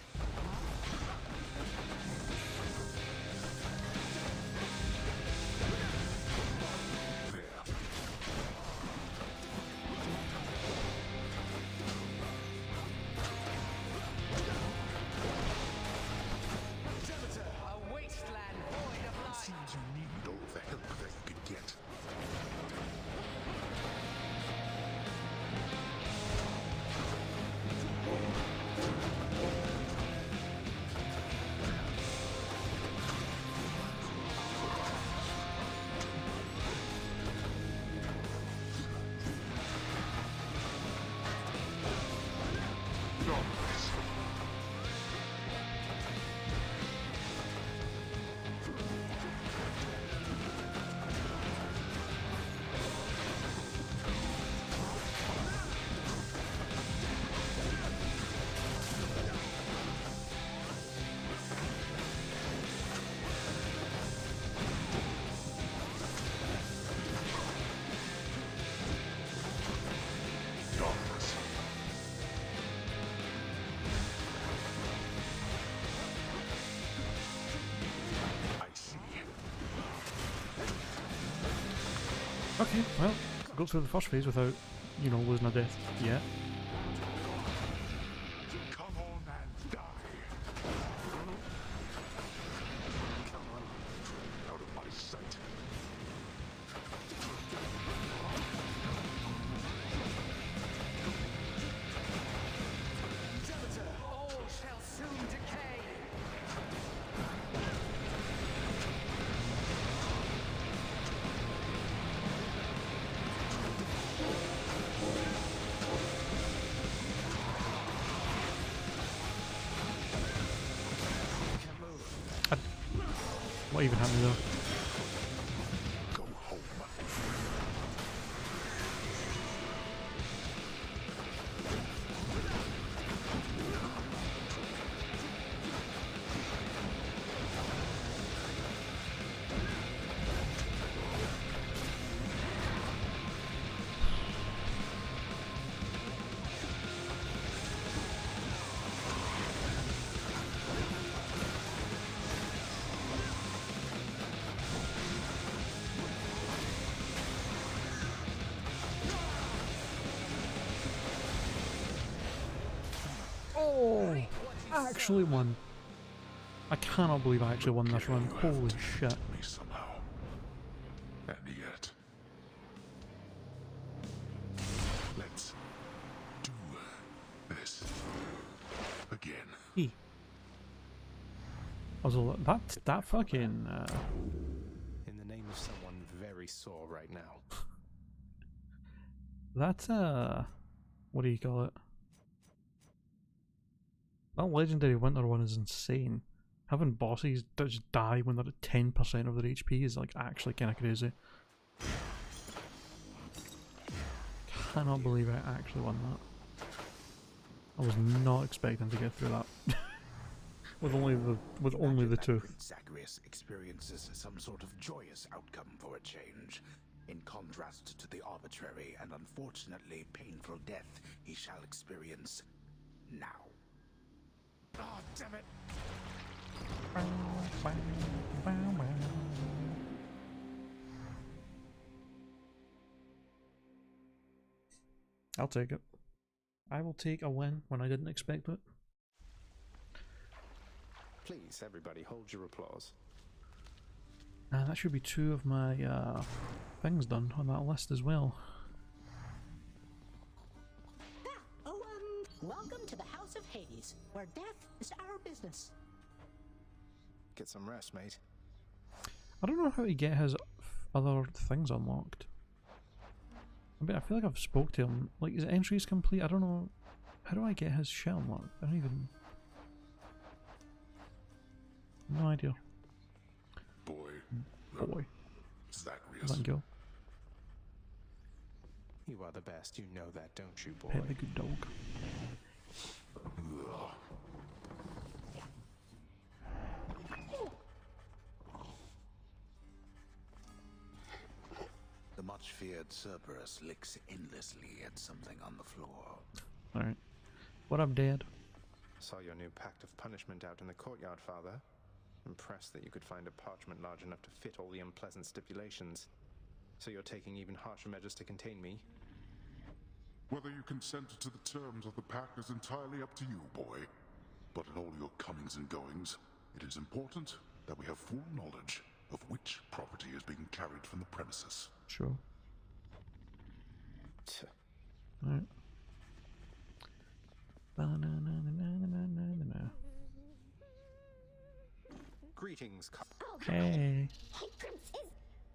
A wasteland void of life. Seems you need all the help that you could get. Okay, well, got through the first phase without, you know, losing a death yet. Come on and die. Come on. Out of my sight. All shall soon decay. What even happened there? Go home. Oh! I actually won. I cannot believe I actually won this run. Holy shit. Me somehow. And yet. Let's do this again. E. Also, that fucking In the name of someone very sore right now. that what do you call it? That legendary winter one is insane. Having bosses that just die when they're at 10% of their HP is like actually kind of crazy. Cannot believe I actually won that. I was not expecting to get through that. with only the two. Prince Zagreus experiences some sort of joyous outcome for a change, in contrast to the arbitrary and unfortunately painful death he shall experience now. Oh, damn it! I'll take it. I will take a win when I didn't expect it. Please, everybody, hold your applause. And that should be 2 of my things done on that list as well. Welcome to the House of Hades, where death is our business. Get some rest, mate. I don't know how to get his other things unlocked. I mean, I feel like I've spoke to him. Like, his entry's complete. I don't know. How do I get his shit unlocked? I don't even... No idea. Boy. Zagreus. Thank you. You are the best, you know that, don't you, boy? Pet the good dog. The much-feared Cerberus licks endlessly at something on the floor. Alright. What up, Dad? Saw your new pact of punishment out in the courtyard, Father. Impressed that you could find a parchment large enough to fit all the unpleasant stipulations. So you're taking even harsher measures to contain me? Whether you consent to the terms of the pact is entirely up to you, boy. But in all your comings and goings, it is important that we have full knowledge of which property is being carried from the premises. Sure. Alright. Greetings, Oh, hey. Hey, Prince,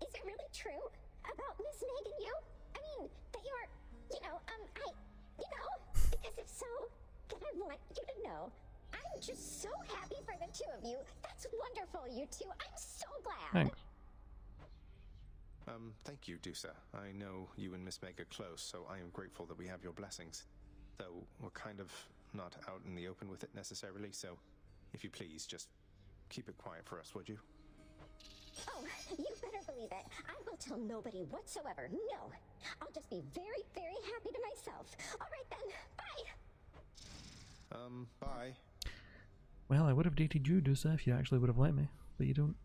is it really true about Miss Meg and you? I mean, that you're, because if so, then I want you to know, I'm just so happy for the two of you. That's wonderful, you two. I'm so glad. Thanks. Thank you, Dusa. I know you and Miss Meg are close, so I am grateful that we have your blessings. Though we're kind of not out in the open with it necessarily, so if you please, just keep it quiet for us, would you? Oh, you better believe it. I will tell nobody whatsoever. No. I'll just be very, very happy to myself. All right then. Bye. Bye. Well, I would have dated you, Dusa, if you actually would have let me, but you don't,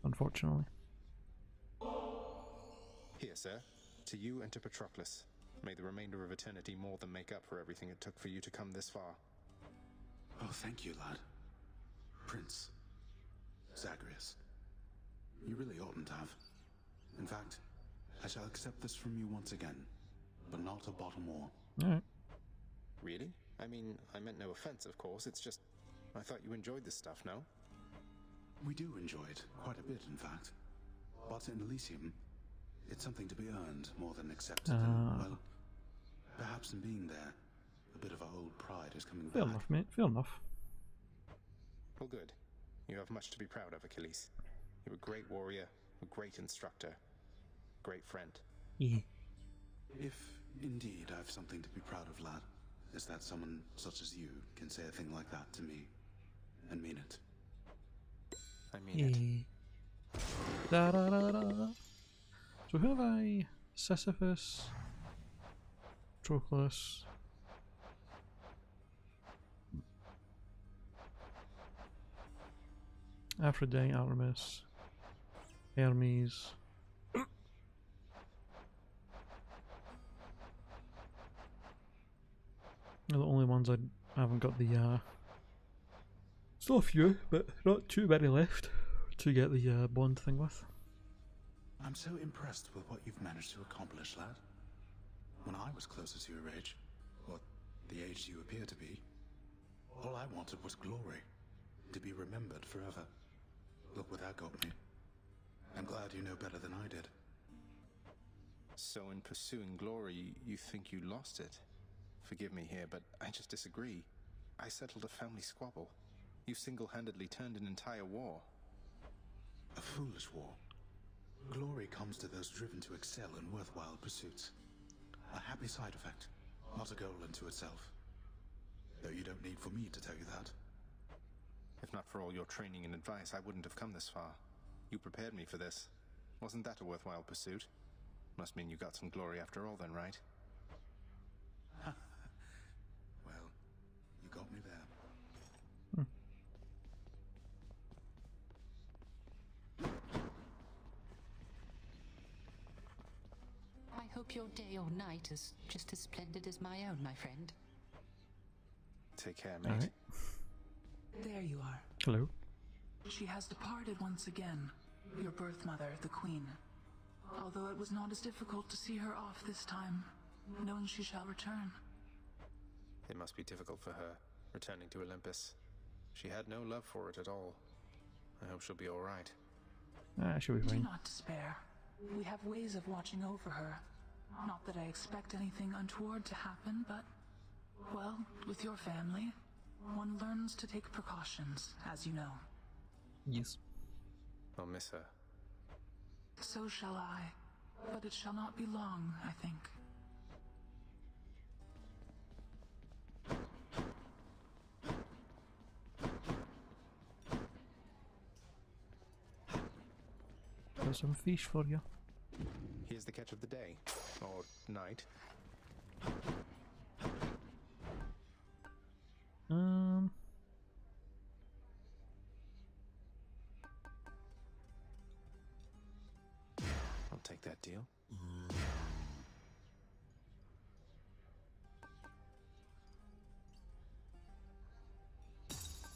unfortunately. Here, sir. To you and to Patroclus. May the remainder of eternity more than make up for everything it took for you to come this far. Oh, thank you, lad. Prince. Zagreus. You really oughtn't have. In fact, I shall accept this from you once again, but not a bottle more. Alright. Really? I mean, I meant no offense, of course. It's just, I thought you enjoyed this stuff, no? We do enjoy it, quite a bit, in fact. But in Elysium, it's something to be earned more than accepted. And, well, perhaps in being there, a bit of our old pride is coming Fair back. enough, mate. Fair enough. Well, good. You have much to be proud of, Achilles. You're a great warrior, a great instructor, great friend. Yeah. If indeed I've something to be proud of, lad, is that someone such as you can say a thing like that to me and mean it. I mean it. Da da da da. So who have I? Sisyphus, Patroclus. Aphrodite, Artemis, Hermes. They're the only ones I haven't got the still a few, but not too many left to get the bond thing with. I'm so impressed with what you've managed to accomplish, lad. When I was closer to your age, or the age you appear to be, all I wanted was glory, to be remembered forever. Look where that got me. I'm glad you know better than I did. So in pursuing glory, you think you lost it? Forgive me here, but I just disagree. I settled a family squabble. You single-handedly turned an entire war. A foolish war. Glory comes to those driven to excel in worthwhile pursuits. A happy side effect, not a goal unto itself. Though you don't need for me to tell you that. If not for all your training and advice, I wouldn't have come this far. You prepared me for this. Wasn't that a worthwhile pursuit? Must mean you got some glory after all then, right? Well, you got me there. I hope your day or night is just as splendid as my own, my friend. Take care, mate. Alright. There you are. Hello. She has departed once again, your birth mother, the Queen. Although it was not as difficult to see her off this time, knowing she shall return. It must be difficult for her, returning to Olympus. She had no love for it at all. I hope she'll be alright. She'll be Do fine. not despair. We have ways of watching over her. Not that I expect anything untoward to happen, but, well, with your family, one learns to take precautions, as you know. Yes. I'll miss her. So shall I, but it shall not be long, I think. Got some fish for you. Here's the catch of the day. Or night. that deal?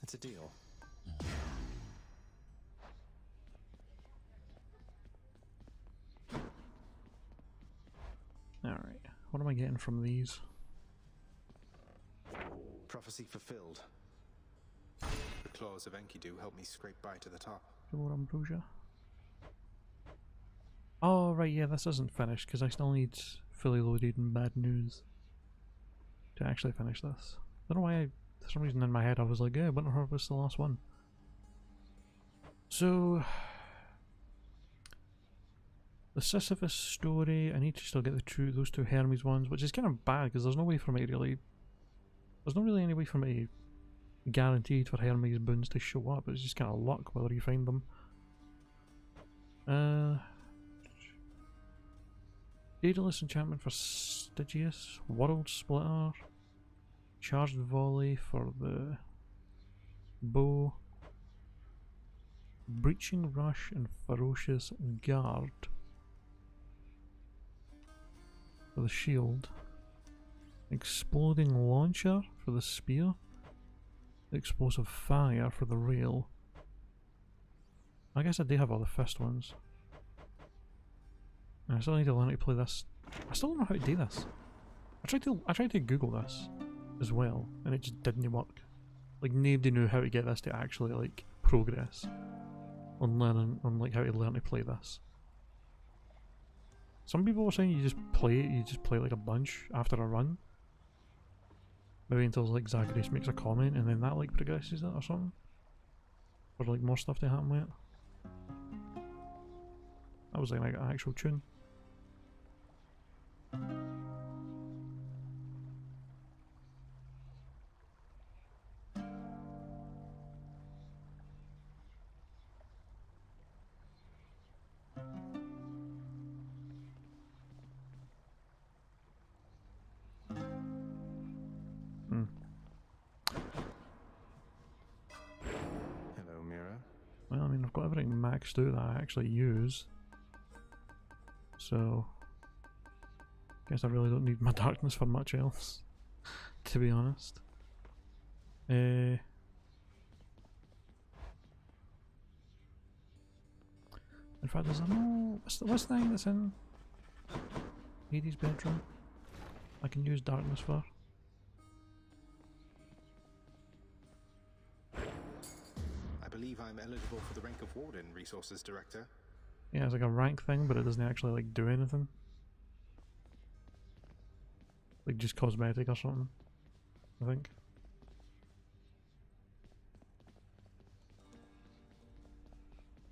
It's a deal. Alright, what am I getting from these? Prophecy fulfilled. The claws of Enkidu helped me scrape by to the top. Pure ambrosia. Oh, right, yeah, this isn't finished because I still need fully loaded and bad news to actually finish this. I don't know why, for some reason in my head I was like, yeah, Winter Harvest the last one. So, the Sisyphus story, I need to still get those two Hermes ones, which is kind of bad because there's no way for me to really, there's not really any way for me guaranteed for Hermes boons to show up. It's just kind of luck whether you find them. Daedalus enchantment for Stygius, World Splitter, Charged Volley for the bow, Breaching Rush and Ferocious Guard for the shield, Exploding Launcher for the spear, Explosive Fire for the rail. I guess I do have all the fist ones. I still need to learn how to play this. I still don't know how to do this. I tried to Google this as well, and it just didn't work. Like nobody knew how to get this to actually like progress on learning on like how to learn to play this. Some people were saying you just play like a bunch after a run. Maybe until like Zacharias makes a comment and then that like progresses it or something. Or like more stuff to happen with it. That was like an actual tune. Hello, Mira. Well, I mean, I've got everything maxed out that I actually use. So, guess I really don't need my darkness for much else, to be honest. In fact, there's what's the thing that's in Hades' bedroom I can use darkness for? I believe I'm eligible for the rank of Warden, Resources Director. Yeah, it's like a rank thing, but it doesn't actually like do anything. Like just cosmetic or something, I think.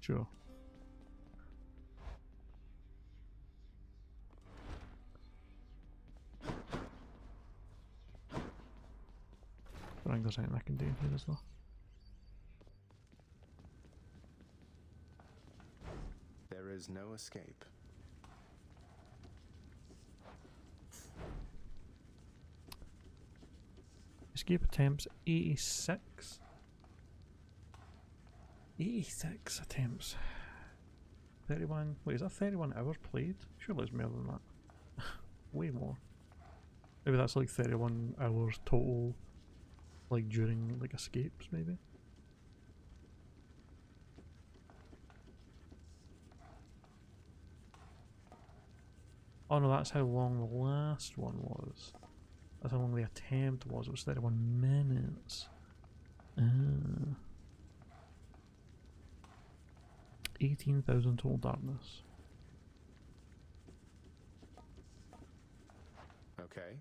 Sure. I think there's anything I can do here as well. There is no escape. Escape attempts 86. 86 attempts. 31. Wait, is that 31 hours played? Surely it's more than that. Way more. Maybe that's like 31 hours total, like during like escapes, maybe. Oh no, that's how long the last one was. That's how long the attempt was. It was 31 minutes. 18,000 total darkness. Okay.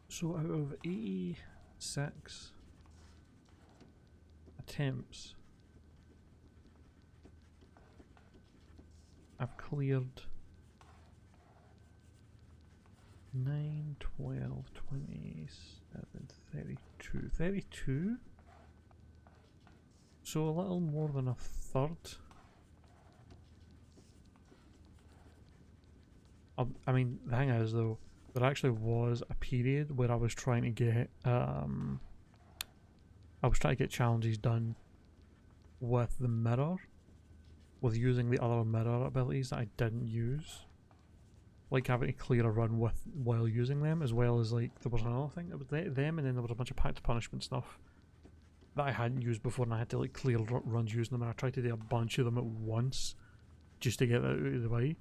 So out of 86 attempts, I've cleared 9, 12, 27, 32. 32? So a little more than a third. I mean, the thing is though, there actually was a period where I was trying to get challenges done with the mirror, with using the other mirror abilities that I didn't use, like having to clear a run while using them, as well as like there was another thing that was them, and then there was a bunch of packed punishment stuff that I hadn't used before, and I had to like clear runs using them, and I tried to do a bunch of them at once just to get that out of the way,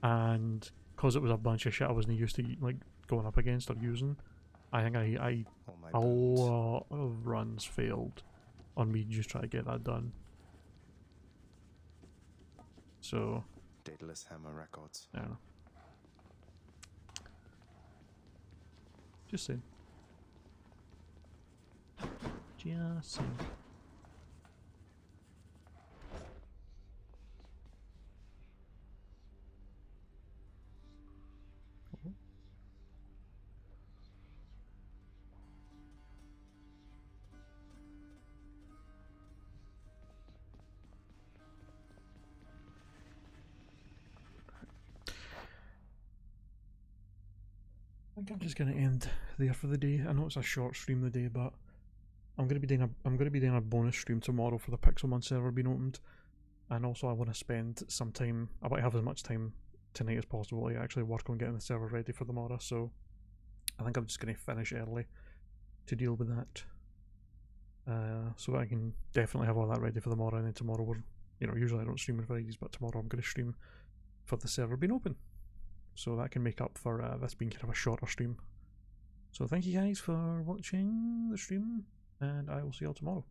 and because it was a bunch of shit I wasn't used to like going up against or using, I think a lot of runs failed on me just trying to get that done. So Daedalus Hammer Records. Yeah. Just saying. Just saying. I think I'm just gonna end there for the day. I know it's a short stream the day, but I'm gonna be doing a bonus stream tomorrow for the Pixelmon server being opened, and also I want to spend some time. I want to have as much time tonight as possible to actually work on getting the server ready for tomorrow. So I think I'm just gonna finish early to deal with that, so I can definitely have all that ready for tomorrow. And then tomorrow usually I don't stream on Fridays, but tomorrow I'm gonna stream for the server being open. So that can make up for this being kind of a shorter stream. So thank you guys for watching the stream, and I will see you all tomorrow.